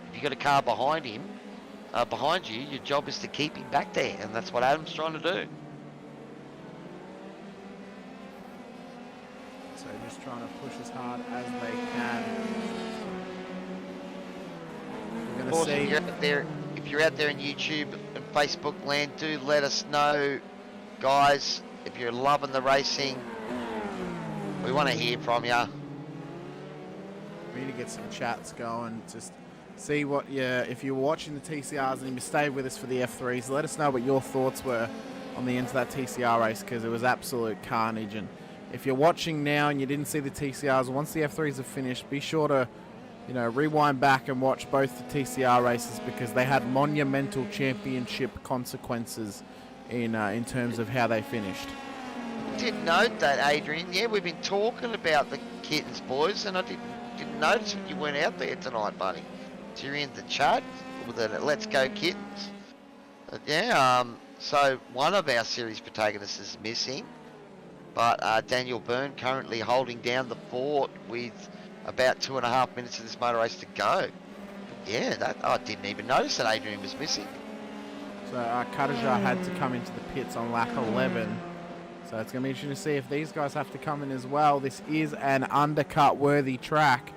if you've got a car behind him, behind you, your job is to keep him back there. And that's what Adam's trying to do. So just trying to push as hard as they can. We're Of going course, to see. if you're out there in YouTube and Facebook land, do let us know, guys. If you're loving the racing, we want to hear from you. We need to get some chats going. Just see what if you're watching the TCRs and you stayed with us for the F3s, let us know what your thoughts were on the end of that TCR race, because it was absolute carnage. And if you're watching now and you didn't see the TCRs, once the F3s are finished, be sure to you know, rewind back and watch both the TCR races because they had monumental championship consequences in terms of how they finished. Did note that, Adrian. Yeah, we've been talking about the Kittens, boys, and I didn't notice that you weren't out there tonight, buddy. So you're in the chat with the Let's Go Kittens. Yeah, so one of our series protagonists is missing, but Daniel Byrne currently holding down the fort with about 2.5 minutes of this motor race to go. Yeah, that I didn't even notice that Adrian was missing. So Katajar had to come into the pits on lap 11. So it's going to be interesting to see if these guys have to come in as well. This is an undercut-worthy track.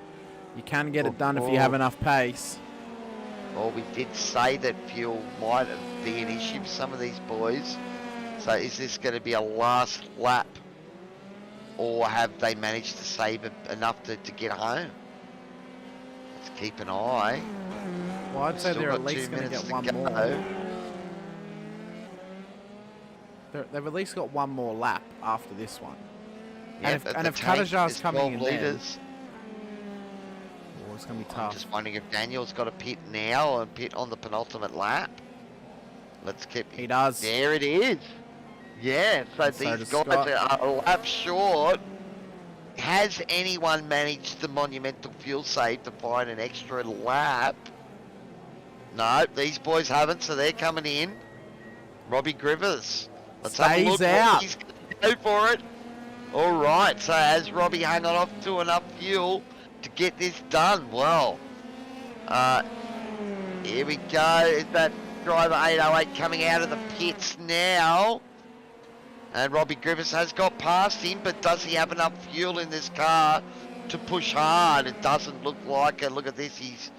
You can get it done if you have enough pace. Well, we did say that fuel might be an issue for some of these boys. So is this going to be a last lap? Or have they managed to save enough to get home? Let's keep an eye. Well, I'd say Still they're got at least 2 going to minutes get one go. more. They've at least got one more lap after this one. Yep, and if Katajar's coming in leaders. Oh, it's going to be I'm tough. just wondering if Daniel's got a pit now and pit on the penultimate lap. Let's keep. He does. There it is. Yeah, so And so these does guys Scott. are a lap short. Has anyone managed the monumental fuel save to find an extra lap? No, these boys haven't, so they're coming in. Robbie Griffiths. Let's have a look. Stays out. He's going to go for it. All right, so has Robbie hung on off to enough fuel to get this done? Well, here we go. Is that driver 808 coming out of the pits now? And Robbie Griffiths has got past him, but does he have enough fuel in this car to push hard? It doesn't look like it. Look at this. He's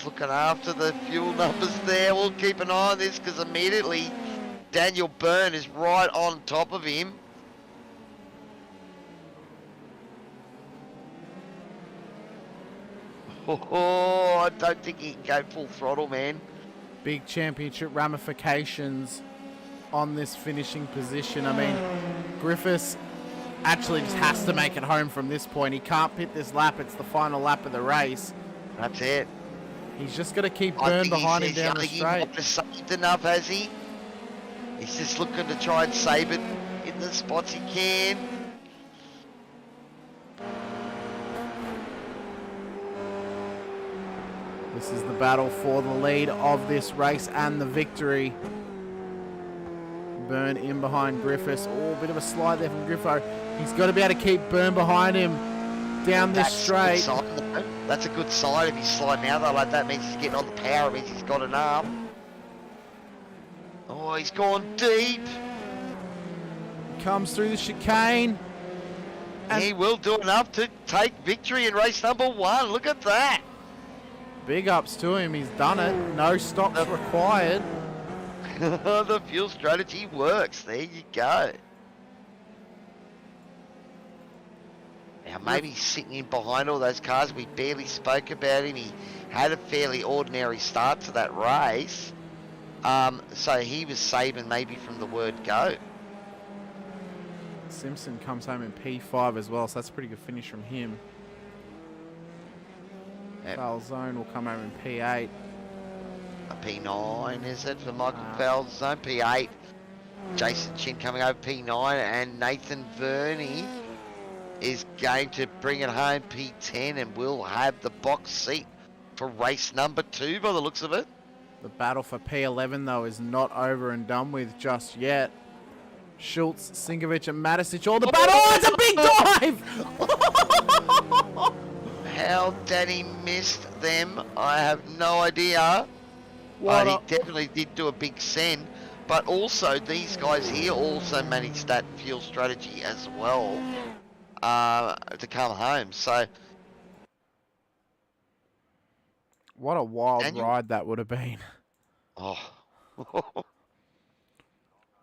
looking after the fuel numbers there. We'll keep an eye on this because immediately Daniel Byrne is right on top of him. Oh, I don't think he can go full throttle, man. Big championship ramifications on this finishing position. I mean, Griffiths actually just has to make it home from this point. He can't pit this lap. It's the final lap of the race. That's it. He's just got to keep Byrne behind him down the straight. He might have saved enough, has he? He's just looking to try and save it in the spots he can. This is the battle for the lead of this race and the victory. Byrne in behind Griffiths. Oh, a bit of a slide there from Griffo. He's got to be able to keep Byrne behind him down this straight. That's a good sign if he's sliding out though. Like that means he's getting on the power. It means he's got enough. Oh, he's gone deep. Comes through the chicane. And he will do enough to take victory in race number 1. Look at that. Big ups to him. He's done it. No stops required. The fuel strategy works. There you go. Now maybe he's sitting in behind all those cars. We barely spoke about him. He had a fairly ordinary start to that race. So he was saving maybe from the word go. Simpson comes home in P5 as well, so that's a pretty good finish from him. Yep. Falzone will come home in P8. A P9 is it for Michael Falzone? P8. Jason Chin coming over P9, and Nathan Verney is going to bring it home P10 and will have the box seat for race number 2 by the looks of it. The battle for P11 though is not over and done with just yet. Schultz, Sinkovic and Matisic all the battle. Oh, it's a big dive! How Danny missed them, I have no idea. But he definitely did do a big send. But also, these guys here also managed that fuel strategy as well to come home. So, what a wild ride that would have been. Oh.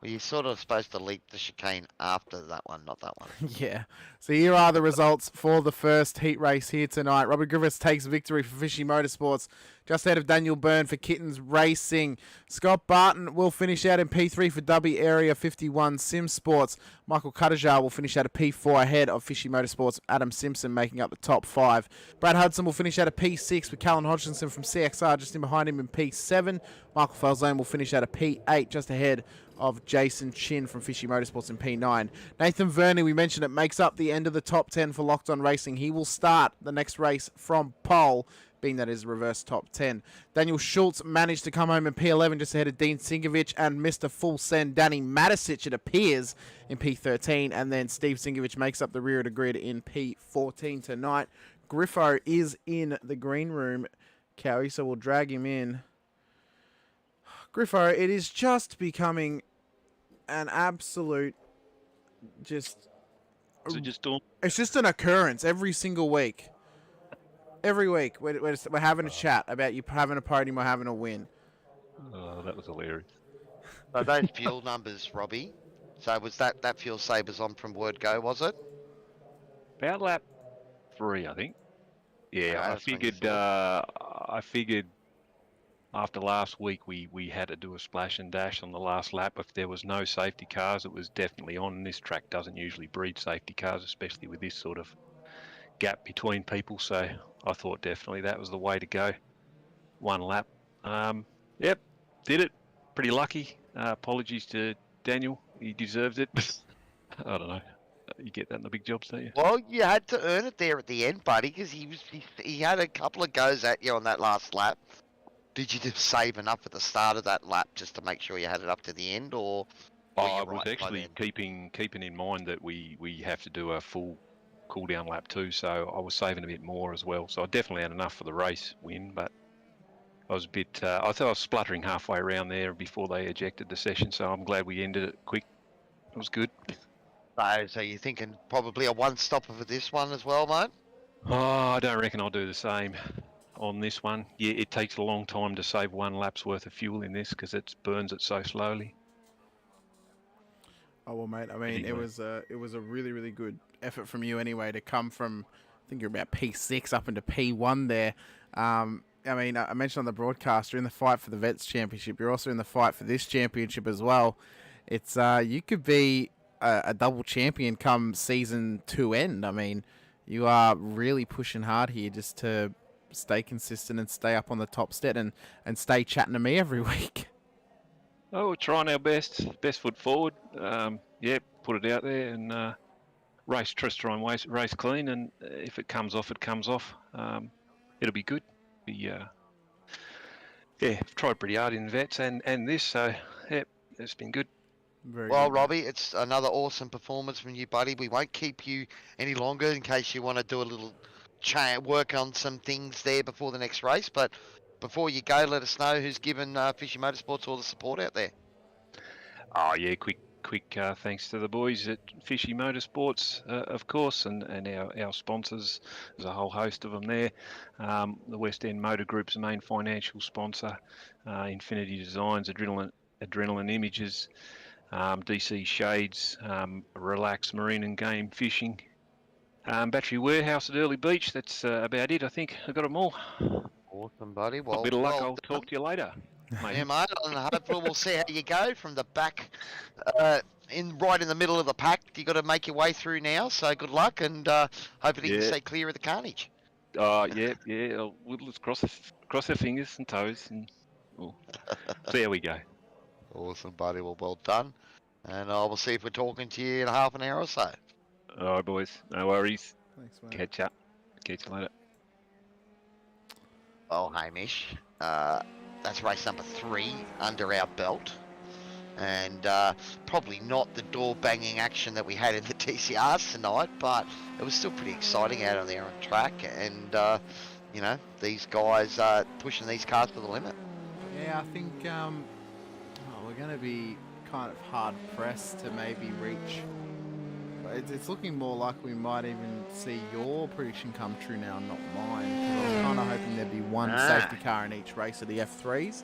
Well, you're sort of supposed to leap the chicane after that one, not that one. Yeah. So here are the results for the first heat race here tonight. Robbie Griffiths takes victory for Fishy Motorsports, just ahead of Daniel Byrne for Kittens Racing. Scott Barton will finish out in P3 for W Area 51 Sim Sports. Michael Cuttajar will finish out of P4 ahead of Fishy Motorsports. Adam Simpson making up the top 5. Brad Hudson will finish out of P6 with Callan Hodgkinson from CXR just in behind him in P7. Michael Falzone will finish out of P8 just ahead of Jason Chin from Fishy Motorsports in P9. Nathan Verney, we mentioned it, makes up the end of the top 10 for Locked On Racing. He will start the next race from pole, being that his reverse top 10. Daniel Schultz managed to come home in P11 just ahead of Dean Singovich and Mr. Full Send Danny Matisic, it appears, in P13. And then Steve Singovich makes up the rear of the grid in P14 tonight. Griffo is in the green room, Cowie, so we'll drag him in. Griffo, it is just becoming an absolute it's just an occurrence every single week. Every week we're having a chat about you having a podium or having a win. Oh, that was hilarious. So those fuel numbers, Robbie. So was that fuel savers on from word go, was it? About lap 3, I think. Yeah, Okay, I figured after last week we had to do a splash and dash on the last lap. If there was no safety cars, it was definitely on. And this track doesn't usually breed safety cars, especially with this sort of gap between people. So I thought definitely that was the way to go. One lap. Yep, did it. Pretty lucky. Apologies to Daniel. He deserves it. I don't know. You get that in the big jobs, don't you? Well, you had to earn it there at the end, buddy, because he had a couple of goes at you on that last lap. Did you just save enough at the start of that lap just to make sure you had it up to the end, or? I was actually keeping in mind that we have to do a full cool down lap too, so I was saving a bit more as well. So I definitely had enough for the race win, but I was a bit. I thought I was spluttering halfway around there before they ejected the session, so I'm glad we ended it quick. It was good. So you're thinking probably a one-stopper for this one as well, mate? Oh, I don't reckon I'll do the same on this one. Yeah, it takes a long time to save one lap's worth of fuel in this because it burns it so slowly. Oh well, mate. I mean, Anyway. it was a really, really good effort from you anyway to come from, I think you're about P6 up into P1 there. I mean, I mentioned on the broadcast, you're in the fight for the Vets Championship. You're also in the fight for this championship as well. It's you could be a double champion come season 2 end. I mean, you are really pushing hard here just to stay consistent and stay up on the top step and stay chatting to me every week. Oh, we're trying our best foot forward. Yeah, put it out there and try and race clean. And if it comes off, it comes off. It'll be good. Yeah, I've tried pretty hard in vets and this, so yeah, it's been good. Very Well, good. Robbie, it's another awesome performance from you, buddy. We won't keep you any longer in case you want to do a little work on some things there before the next race. But before you go, let us know who's given Fishy Motorsports all the support out there. Oh yeah, quick thanks to the boys at Fishy Motorsports, of course, and our sponsors. There's a whole host of them there. The West End Motor Group's the main financial sponsor. Infinity Designs, Adrenaline Images, DC Shades, Relax Marine and Game Fishing, Battery Warehouse at Early Beach. That's about it. I think I got them all. Awesome, buddy. A Well, bit of luck. well I'll talk to you later, mate. Yeah, mate, and hopefully we'll see how you go from the back, right in the middle of the pack. You got to make your way through now, so good luck, and hopefully you can stay clear of the carnage. Yeah. Let's cross our fingers and toes, and see how we go. Awesome, buddy. Well done, and we'll see if we're talking to you in half an hour or so. All right, boys. No worries. Thanks, mate. Catch up. Catch you later. Well, Hamish, that's race number 3 under our belt. And probably not the door-banging action that we had in the TCRs tonight, but it was still pretty exciting out on there on track. And, you know, these guys are pushing these cars to the limit. Yeah, I think we're going to be kind of hard-pressed to maybe reach. It's looking more like we might even see your prediction come true now, not mine. 'Cause I was kind of hoping there'd be one safety car in each race of the F3s.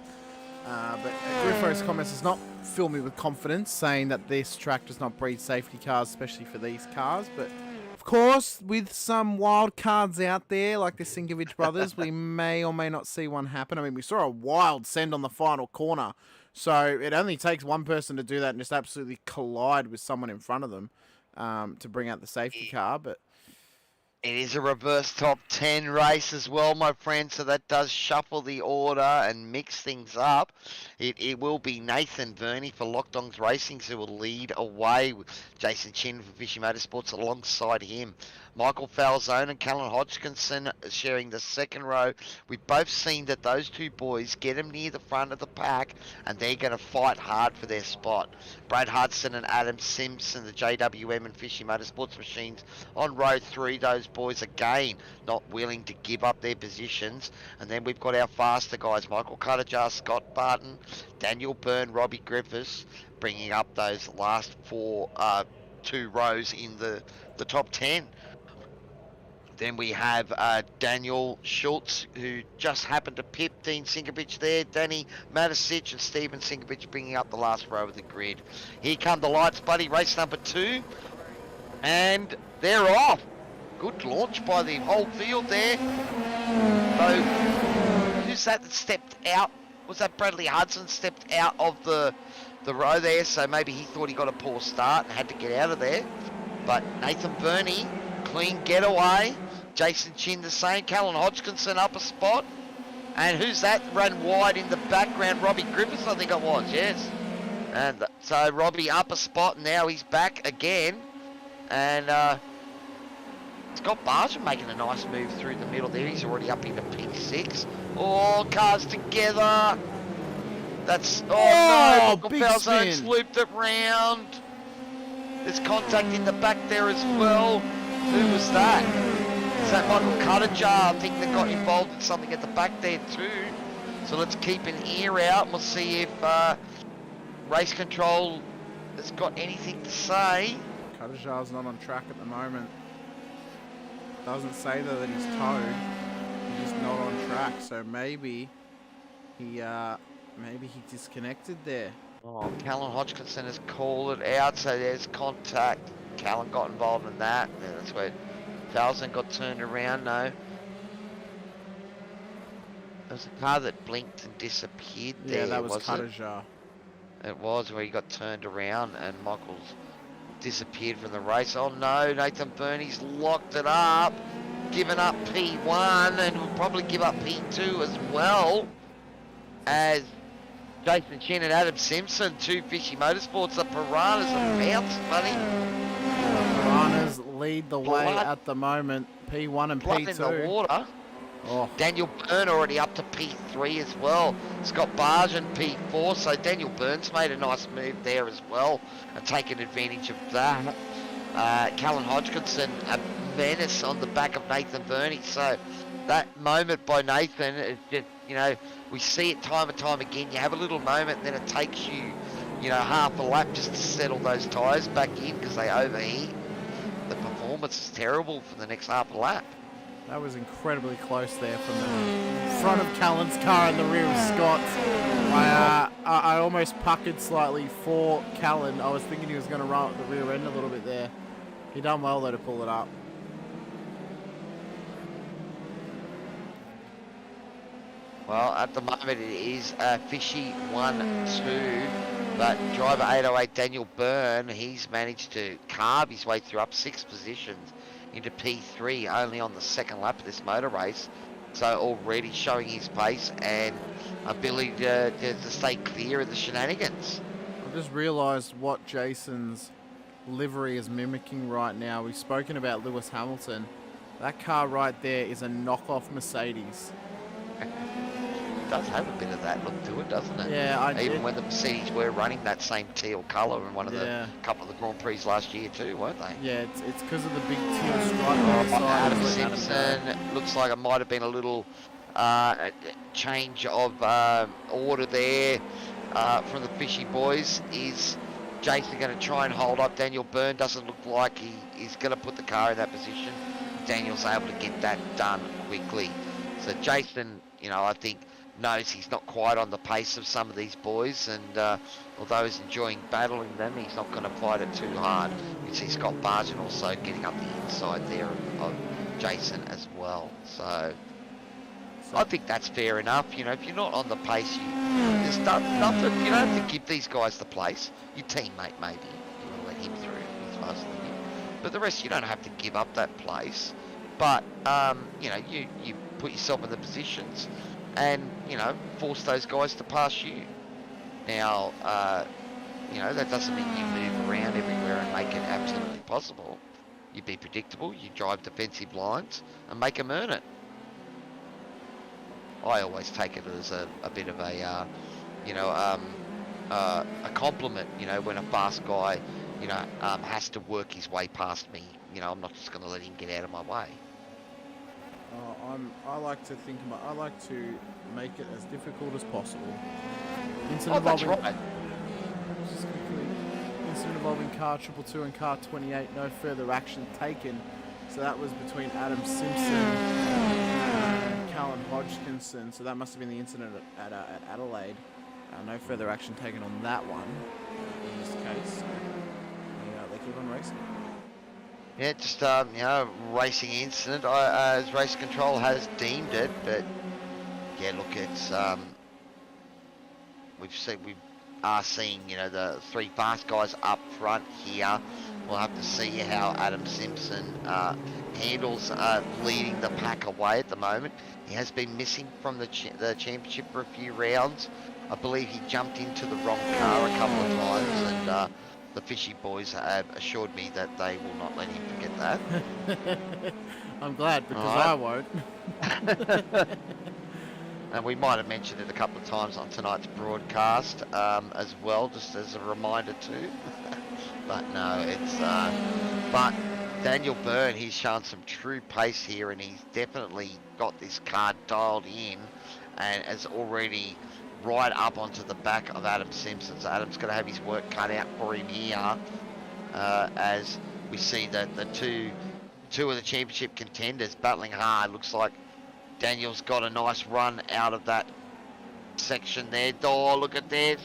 But Griffo's comments does not fill me with confidence, saying that this track does not breed safety cars, especially for these cars. But of course, with some wild cards out there, like the Sinkovich brothers, we may or may not see one happen. I mean, we saw a wild send on the final corner. So it only takes one person to do that and just absolutely collide with someone in front of them to bring out the safety car. But it is a reverse top 10 race as well, my friend, so that does shuffle the order and mix things up. It will be Nathan Verney for Lockdongs Racing who will lead away with Jason Chin for Fishy Motorsports alongside him. Michael Falzone and Callan Hodgkinson sharing the second row. We've both seen that those two boys get them near the front of the pack and they're going to fight hard for their spot. Brad Hudson and Adam Simpson, the JWM and Fishy Motorsports machines on row 3. Those boys again not willing to give up their positions. And then we've got our faster guys, Michael Cuttajar, Scott Barton, Daniel Byrne, Robbie Griffiths, bringing up those last 2 rows in the top 10. Then we have Daniel Schultz, who just happened to pip Dean Sinkovich there. Danny Matisic and Stephen Sinkovich bringing up the last row of the grid. Here come the lights, buddy. Race number 2. And they're off. Good launch by the whole field there. So, who's that stepped out? Was that Bradley Hudson stepped out of the row there? So maybe he thought he got a poor start and had to get out of there. But Nathan Burney, clean getaway. Jason Chin the same. Callan Hodgkinson up a spot. And who's that? Ran wide in the background. Robbie Griffiths, I think it was, yes. And so Robbie up a spot. And now he's back again. And Scott Barsham making a nice move through the middle there. He's already up into P6. Oh, cars together. That's... Oh, no. Big Falzone's spin. looped it round. There's contact in the back there as well. Who was that? Is that Michael Cuttajar? I think they got involved in something at the back there too. So let's keep an ear out and we'll see if race control has got anything to say. Cuttajar's not on track at the moment. Doesn't say though that he's towed. He's just not on track. So maybe he disconnected there. Oh, Callan Hodgkinson has called it out, so there's contact. Callan got involved in that. Yeah, that's where Falzon got turned around. No. There was a car that blinked and disappeared there. Yeah, that was wasn't Cuttajar. it was where he got turned around and Michaels disappeared from the race. Oh no, Nathan Burney's locked it up, given up P1 and will probably give up P2 as well. As Jason Chin and Adam Simpson, 2 Fishy Motorsports, the Piranhas have bounced, buddy. Piranhas lead the way Blood. at the moment. P1 and Blood P2. in the water. Oh, Daniel Byrne already up to P3 as well. Scott Bargen P4, so Daniel Byrne's made a nice move there as well and taken advantage of that. Callan Hodgkinson, a menace on the back of Nathan Burney. So that moment by Nathan is just, you know, we see it time and time again. You have a little moment, then it takes you, you know, half a lap just to settle those tyres back in because they overheat. The performance is terrible for the next half a lap. that was incredibly close there from the front of Callan's car and the rear of Scott's. I almost puckered slightly for Callan. I was thinking he was going to run at the rear end a little bit there. He done well though to pull it up. Well, at the moment it is Fishy 1-2, but driver 808 Daniel Byrne, he's managed to carve his way through up 6 positions into P3 only on the second lap of this motor race. So already showing his pace and ability to stay clear of the shenanigans. I've just realised what Jason's livery is mimicking right now. We've spoken about Lewis Hamilton. That car right there is a knockoff Mercedes. It does have a bit of that look to it, doesn't it? Yeah, Even when the Mercedes were running that same teal colour in one of the couple of the Grand Prix last year too, weren't they? Yeah, it's because of the big teal stripe on the side. Adam It's like Simpson, looks like it might have been a little change of order there from the Fishy boys. Is Jason going to try and hold up Daniel Byrne? Doesn't look like he's going to put the car in that position. Daniel's able to get that done quickly. So Jason, you know, I think knows he's not quite on the pace of some of these boys, and although he's enjoying battling them, he's not going to fight it too hard. You see Scott Bargent also getting up the inside there of Jason as well. So I think that's fair enough. You know, if you're not on the pace, there's nothing. You don't have to give these guys the place. Your teammate maybe you want to let him through. He's faster than you. But the rest, you don't have to give up that place. But you know, you put yourself in the positions, and you know, force those guys to pass you. Now, you know, that doesn't mean you move around everywhere and make it absolutely possible. You be predictable. You drive defensive lines and make them earn it. I always take it as a bit of a, you know, a compliment. You know, when a fast guy, you know, has to work his way past me. You know, I'm not just going to let him get out of my way. I like to think about. I like to make it as difficult as possible. Oh, that's right. Just quickly, incident involving car 222 and car 28. No further action taken. So that was between Adam Simpson and Callan Hodgkinson. So that must have been the incident at Adelaide. No further action taken on that one. In this case, they keep on racing. Yeah, just you know, racing incident. As race control has deemed it, but yeah, look, it's we are seeing, you know, the three fast guys up front here. We'll have to see how Adam Simpson handles leading the pack away at the moment. He has been missing from the championship for a few rounds. I believe he jumped into the wrong car a couple of times, and the Fishy boys have assured me that they will not let him forget that. I'm glad, because right. I won't. And we might have mentioned it a couple of times on tonight's broadcast as well, just as a reminder too. But no, it's but Daniel Byrne, he's shown some true pace here, and he's definitely got this car dialed in, and has already right up onto the back of Adam Simpson. So Adam's going to have his work cut out for him here, as we see that the two of the championship contenders battling hard. Looks like Daniel's got a nice run out of that section there. Oh, look at this.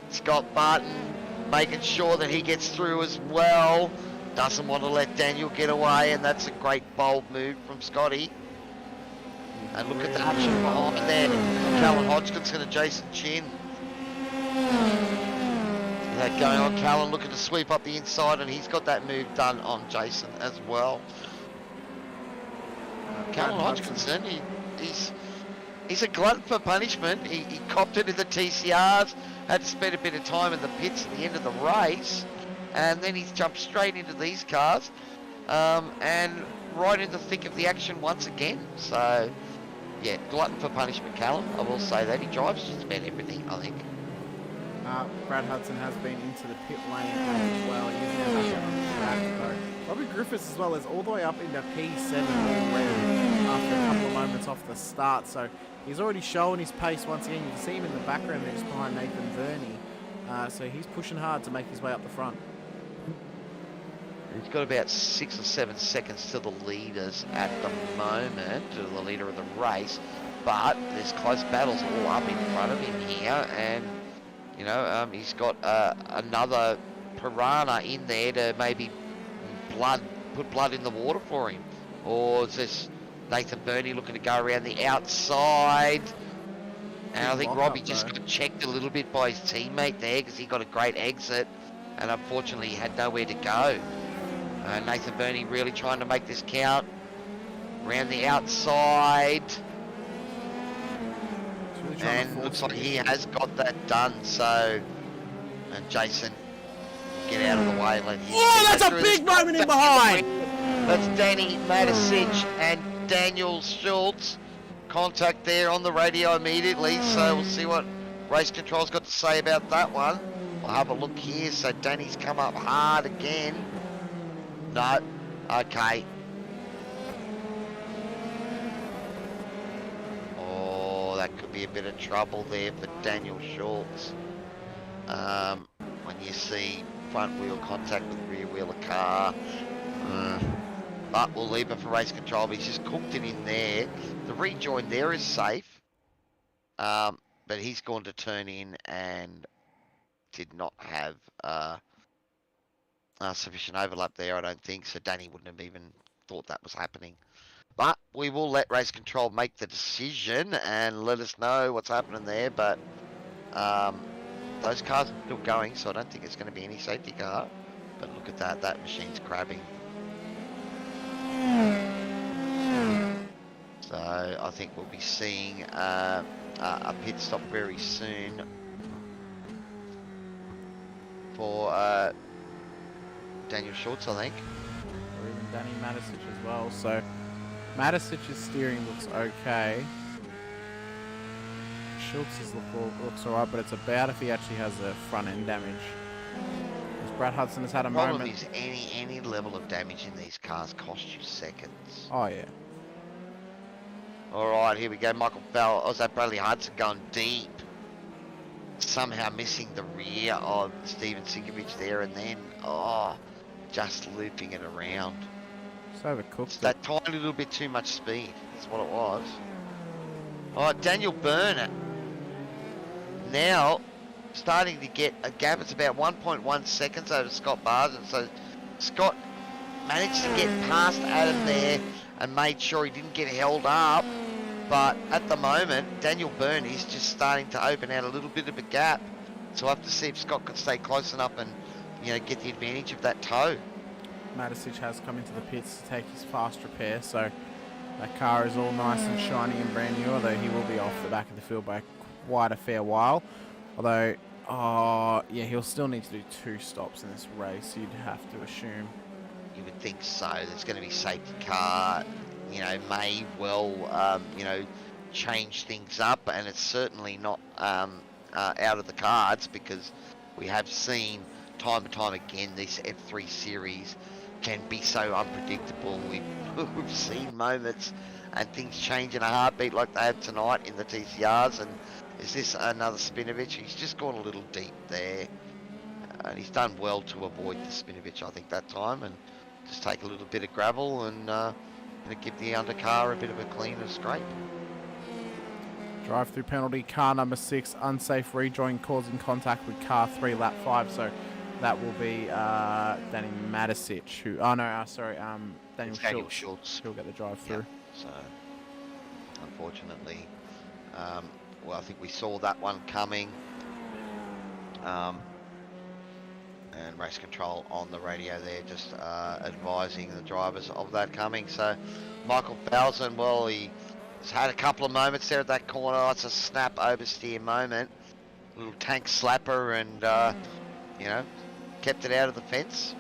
Scott Barton making sure that he gets through as well. Doesn't want to let Daniel get away, and that's a great bold move from Scotty. And look at the action behind there. Callan Hodgkinson and Jason Chin. That going on. Callan looking to sweep up the inside, and he's got that move done on Jason as well. Callan Hodgkinson, he's a glutton for punishment. He copped it in the TCRs, had to spend a bit of time in the pits at the end of the race, and then he's jumped straight into these cars, and right in the thick of the action once again. So, yeah, glutton for punishment, Callan. I will say that. He drives just about everything, I think. Brad Hudson has been into the pit lane as well. He's now back out on the track, though. Robbie Griffiths as well is all the way up into P7 already after a couple of moments off the start. So he's already showing his pace once again. You can see him in the background there just behind Nathan Verney. So he's pushing hard to make his way up the front. He's got about 6 or 7 seconds to the leaders at the moment, to the leader of the race. But there's close battles all up in front of him here, and you know, he's got another piranha in there to maybe put blood in the water for him. Or is this Nathan Burney looking to go around the outside? And I think Robbie just got checked a little bit by his teammate there, because he got a great exit, and unfortunately he had nowhere to go. Nathan Burney really trying to make this count. Around the outside. And looks like he has got that done, so... And Jason, get out of the way. Oh, that's a big moment in behind! That's Danny Matisic and Daniel Schultz. Contact there on the radio immediately, so we'll see what race control's got to say about that one. We'll have a look here. So Danny's come up hard again. No. Okay. Oh, that could be a bit of trouble there for Daniel Schultz. When you see front wheel contact with rear wheel of car. But we'll leave it for race control. But he's just cooked it in there. The rejoin there is safe. But he's gone to turn in and did not have sufficient overlap there, I don't think. So Danny wouldn't have even thought that was happening. But we will let race control make the decision and let us know what's happening there. But those cars are still going, so I don't think it's going to be any safety car. But look at that, that machine's crabbing. So I think we'll be seeing a pit stop very soon for Daniel Schultz, I think. Or even Danny Matisic as well. So Matisic's steering looks okay. Schultz's looks alright, but it's about if he actually has a front end damage. Because Brad Hudson has had a Problem moment. is any level of damage in these cars costs you seconds. Oh yeah. Alright, here we go. Michael Bell. Oh, is that Bradley Hudson going deep? Somehow missing the rear of Steven Sinkovich there, and then, just looping it around. Just overcooked It's it. that tiny little bit too much speed. That's what it was. Alright, Daniel Byrne now starting to get a gap. It's about 1.1 seconds over Scott Barton. So Scott managed to get past Adam there and made sure he didn't get held up. But at the moment, Daniel Byrne is just starting to open out a little bit of a gap. So we'll have to see if Scott can stay close enough and, get the advantage of that toe. Matisic has come into the pits to take his fast repair, so that car is all nice and shiny and brand new, although he will be off the back of the field by quite a fair while. Although, yeah, he'll still need to do 2 stops in this race, you'd have to assume. You would think so. There's going to be safety car, may well, change things up, and it's certainly not out of the cards, because we have seen time and time again this F3 Series can be so unpredictable. We've seen moments and things change in a heartbeat like they have tonight in the TCRs. And is this another Spinovich? He's just gone a little deep there, and he's done well to avoid the Spinovich, I think, that time, and just take a little bit of gravel and give the undercar a bit of a cleaner scrape. Drive-through penalty, car number 6, unsafe rejoin causing contact with car 3, lap 5. So that will be Danny Matisic, who... Oh, no, sorry, Daniel Schultz. He'll get the drive-through. Yep. So, unfortunately, well, I think we saw that one coming. And race control on the radio there, just advising the drivers of that coming. So, Michael Belson, well, he's had a couple of moments there at that corner. It's a snap oversteer moment. Little tank slapper and, kept it out of the fence.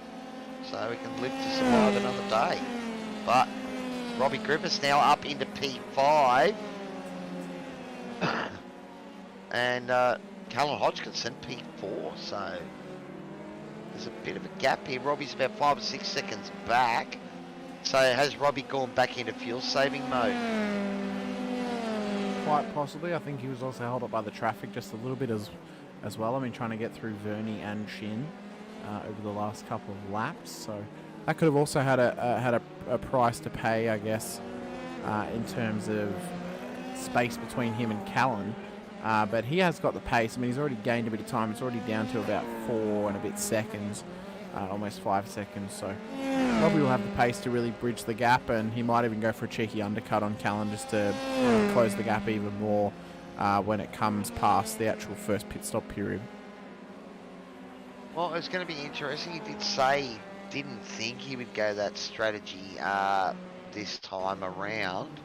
So we can live to survive another day. But Robbie Griffiths now up into P5. And Callum Hodgkinson P4. So there's a bit of a gap here. Robbie's about 5 or 6 seconds back. So has Robbie gone back into fuel saving mode? Quite possibly. I think he was also held up by the traffic just a little bit as well. I mean, trying to get through Verney and Chin over the last couple of laps. So that could have also had a price to pay, I guess, in terms of space between him and Callan. But he has got the pace. I mean, he's already gained a bit of time. It's already down to about 4 and a bit seconds, almost 5 seconds. So probably will have the pace to really bridge the gap, and he might even go for a cheeky undercut on Callan just to close the gap even more when it comes past the actual first pit stop period. Well, it's going to be interesting. He did say he didn't think he would go that strategy this time around.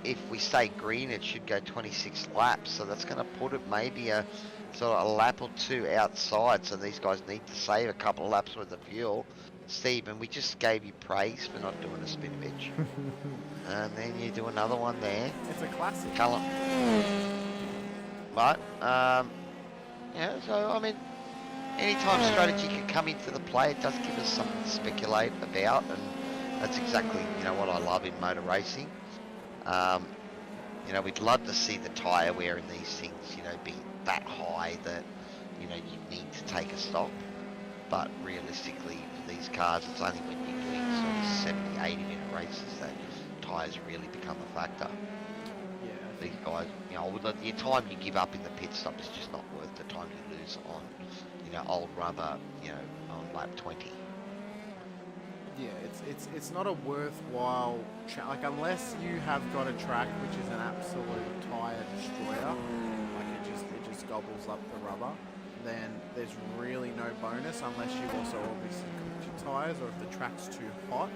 If we stay green, it should go 26 laps, so that's going to put it maybe a sort of a lap or 2 outside, so these guys need to save a couple of laps worth of fuel. Stephen, we just gave you praise for not doing a Spinovich. And then you do another one there. It's a classic. Callum. But, yeah, so, I mean, anytime strategy can come into the play, it does give us something to speculate about, and that's exactly, what I love in motor racing. We'd love to see the tyre wear in these things, be that high that, you need to take a stop. But realistically, for these cars, it's only when you're doing sort of 70, 80 minute races that tyres really become a factor. Yeah, I these guys, you know, the time you give up in the pit stop is just not worth the time you lose on, you know, old rubber, you know, on lap 20. Yeah, it's not a worthwhile like unless you have got a track which is an absolute tyre destroyer, like it just gobbles up the rubber, then there's really no bonus unless you also obviously cook your tyres or if the track's too hot.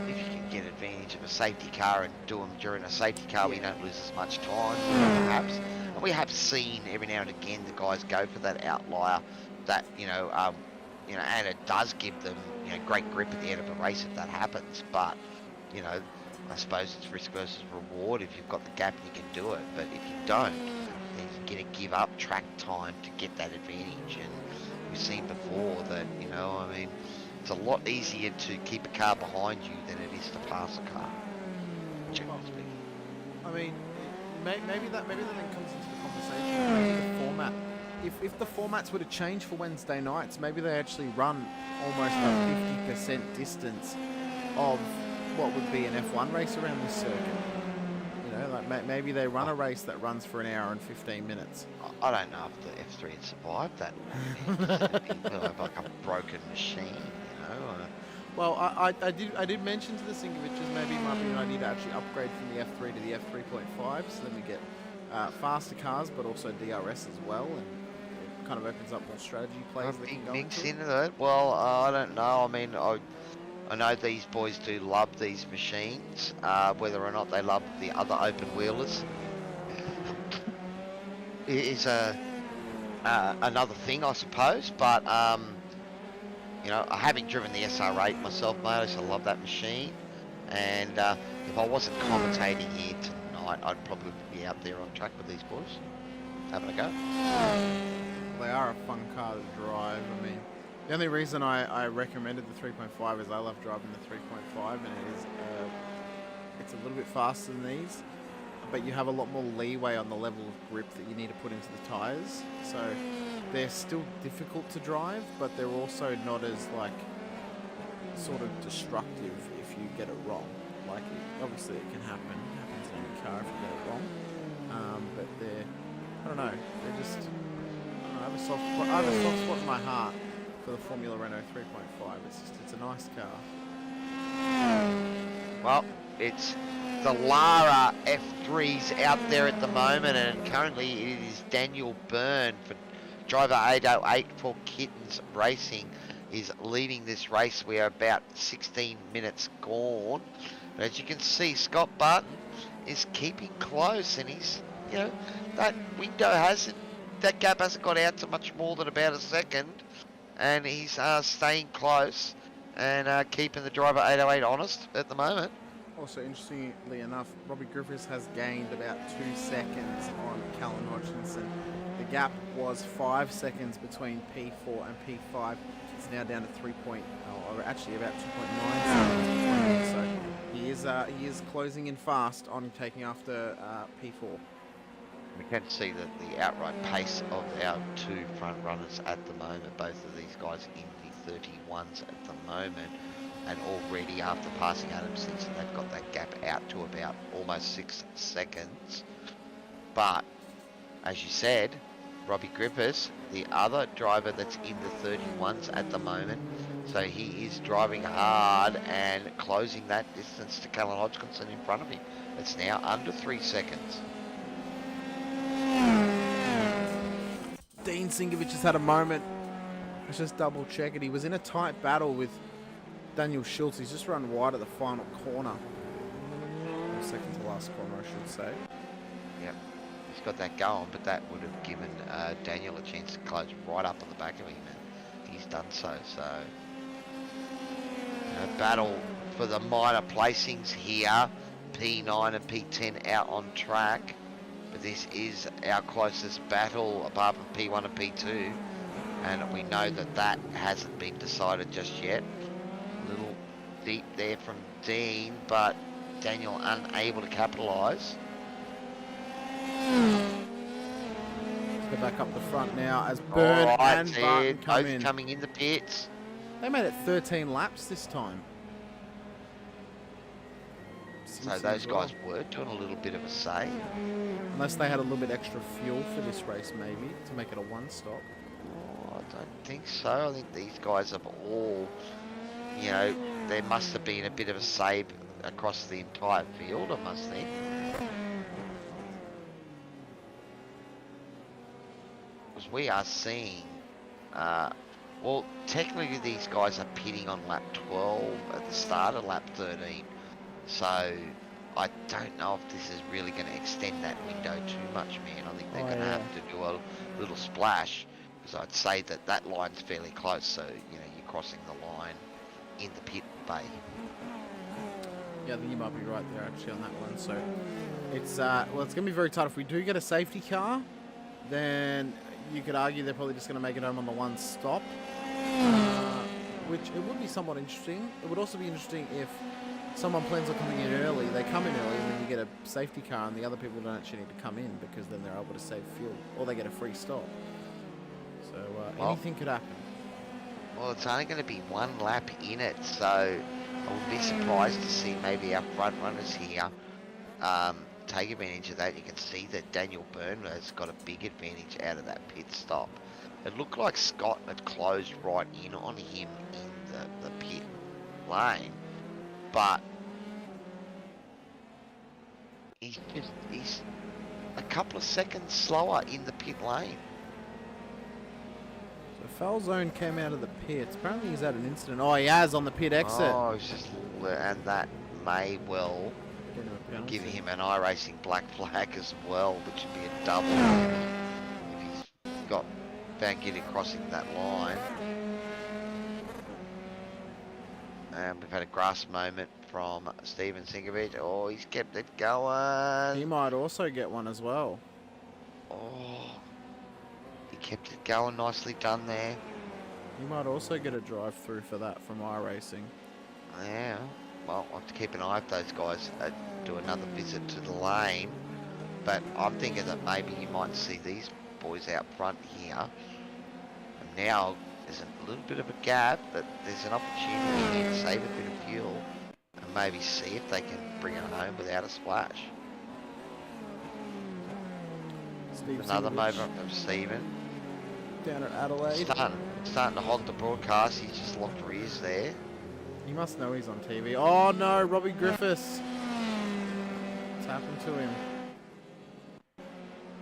If you can get advantage of a safety car and do them during a safety car, we don't lose as much time, perhaps. And we have seen every now and again the guys go for that outlier, that you know, and it does give them, you know, great grip at the end of a race if that happens. But you know, I suppose it's risk versus reward. If you've got the gap, you can do it. But if you don't, then you're going to give up track time to get that advantage. And we've seen before that, you know, I mean, it's a lot easier to keep a car behind you than it is to pass a car. Generally speaking. I mean, maybe that then comes into the conversation. Maybe the format. If the formats were to change for Wednesday nights, maybe they actually run almost a 50% distance of what would be an F1 race around this circuit. You know, like maybe they run a race that runs for an hour and 15 minutes. I don't know if the F3 had survived that. It's like a broken machine, you know. Well, I did mention to the Singoviches maybe it might be an idea to actually upgrade from the F3 to the F3.5, so then we get faster cars, but also DRS as well, and it kind of opens up more strategy plays that can go mix into it. into it. Well, I don't know. I mean, I know these boys do love these machines, whether or not they love the other open wheelers is another thing, I suppose. But you know, having driven the SR8 myself, mate, I love that machine. And if I wasn't commentating here tonight, I'd probably be out there on track with these boys, having a go. They are a fun car to drive. I mean, the only reason I recommended the 3.5 is I love driving the 3.5, and it's a little bit faster than these, but you have a lot more leeway on the level of grip that you need to put into the tyres. So they're still difficult to drive, but they're also not as like sort of destructive if you get it wrong. Like obviously it can happen. It happens in any car if you get it wrong. But I don't know. They're just. I have a soft spot in my heart for the Formula Renault 3.5. It's a nice car. Well, it's the Lara F3s out there at the moment, and currently it is Daniel Byrne for driver 808 for Kittens Racing is leading this race. We are about 16 minutes gone. But as you can see, Scott Barton is keeping close, and he's, you know, that gap hasn't got out to much more than about a second, and he's staying close and keeping the driver 808 honest at the moment. Also, interestingly enough, Robbie Griffiths has gained about 2 seconds on Callan Hodgkinson. The gap was 5 seconds between P4 and P5. It's now down to actually about 2.9 seconds. So he is closing in fast on taking after P4. We can see that the outright pace of our two front runners at the moment, both of these guys in the 31s at the moment, and already after passing Adam Simpson, they've got that gap out to about almost 6 seconds. But, as you said, Robbie Griffiths, the other driver that's in the 31s at the moment, so he is driving hard and closing that distance to Callan Hodgkinson in front of him. It's now under 3 seconds. Dean Singovich has had a moment. Let's just double check it. He was in a tight battle with Daniel Schultz. He's just run wide at the final corner. Or second to last corner, I should say. Yep, he's got that going, but that would have given Daniel a chance to close right up on the back of him, and he's done so. So, battle for the minor placings here. P9 and P10 out on track. But this is our closest battle apart from P1 and P2, and we know that hasn't been decided just yet. A little deep there from Dean, but Daniel unable to capitalise. Let's go back up the front now as Byrne and Barton come in. Coming in the pits. They made it 13 laps this time. distancing So those as well. guys were doing a little bit of a save. Unless they had a little bit extra fuel for this race, maybe, to make it a one-stop. Oh, I don't think so. I think these guys have all, you know, there must have been a bit of a save across the entire field, I must think. Because we are seeing, well, technically these guys are pitting on lap 12 at the start of lap 13. So I don't know if this is really going to extend that window too much, man. I think they're going to have to do a little splash, because I'd say that that line's fairly close. So, you know, you're crossing the line in the pit bay. Yeah, I think you might be right there actually on that one. So it's well, it's gonna be very tight. If we do get a safety car, then you could argue they're probably just gonna make it home on the one stop, which it would be somewhat interesting. It would also be interesting if someone plans on coming in early, they come in early, and then you get a safety car, and the other people don't actually need to come in, because then they're able to save fuel, or they get a free stop. So anything could happen. Well, it's only going to be one lap in it, so I wouldn't be surprised to see maybe our front runners here take advantage of that. You can see that Daniel Byrne has got a big advantage out of that pit stop. It looked like Scott had closed right in on him in the pit lane, but he's a couple of seconds slower in the pit lane. So Falzone came out of the pits. Apparently he's had an incident. Oh, he has on the pit exit. Oh, it's just, and that may well give him an iRacing black flag as well, which would be a double if he's got Van Giddy crossing that line. And we've had a grass moment from Steven Sinkovic. Oh, he's kept it going. He might also get one as well. Oh, he kept it going. Nicely done there. He might also get a drive-through for that from iRacing. Yeah, well, I'll have to keep an eye if those guys do another visit to the lane. But I'm thinking that maybe you might see these boys out front here. And now there's a little bit of a gap, but there's an opportunity here to save a bit of fuel and maybe see if they can bring it home without a splash. Another moment from Steven. Down at Adelaide. Starting to hog the broadcast. He's just locked rears there. He must know he's on TV. Oh no, Robbie Griffiths. What's happened to him?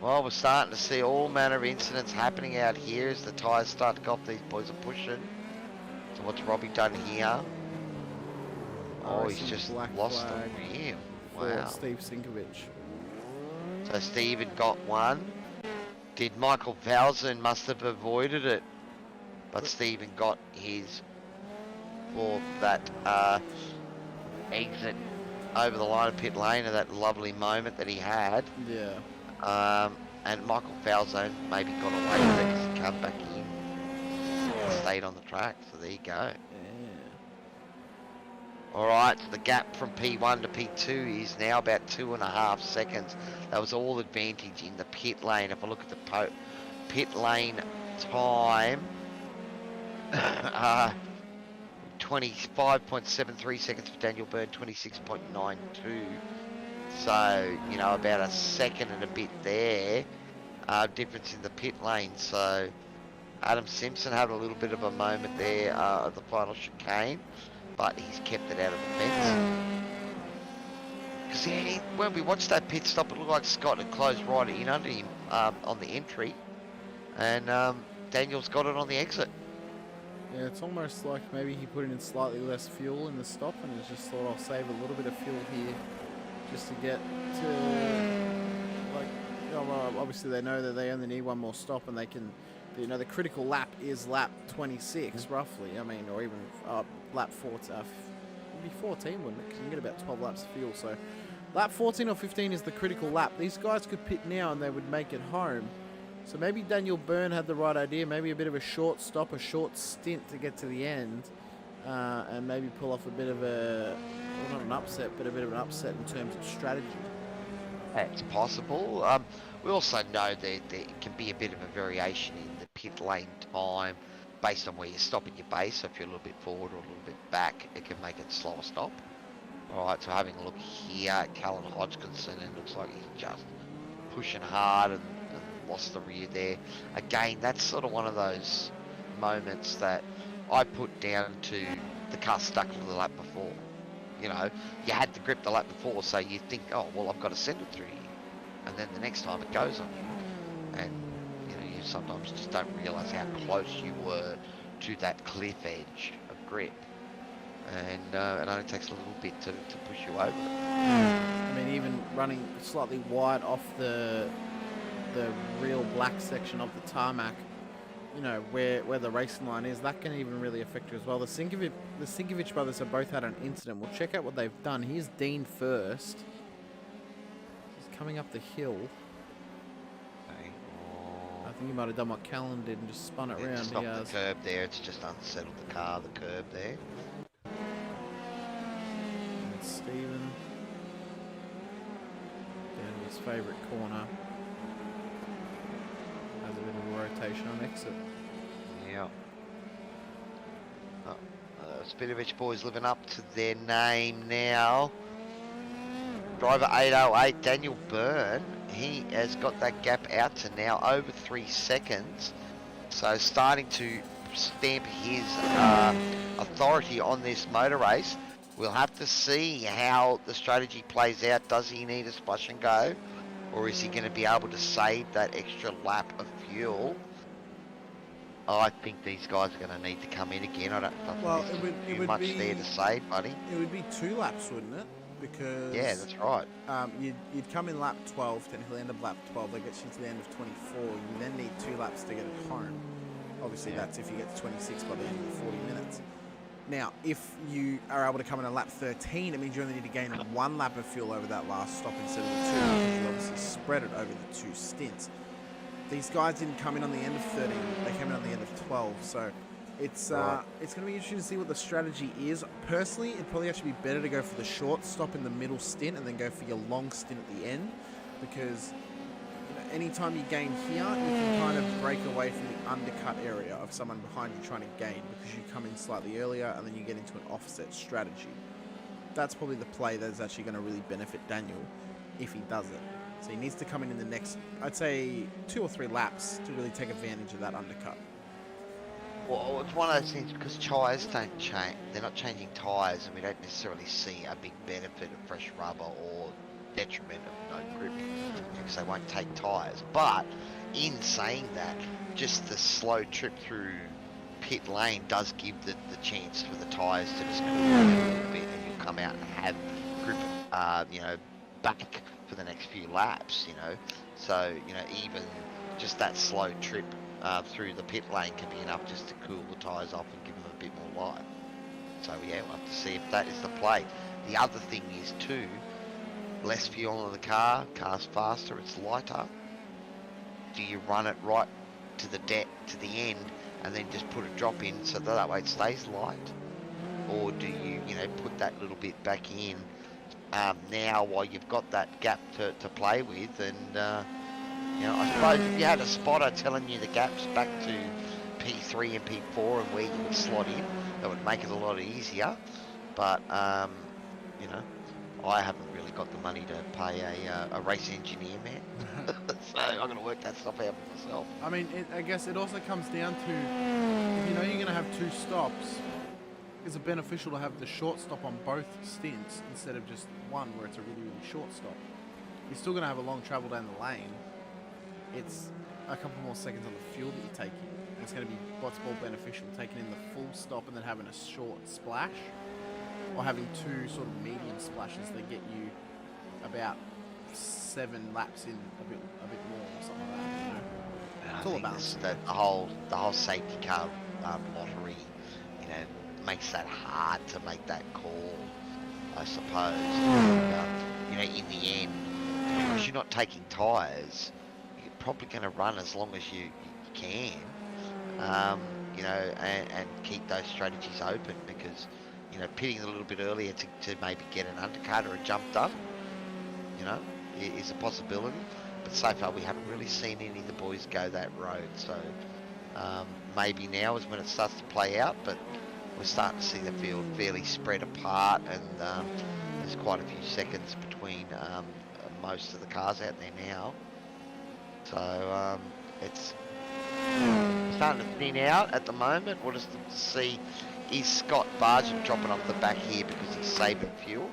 Well, we're starting to see all manner of incidents happening out here as the tyres start to go off. These boys are pushing. So what's Robbie done here? Oh, he's just lost the rear. Wow. Steve Sinkovic. So Steven got one. Did Michael Valzen must have avoided it. But Steven got his for that exit over the line of pit lane and that lovely moment that he had. Yeah. And Michael Falzone maybe got away with it because he came back in and stayed on the track. So there you go. Alright, so the gap from P1 to P2 is now about 2.5 seconds. That was all advantage in the pit lane. If I look at the pit lane time, 25.73 seconds for Daniel Byrne, 26.92. So, you know, about a second and a bit there, difference in the pit lane. So, Adam Simpson had a little bit of a moment there at the final chicane, but he's kept it out of the fence. Because when we watched that pit stop, it looked like Scott had closed right in under him on the entry, and Daniel's got it on the exit. Yeah, it's almost like maybe he put in slightly less fuel in the stop and he's just thought, I'll save a little bit of fuel here just to get to, like, you know, well, obviously they know that they only need one more stop and they can, you know, the critical lap is lap 26 roughly, I mean, or even lap 14, it'd be 14 wouldn't it, because you can get about 12 laps of fuel, so lap 14 or 15 is the critical lap. These guys could pit now and they would make it home. So maybe Daniel Byrne had the right idea, maybe a bit of a short stop, a short stint to get to the end, and maybe pull off a bit of a, well, not an upset, but a bit of an upset in terms of strategy. It's possible. We also know that there can be a bit of a variation in the pit lane time based on where you're stopping your base. So if you're a little bit forward or a little bit back, it can make it slower stop. Alright, so having a look here at Callan Hodgkinson, it looks like he's just pushing hard and lost the rear there. Again, that's sort of one of those moments that I put down to the car stuck to the lap before. You know, you had the grip the lap before, so you think, oh, well, I've got to send it through here. And then the next time it goes on you. And, you know, you sometimes just don't realise how close you were to that cliff edge of grip. And it only takes a little bit to push you over it. I mean, even running slightly wide off the real black section of the tarmac, you know, where the racing line is, that can even really affect you as well. The Sinkovich brothers have both had an incident. We'll check out what they've done. Here's Dean first. He's coming up the hill. Okay. I think he might have done what Callan did and just spun it around. Stop the curb there. It's just unsettled the car, the curb there. And Stephen down to his favourite corner. Has a bit of a rotation on exit. Yeah. Spinovich boys living up to their name now. Driver 808, Daniel Byrne, he has got that gap out to now over 3 seconds. So starting to stamp his authority on this motor race. We'll have to see how the strategy plays out. Does he need a splash and go? Or is he going to be able to save that extra lap of fuel? I think these guys are going to need to come in again. I don't think there's too much there to save, buddy. It would be 2 laps, wouldn't it? Because yeah, that's right. You'd come in lap 12, technically end of lap 12. That gets you to the end of 24. You then need 2 laps to get it home. Obviously, that's if you get to 26 by the end of the 40 minutes. Now, if you are able to come in at lap 13, it means you only need to gain 1 lap of fuel over that last stop instead of the 2, because you obviously spread it over the 2 stints. These guys didn't come in on the end of 13, they came in on the end of 12, so it's going to be interesting to see what the strategy is. Personally, it'd probably actually be better to go for the short stop in the middle stint and then go for your long stint at the end, because anytime you gain here, you can kind of break away from the undercut area of someone behind you trying to gain, because you come in slightly earlier and then you get into an offset strategy. That's probably the play that's actually going to really benefit Daniel if he does it. So he needs to come in the next, I'd say, 2 or 3 laps to really take advantage of that undercut. Well, it's one of those things because tyres don't change. They're not changing tyres, and we don't necessarily see a big benefit of fresh rubber or detriment of no grip because they won't take tyres. But in saying that, just the slow trip through pit lane does give the chance for the tyres to just cool down a little bit, and you'll come out and have grip, back for the next few laps, So, even just that slow trip through the pit lane can be enough just to cool the tyres off and give them a bit more life. So, yeah, we'll have to see if that is the play. The other thing is, too, less fuel in the car's faster, it's lighter. Do you run it right to the end and then just put a drop in so that way it stays light? Or do you, put that little bit back in now while you've got that gap to play with? And, I suppose if you had a spotter telling you the gaps back to P3 and P4 and where you would slot in, that would make it a lot easier. But, I haven't really got the money to pay a race engineer, man. So I'm going to work that stuff out for myself. I mean, I guess it also comes down to, if you're going to have 2 stops, is it beneficial to have the short stop on both stints instead of just one where it's a really, really short stop? You're still going to have a long travel down the lane. It's a couple more seconds on the fuel that you're taking. And it's going to be what's more beneficial, taking in the full stop and then having a short splash, or having 2 sort of medium splashes that get you about 7 laps in a bit more or something like that. It's all about the whole safety car lottery, makes that hard to make that call, I suppose. In the end, because you're not taking tyres, you're probably going to run as long as you can, and keep those strategies open, because pitting a little bit earlier to maybe get an undercut or a jump done, is a possibility. But so far we haven't really seen any of the boys go that road. So maybe now is when it starts to play out. But we're starting to see the field fairly spread apart, and there's quite a few seconds between most of the cars out there now. So it's starting to thin out at the moment. We'll just see, is Scott Bargent dropping off the back here because he's saving fuel?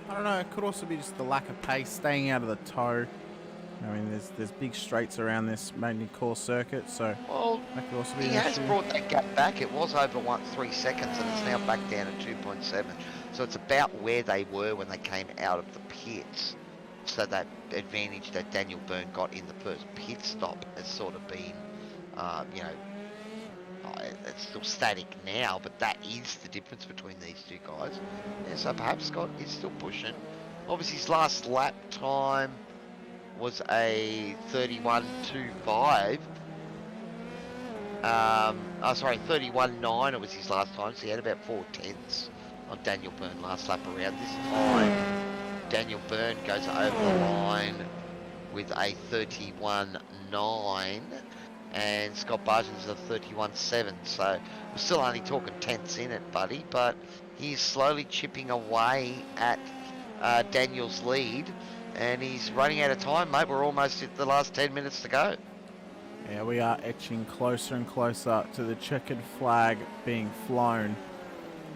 I don't know. It could also be just the lack of pace, staying out of the toe. I mean, there's big straights around this Magny Cours circuit, so well, that could also be he an has issue. brought that gap back. It was over 3 seconds, and it's now back down at 2.7. So it's about where they were when they came out of the pits. So that advantage that Daniel Byrne got in the first pit stop has sort of been, you know, it's still static now, but that is the difference between these two guys. Yeah, so perhaps Scott is still pushing. Obviously, his last lap time was a 31.25. Sorry, 31.9 it was his last time, so he had about 4/10 on Daniel Byrne last lap around. This time, Daniel Byrne goes over the line with a 31.9, and Scott Bargent's a 31.7, so we're still only talking tenths in it, buddy, but he's slowly chipping away at Daniel's lead, and he's running out of time, mate. We're almost at the last 10 minutes to go. Yeah, we are etching closer and closer to the checkered flag being flown.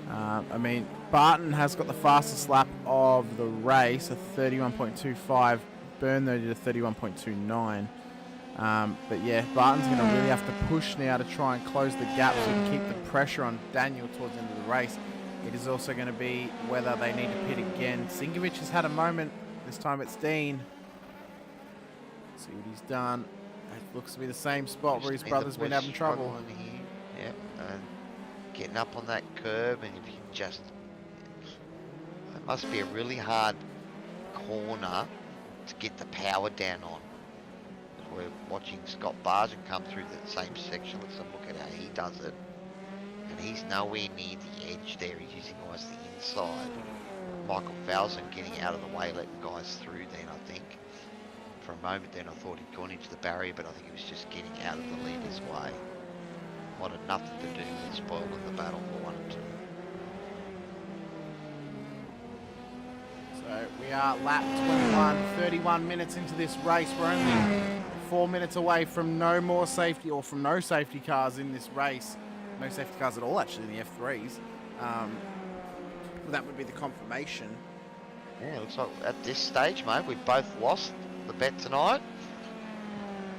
I mean, Barton has got the fastest lap of the race, a 31.25. Byrne, though, did a 31.29. But yeah, Barton's going to really have to push now to try and close the gap so he can keep the pressure on Daniel towards the end of the race. It is also going to be whether they need to pit again. Sinkovic has had a moment. This time it's Dean. Let's see what he's done. It looks to be the same spot where his brother's been having trouble. Here. Yep, and getting up on that curb, and if you just... It must be a really hard corner to get the power down on. We're watching Scott Bargent come through the same section. Let's have a look at how he does it. And he's nowhere near the edge there. He's using almost the inside. Michael Falzon getting out of the way, letting guys through then, I think. For a moment then I thought he'd gone into the barrier, but I think he was just getting out of the leader's way. Wanted nothing to do with spoiling the battle for 1 and 2. So we are lap 21, 31 minutes into this race. We're only 4 minutes away from no more safety, or from no safety cars in this race. No safety cars at all, actually, in the F3s. That would be the confirmation. Yeah, looks like at this stage, mate, we've both lost the bet tonight.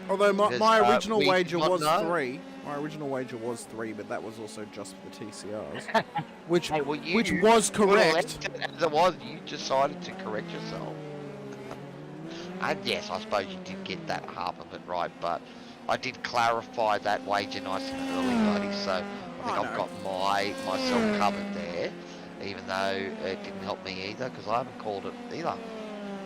Although my original wager was know. 3. My original wager was 3, but that was also just for the TCRs. which Hey, well, which was correct. As it was, you decided to correct yourself. And yes, I suppose you did get that half of it right, but I did clarify that wager nice and early, buddy, so I think I've got myself covered there, even though it didn't help me either, because I haven't called it either.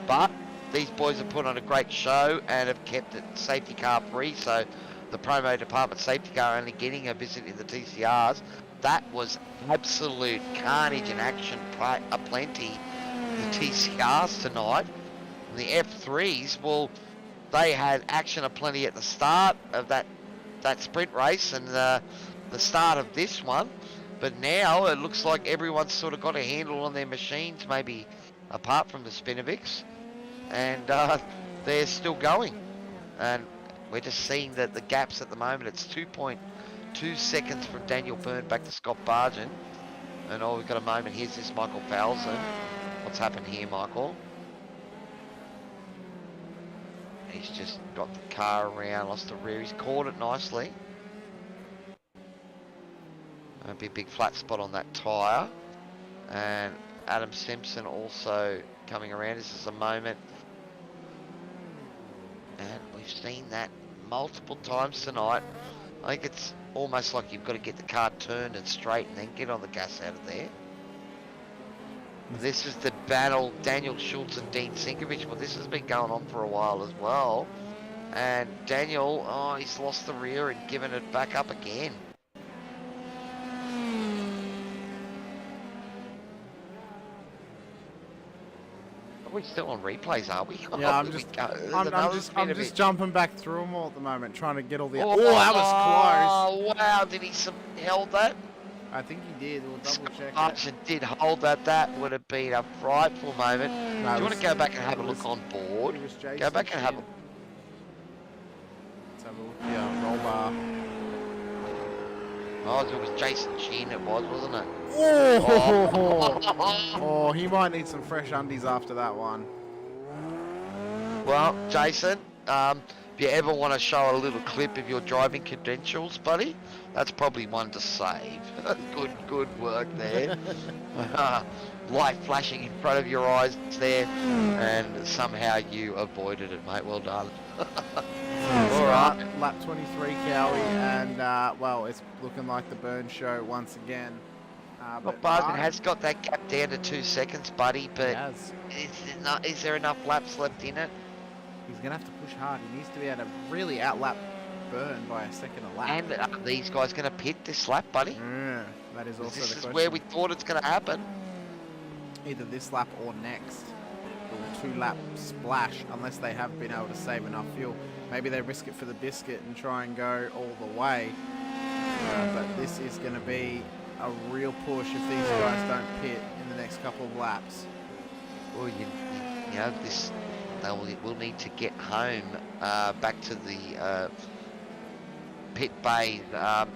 But these boys have put on a great show and have kept it safety car free, so the promo department safety car only getting a visit in the TCRs. That was absolute carnage and action aplenty. The TCRs tonight. The F3s, well, they had action aplenty at the start of that sprint race and the start of this one. But now it looks like everyone's sort of got a handle on their machines, maybe apart from the Spinovics. And they're still going. And we're just seeing that the gaps at the moment, it's 2.2 seconds from Daniel Byrne back to Scott Bargent. And we've got a moment. Here's this Michael Falzon. What's happened here, Michael? He's just got the car around, lost the rear. He's caught it nicely. There'll be a big flat spot on that tyre. And Adam Simpson also coming around. This is a moment. And we've seen that multiple times tonight. I think it's almost like you've got to get the car turned and straight and then get on the gas out of there. This is the battle, Daniel Schultz and Dean Sinkovic. Well, this has been going on for a while as well. And Daniel, he's lost the rear and given it back up again. Are we still on replays, are we? Yeah, I'm just jumping back through them all at the moment, trying to get all the... Oh, that was close. Oh, wow, did he held that? I think he did. We'll double check it. Martin did hold that. That would have been a frightful moment. No, Do you want to go back and have a look on board? It was Jason Go back and have a Shin. Let's have a look here. Roll bar. Oh, it was Jason Chin, it was, wasn't it? Oh, he might need some fresh undies after that one. Well, Jason, if you ever want to show a little clip of your driving credentials, buddy, that's probably one to save. Good work there. Light flashing in front of your eyes there, and somehow you avoided it, mate. Well done. All right, lap 23, Cowie, and well, it's looking like the burn show once again. But Barton has got that gap down to 2 seconds, buddy, but is there enough laps left in it? He's going to have to push hard. He needs to be able to really outlap Burn by a second a lap. And are these guys going to pit this lap, buddy? Yeah, that is also the This question. is where we thought it's going to happen. Either this lap or next. Or 2-lap splash, unless they have been able to save enough fuel. Maybe they risk it for the biscuit and try and go all the way. But this is going to be a real push if these guys don't pit in the next couple of laps. Well, you know, we'll need to get home back to the pit bay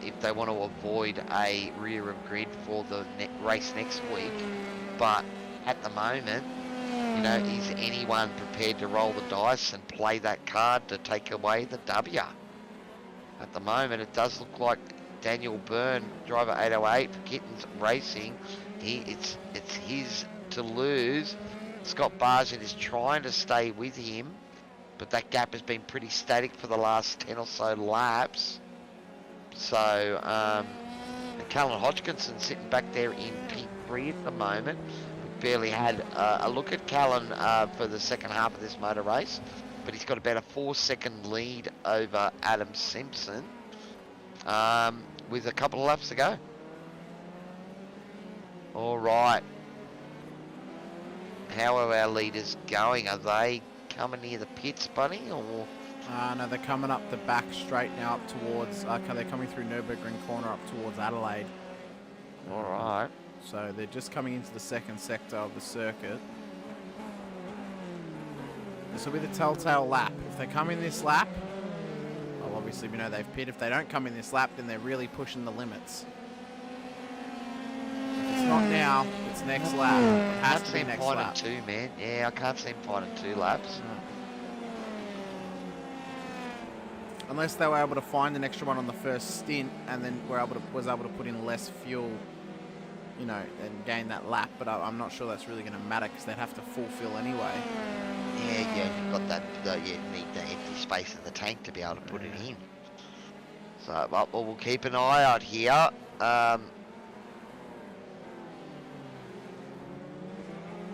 if they want to avoid a rear of grid for the race next week. But at the moment, you know, is anyone prepared to roll the dice and play that card to take away the W? At the moment, it does look like Daniel Byrne, driver 808 for Kittens Racing, it's his to lose. Scott Bargett is trying to stay with him, but that gap has been pretty static for the last 10 or so laps. So, Callan Hodgkinson sitting back there in P3 at the moment. We've barely had a look at Callan for the second half of this motor race, but he's got about a 4-second lead over Adam Simpson with a couple of laps to go. All right. How are our leaders going? Are they coming near the pits, buddy, or...? No, they're coming up the back straight now up towards... Okay, they're coming through Nürburgring corner up towards Adelaide. All right. So they're just coming into the second sector of the circuit. This will be the telltale lap. If they come in this lap, well, obviously we know they've pit. If they don't come in this lap, then they're really pushing the limits. If it's not now, it's next lap. It has to be next lap. I can't see him finding 2, man. Yeah, I can't see him finding 2 laps. No. Unless they were able to find an extra one on the first stint and then was able to put in less fuel, you know, and gain that lap. But I'm not sure that's really going to matter because they'd have to fulfill anyway. Yeah, you've got that. You need the empty space in the tank to be able to put it in. So, well, we'll keep an eye out here.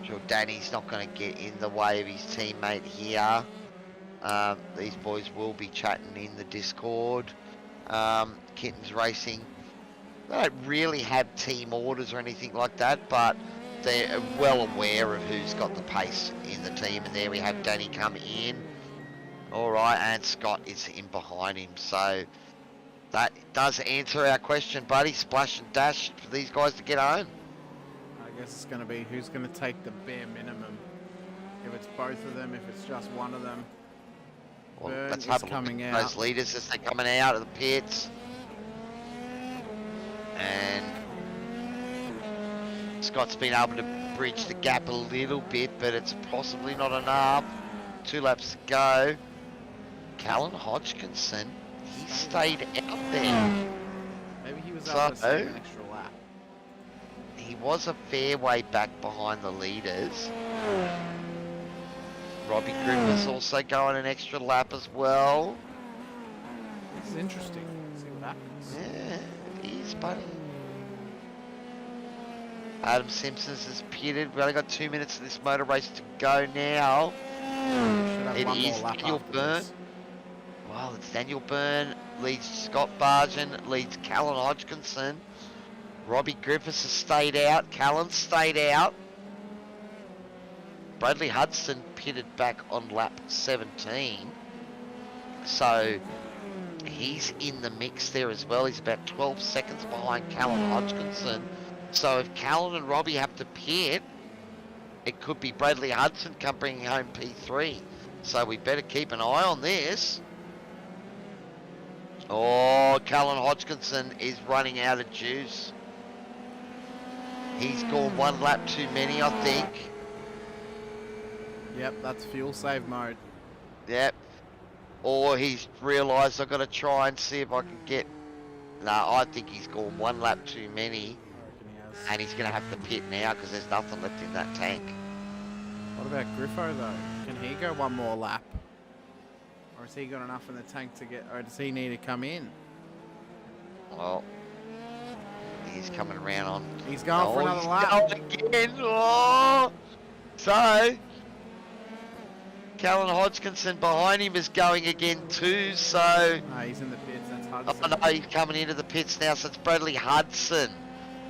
Sure, Danny's not going to get in the way of his teammate here. These boys will be chatting in the Discord. Kittens Racing, they don't really have team orders or anything like that, but they're well aware of who's got the pace in the team. And there we have Danny come in. All right, and Scott is in behind him. So that does answer our question, buddy. Splash and dash for these guys to get home. I guess it's going to be who's going to take the bare minimum. If it's both of them, if it's just one of them. Well, Burn let's is have a look coming at out. those leaders as they're coming out of the pits. And Scott's been able to bridge the gap a little bit, but it's possibly not enough. 2 laps to go. Callan Hodgkinson, he stayed out there. Maybe he was able to save an extra lap. He was a fair way back behind the leaders. Robbie Griffiths also going an extra lap as well. This is interesting. Let's see what happens. Yeah, it is, buddy. Adam Simpsons is pitted. We've only got 2 minutes of this motor race to go now. It is Daniel Byrne. Well, it's Daniel Byrne, leads Scott Bargen, leads Callan Hodgkinson. Robbie Griffiths has stayed out. Callan stayed out. Bradley Hudson pitted back on lap 17. So he's in the mix there as well. He's about 12 seconds behind Callan Hodgkinson. So if Callan and Robbie have to pit, it could be Bradley Hudson bringing home P3. So we better keep an eye on this. Oh, Callan Hodgkinson is running out of juice. He's gone one lap too many, I think. Yep, that's fuel save mode. Yep. Or he's realised I've got to try and see if I can get... No, I think he's gone one lap too many. I reckon he has. And he's going to have to pit now because there's nothing left in that tank. What about Griffo though? Can he go one more lap? Or has he got enough in the tank to get, or does he need to come in? Well, he's coming around on... He's going for another he's lap. going again. Oh! So... Callan Hodgkinson behind him is going again too, so... No, he's in the pits, that's Hudson. Oh no, he's coming into the pits now, so it's Bradley Hudson.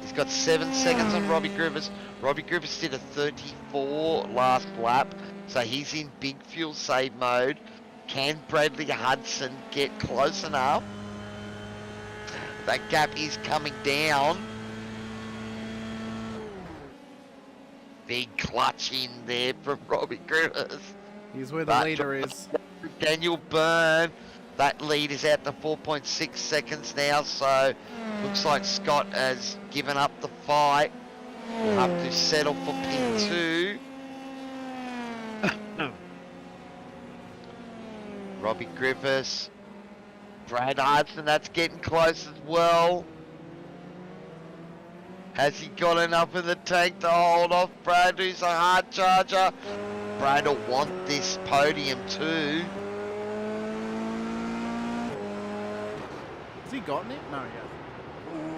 He's got 7 seconds on Robbie Griffiths. Robbie Griffiths did a 34 last lap, so he's in big fuel save mode. Can Bradley Hudson get close enough? That gap is coming down. Big clutch in there from Robbie Griffiths. He's where the leader is. Daniel Byrne. That lead is out to 4.6 seconds now, so looks like Scott has given up the fight. We'll have to settle for P2. Robbie Griffiths. Brad Hudson, that's getting close as well. Has he got enough in the tank to hold off Brad, who's a hard charger? Brad will want this podium too. Has he gotten it? No, he hasn't.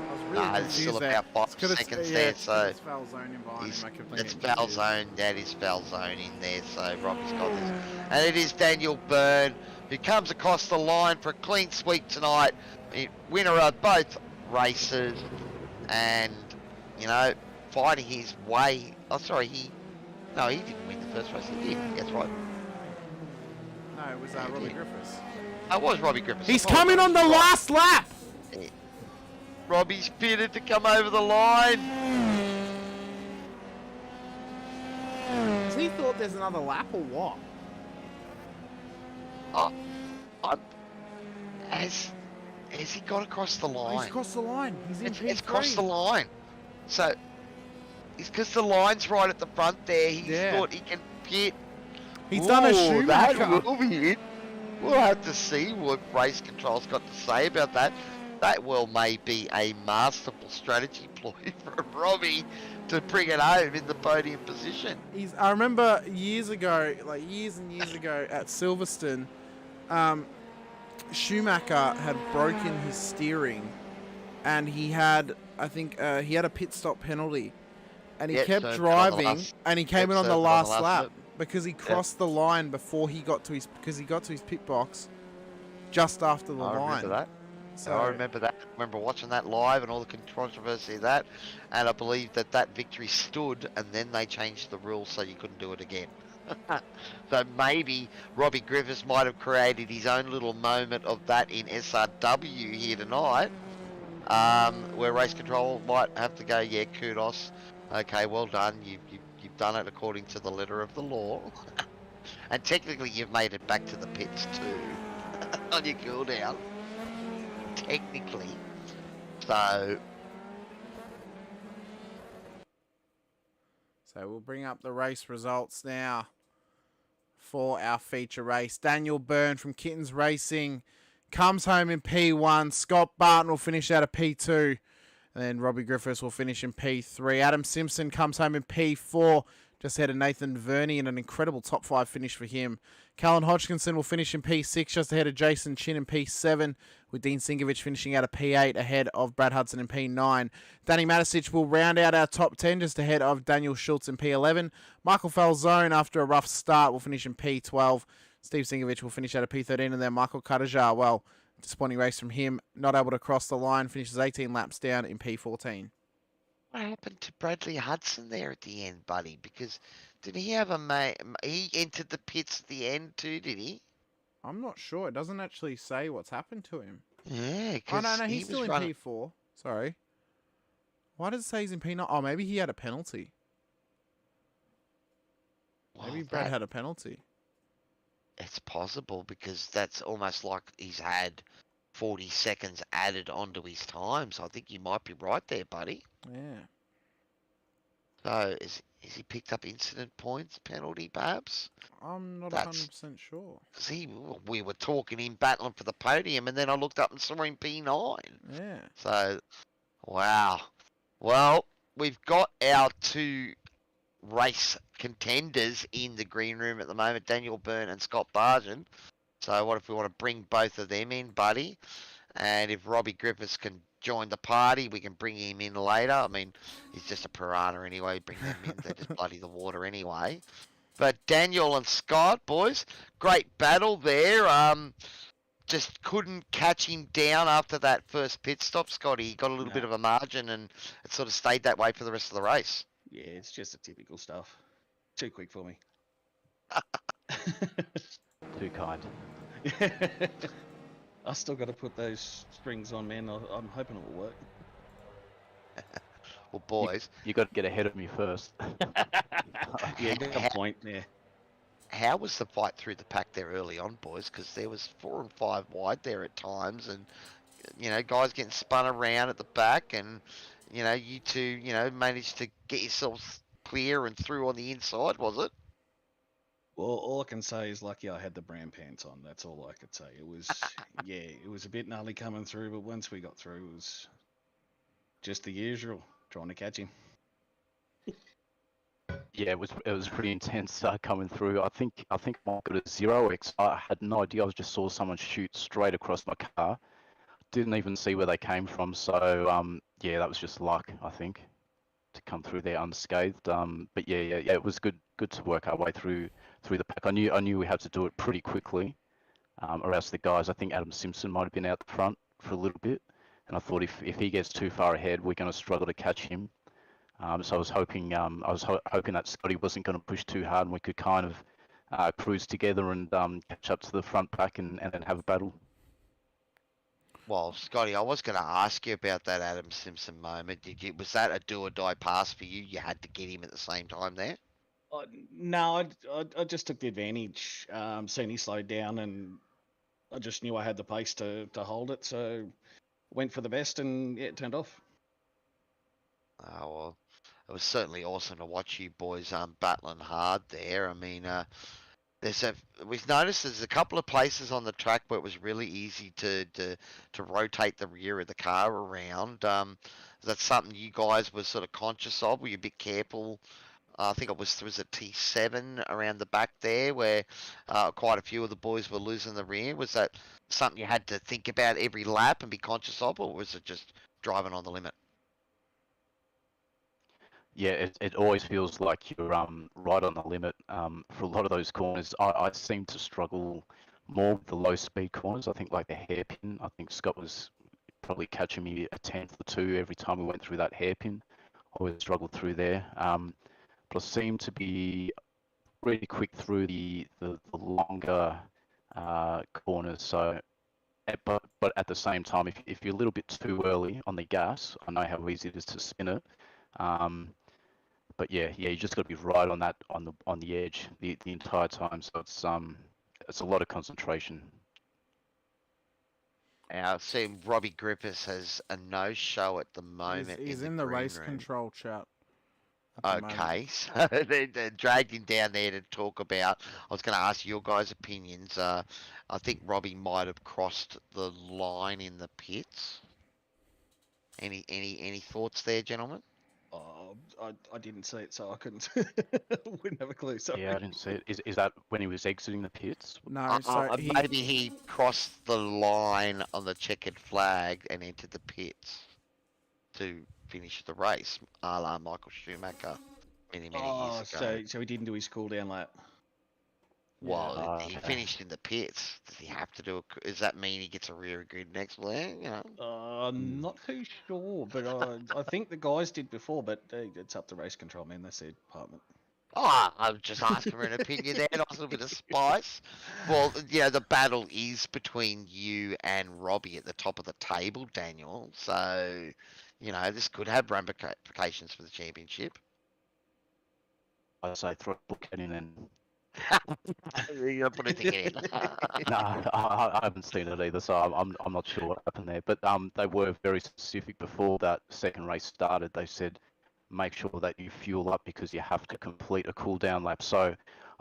I was really Nah, it's confused still there. about 5 It's 'cause it's- seconds yeah, there, it's 'cause so... it's foul zone in behind him. I kept It's getting foul confused. zone, that is foul zone in there, so Robbie's got this. And it is Daniel Byrne who comes across the line for a clean sweep tonight. Winner of both races and, you know, fighting his way. Oh, sorry, no, he didn't win the first race, he did. That's right. No, it was Robbie Griffiths. It was Robbie Griffiths. He's coming on the last lap! Robbie's pitted to come over the line. Has he thought there's another lap or what? Has he got across the line? He's across the line. He's in P3. It's across the line. So, it's because the line's right at the front there. He's thought he can pit. He's done a Schumacher. That will be it. We'll have to see what race control's got to say about that. That may be a masterful strategy ploy from Robbie to bring it home in the podium position. I remember years ago, like years and years ago at Silverstone, Schumacher had broken his steering, and he had, I think, he had a pit stop penalty, and he kept driving, and he came in on the last lap because he crossed the line before he got to his pit box, just after the line. I remember that. So I remember that. I remember watching that live and all the controversy of that, and I believe that victory stood, and then they changed the rules so you couldn't do it again. So maybe Robbie Griffiths might have created his own little moment of that in SRW here tonight, where race control might have to go, yeah, kudos, okay, well done, you've done it according to the letter of the law, and technically you've made it back to the pits too on your cool down. Technically. So we'll bring up the race results now for our feature race. Daniel Byrne from Kittens Racing comes home in P1. Scott Barton will finish out of P2. And then Robbie Griffiths will finish in P3. Adam Simpson comes home in P4. Just ahead of Nathan Verney and an incredible top 5 finish for him. Callan Hodgkinson will finish in P6, just ahead of Jason Chin in P7, with Dean Singovich finishing out of P8 ahead of Brad Hudson in P9. Danny Matisic will round out our top 10 just ahead of Daniel Schultz in P11. Michael Falzone, after a rough start, will finish in P12. Steve Singovich will finish out of P13, and then Michael Kadajar, well, disappointing race from him, not able to cross the line, finishes 18 laps down in P14. what happened to Bradley Hudson there at the end, buddy? Because did he have he entered the pits at the end too, did he? I'm not sure. It doesn't actually say what's happened to him. Yeah, Oh, because no, he he's still was in running. P4. Sorry. Why does it say he's in P9? Oh, maybe he had a penalty. Maybe Well, Brad had a penalty. it's possible because that's almost like he's had 40 seconds added onto his time. So I think you might be right there, buddy. Yeah. So is he picked up incident points penalty, perhaps? I'm not That's 100% sure. because we were talking him battling for the podium, and then I looked up and saw him P9. Yeah. So, wow. Well, we've got our two race contenders in the green room at the moment, Daniel Byrne and Scott Bargen. So what if we want to bring both of them in, buddy? And if Robbie Griffiths can join the party, we can bring him in later. I mean, he's just a piranha anyway. Bring them in. They just bloody the water anyway. But Daniel and Scott, boys, great battle there. Just couldn't catch him down after that first pit stop, Scotty. He got a little bit of a margin, and it sort of stayed that way for the rest of the race. Yeah, it's just the typical stuff. Too quick for me. Too kind. I still got to put those springs on, man. I'm hoping it will work. Well, boys, You got to get ahead of me first. Yeah, got a point there. how was the fight through the pack there early on, boys? Because there was 4 and 5 wide there at times, and guys getting spun around at the back, and you two, managed to get yourselves clear and through on the inside, was it? Well, all I can say is lucky I had the brown pants on. That's all I could say. It was, yeah, it was a bit gnarly coming through, but once we got through, it was just the usual, trying to catch him. Yeah, it was pretty intense coming through. I think I got a 0x. I had no idea. I just saw someone shoot straight across my car. Didn't even see where they came from. So yeah, that was just luck, I think, to come through there unscathed. But yeah, it was good to work our way through the pack. I knew we had to do it pretty quickly, or else the guys. I think Adam Simpson might have been out the front for a little bit, and I thought if he gets too far ahead, we're going to struggle to catch him. So I was hoping hoping that Scotty wasn't going to push too hard, and we could kind of cruise together and catch up to the front pack and then have a battle. Well, Scotty, I was going to ask you about that Adam Simpson moment. Was that a do or die pass for you? You had to get him at the same time there? No, I just took the advantage. Seen he slowed down, and I just knew I had the pace to hold it, so went for the best, and yeah, it turned off. Oh, well, it was certainly awesome to watch you boys battling hard there. I mean, we've noticed there's a couple of places on the track where it was really easy to rotate the rear of the car around. Is that something you guys were sort of conscious of? Were you a bit careful? I think it was a T7 around the back there where quite a few of the boys were losing the rear. Was that something you had to think about every lap and be conscious of, or was it just driving on the limit? Yeah, it always feels like you're right on the limit. For a lot of those corners, I seem to struggle more with the low speed corners. I think like the hairpin. I think Scott was probably catching me a tenth or two every time we went through that hairpin. Always struggled through there. But I seem to be really quick through the longer corners. So, but at the same time, if you're a little bit too early on the gas, I know how easy it is to spin it. But yeah, you just got to be right on that on the edge the entire time. So it's a lot of concentration. Now, see, Robbie Griffiths has a no-show at the moment. He's in the green race room. control chat. at the moment. Okay, so they dragged him down there to talk about. I was going to ask your guys' opinions. I think Robbie might have crossed the line in the pits. Any thoughts there, gentlemen? Oh, I didn't see it, so I couldn't. Wouldn't have a clue. Sorry. Yeah, I didn't see it. Is that when he was exiting the pits? No, so maybe he crossed the line on the checkered flag and entered the pits to finish the race, a la Michael Schumacher many years ago. So he didn't do his cool down lap. Well, Yeah. he finished in the pits. Does he have to do a? Does that mean he gets a rear grid next lap? I'm not too sure, but I think the guys did before. But it's up to race control, man. That's their department. Oh, I'm just asking for an opinion there, nice little bit of spice. Well, the battle is between you and Robbie at the top of the table, Daniel. So, this could have ramifications for the championship. I say throw a book in then. You're not putting a ticket in. No, I haven't seen it either, so I'm not sure what happened there. But they were very specific before that second race started. They said make sure that you fuel up because you have to complete a cool down lap. So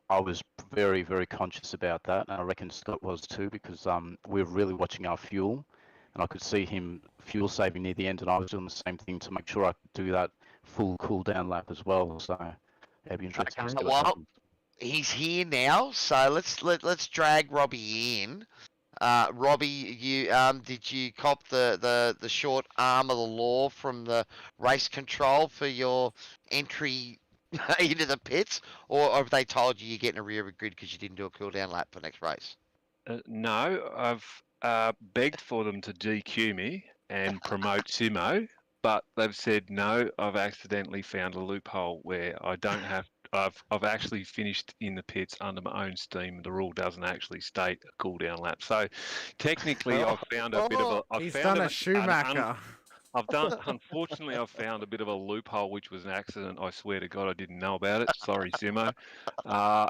I was very, very conscious about that, and I reckon Scott was too, because we were really watching our fuel, and I could see him fuel saving near the end, and I was doing the same thing to make sure I could do that full cool down lap as well. So it'd be interesting to see what happens. He's here now, so let's drag Robbie in. Robbie, you did you cop the short arm of the law from the race control for your entry into the pits, or have they told you you're getting a rear grid because you didn't do a cool down lap for next race? No, I've begged for them to DQ me and promote Simo, but they've said no. I've accidentally found a loophole where I don't have. I've actually finished in the pits under my own steam. The rule doesn't actually state a cool down lap. So technically, I've found a bit of a. He's done a Schumacher. Unfortunately, I've found a bit of a loophole, which was an accident. I swear to God, I didn't know about it. Sorry, Simo. I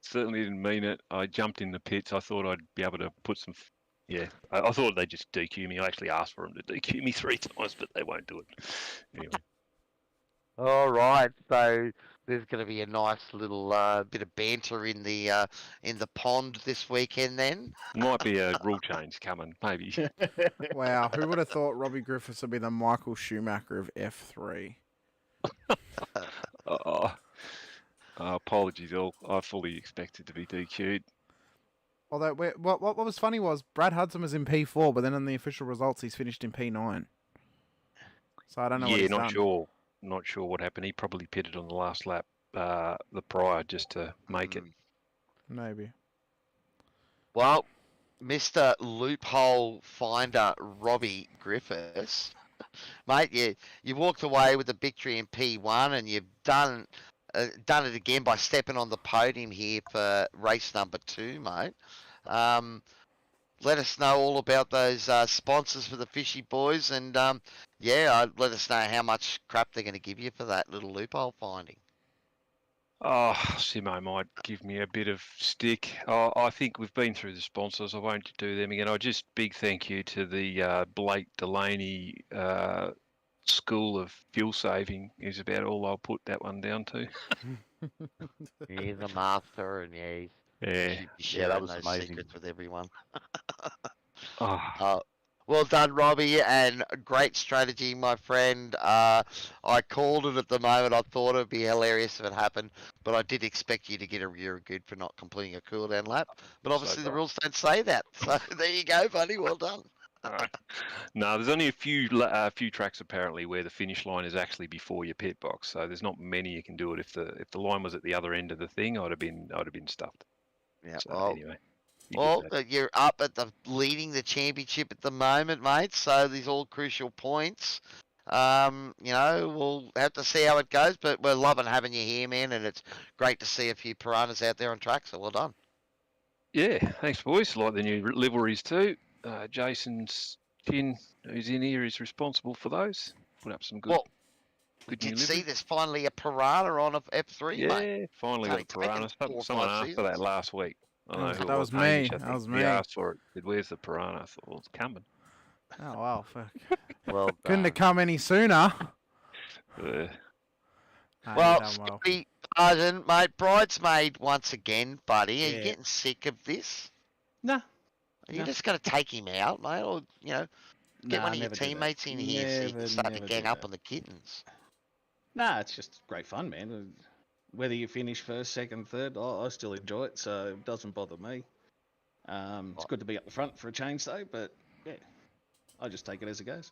certainly didn't mean it. I jumped in the pits. I thought I'd be able to put some. Yeah, I thought they'd just DQ me. I actually asked for them to DQ me 3 times, but they won't do it. Anyway. All right, so there's going to be a nice little bit of banter in the pond this weekend. Then might be a rule change coming, maybe. Wow, who would have thought Robbie Griffiths would be the Michael Schumacher of F3? Apologies, all. I fully expected to be DQ'd. Although, what was funny was Brad Hudson was in P4, but then in the official results, he's finished in P9. So I don't know what he's done. Not sure what happened. He probably pitted on the last lap, the prior, just to make it. Maybe. Well, Mr. Loophole Finder Robbie Griffiths, mate, you walked away with a victory in P1, and you've done it again by stepping on the podium here for race number 2, mate. Let us know all about those sponsors for the Fishy Boys, and let us know how much crap they're going to give you for that little loophole finding. Oh, Simo might give me a bit of stick. Oh, I think we've been through the sponsors. I won't do them again. Big thank you to the Blake Delaney School of Fuel Saving is about all I'll put that one down to. He's a master, and that was amazing. Secrets with everyone. Oh. Well done, Robbie, and great strategy, my friend. I called it at the moment. I thought it would be hilarious if it happened, but I did expect you to get a rear good for not completing a cool down lap. But obviously the rules don't say that. So there you go, buddy. Well done. No, there's only a few tracks apparently where the finish line is actually before your pit box. So there's not many you can do it. If the line was at the other end of the thing, I'd have been stuffed. Yeah. So, well, anyway. You're up at leading the championship at the moment, mate. So these all crucial points. We'll have to see how it goes, but we're loving having you here, man, and it's great to see a few piranhas out there on track. So well done. Yeah, thanks, boys. Like the new liveries too. Jason's tin, who's in here, is responsible for those. Put up some good. Well, we did see there's finally a piranha on of F3, mate. Yeah, finally got a piranha. Someone asked for that last week. I know who that was me. That was me. He asked for it. Said, "Where's the piranha?" I thought, well, it's coming. Oh wow, fuck. Well, couldn't have come any sooner. Well, Scotty Pardon, mate, bridesmaid once again, buddy. Are you getting sick of this? No. Are you just going to take him out, mate, or get one of your teammates in here so you can start to gang up on the kittens? Nah, it's just great fun, man. Whether you finish first, second, third, I still enjoy it, so it doesn't bother me. It's good to be up the front for a change, though, but yeah, I just take it as it goes.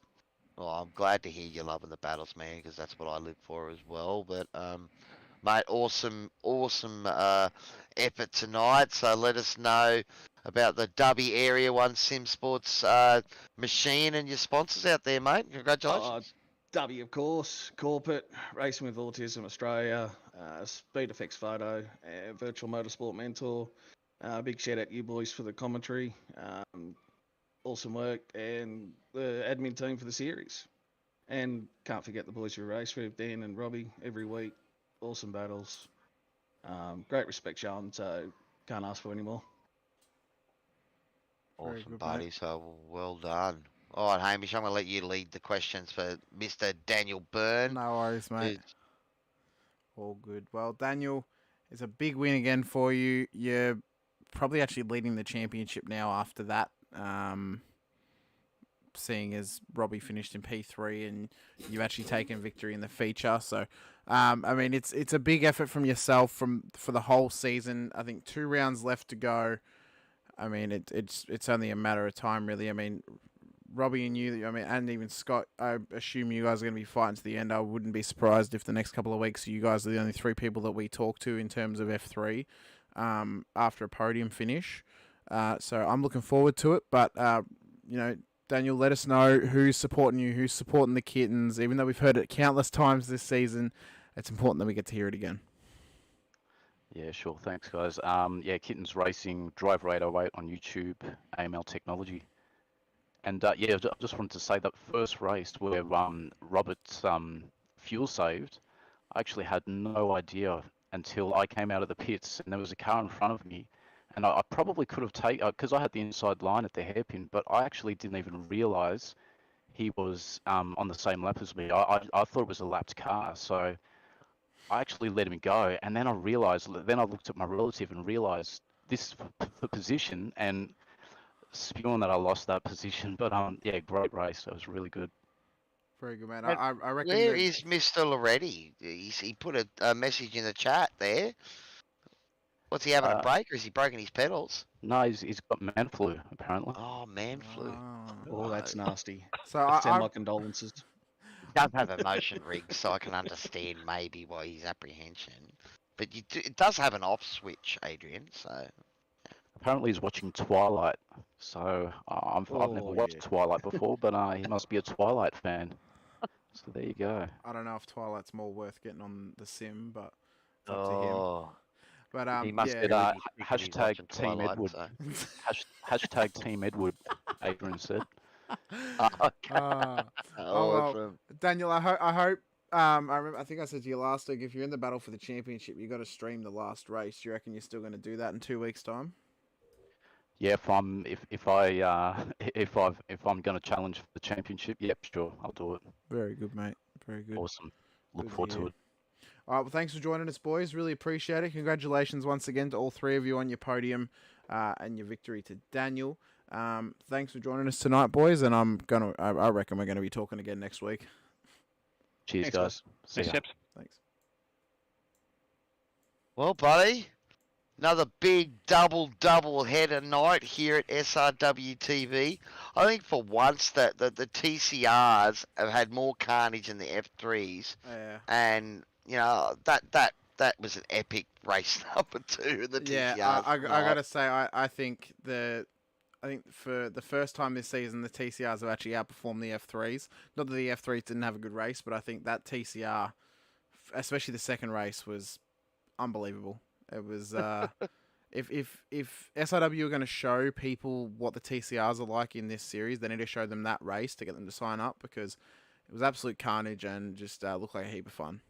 Well, I'm glad to hear you're loving the battles, man, because that's what I live for as well. But, mate, awesome effort tonight. So let us know about the Dubby Area 1 Sim Sports machine and your sponsors out there, mate. Congratulations. W, of course, corporate, Racing with Autism Australia, Speed Effects Photo, Virtual Motorsport Mentor. Big shout out to you boys for the commentary. Awesome work, and the admin team for the series. And can't forget the boys who race with Dan and Robbie every week. Awesome battles. Great respect shown, so can't ask for any more. Very Awesome, good, buddy. mate. So well done. All right, Hamish, I'm going to let you lead the questions for Mr. Daniel Byrne. No worries, mate. who's- All good. Well, Daniel, it's a big win again for you. You're probably actually leading the championship now after that. Seeing as Robbie finished in P3 and you've actually taken victory in the feature. So, I mean, it's a big effort from yourself for the whole season. I think 2 rounds left to go. I mean, it's only a matter of time, really. I mean, Robbie and you, I mean, and even Scott, I assume you guys are going to be fighting to the end. I wouldn't be surprised if the next couple of weeks you guys are the only 3 people that we talk to in terms of F3 after a podium finish. So I'm looking forward to it. But, you know, Daniel, let us know who's supporting you, who's supporting the kittens. Even though we've heard it countless times this season, it's important that we get to hear it again. Yeah, sure. Thanks, guys. Yeah, Kittens Racing, Driver 808 on YouTube, AML Technology. And yeah, I just wanted to say that first race where Robert's fuel saved, I actually had no idea until I came out of the pits and there was a car in front of me. And I probably could have taken, because I had the inside line at the hairpin, but I actually didn't even realise he was on the same lap as me. I thought it was a lapped car, so I actually let him go. And then I realised, then I looked at my relative and realised this the position and spewing that I lost that position. But yeah, great race. It was really good. Very good, man. And I reckon Where that is Mr. Loretti? He put a message in the chat there. What's he having a break, or is he broken his pedals? No, he's got man flu apparently. Oh, man flu. Oh, that's nasty. So Send my condolences. He does have a motion rig, so I can understand maybe why his apprehension. But it does have an off switch, Adrian. So Apparently he's watching Twilight. So I've never watched Twilight before, but he must be a Twilight fan. So there you go. I don't know if Twilight's more worth getting on the sim, but it's up to him. But he must yeah. get Hashtag Team Twilight, Edward. so. Hashtag Team Edward, Adrian said. Oh, well, Daniel, I hope. I think I said to you last week, if you're in the battle for the championship, you got to stream the last race. Do you reckon you're still going to do that in 2 weeks' time? Yeah, if I'm going to challenge for the championship, yep, sure, I'll do it. Very good, mate. Very good. Awesome. Look Good forward to hear. it. All right, well, thanks for joining us, boys. Really appreciate it. Congratulations once again to all 3 of you on your podium and your victory to Daniel. Thanks for joining us tonight, boys, and I reckon we're going to be talking again next week. Cheers, Thanks, guys. See ya. Thanks. Well, buddy, another big double header night here at SRWTV. I think for once that the TCRs have had more carnage than the F3s, Yeah. and you know that was an epic race number 2. The TCRs. Yeah, I gotta say, I think for the first time this season, the TCRs have actually outperformed the F3s. Not that the F3s didn't have a good race, but I think that TCR, especially the second race, was unbelievable. It was if SRW are going to show people what the TCRs are like in this series, they need to show them that race to get them to sign up, because it was absolute carnage and just looked like a heap of fun.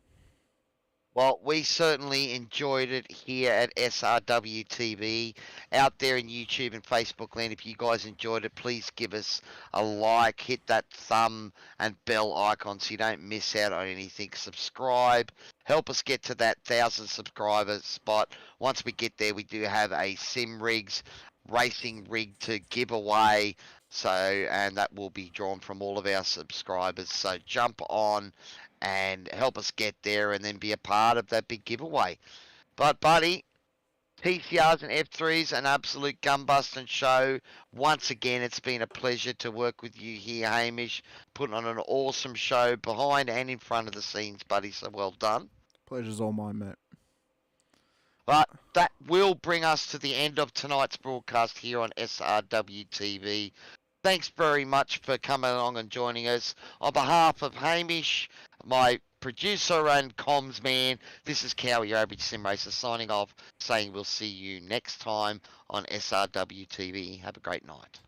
Well, we certainly enjoyed it here at SRWTV. Out there in YouTube and Facebook land, if you guys enjoyed it, please give us a like, hit that thumb and bell icon so you don't miss out on anything. Subscribe, help us get to that 1,000 subscriber spot. Once we get there, we do have a Sim Rigs racing rig to give away. So, and that will be drawn from all of our subscribers. So jump on and help us get there and then be a part of that big giveaway. But, buddy, TCRs and F3s, an absolute gun-busting show. Once again, it's been a pleasure to work with you here, Hamish, putting on an awesome show behind and in front of the scenes, buddy, so well done. Pleasure's all mine, mate. But that will bring us to the end of tonight's broadcast here on SRWTV. thanks very much for coming along and joining us. On behalf of Hamish, my producer and comms man, this is Cowie, your average sim racer, signing off, saying we'll see you next time on SRWTV. Have a great night.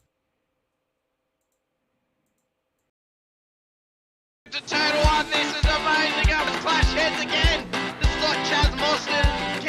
To turn one, this is amazing. Up and clash heads again. This is like Chaz Mostert,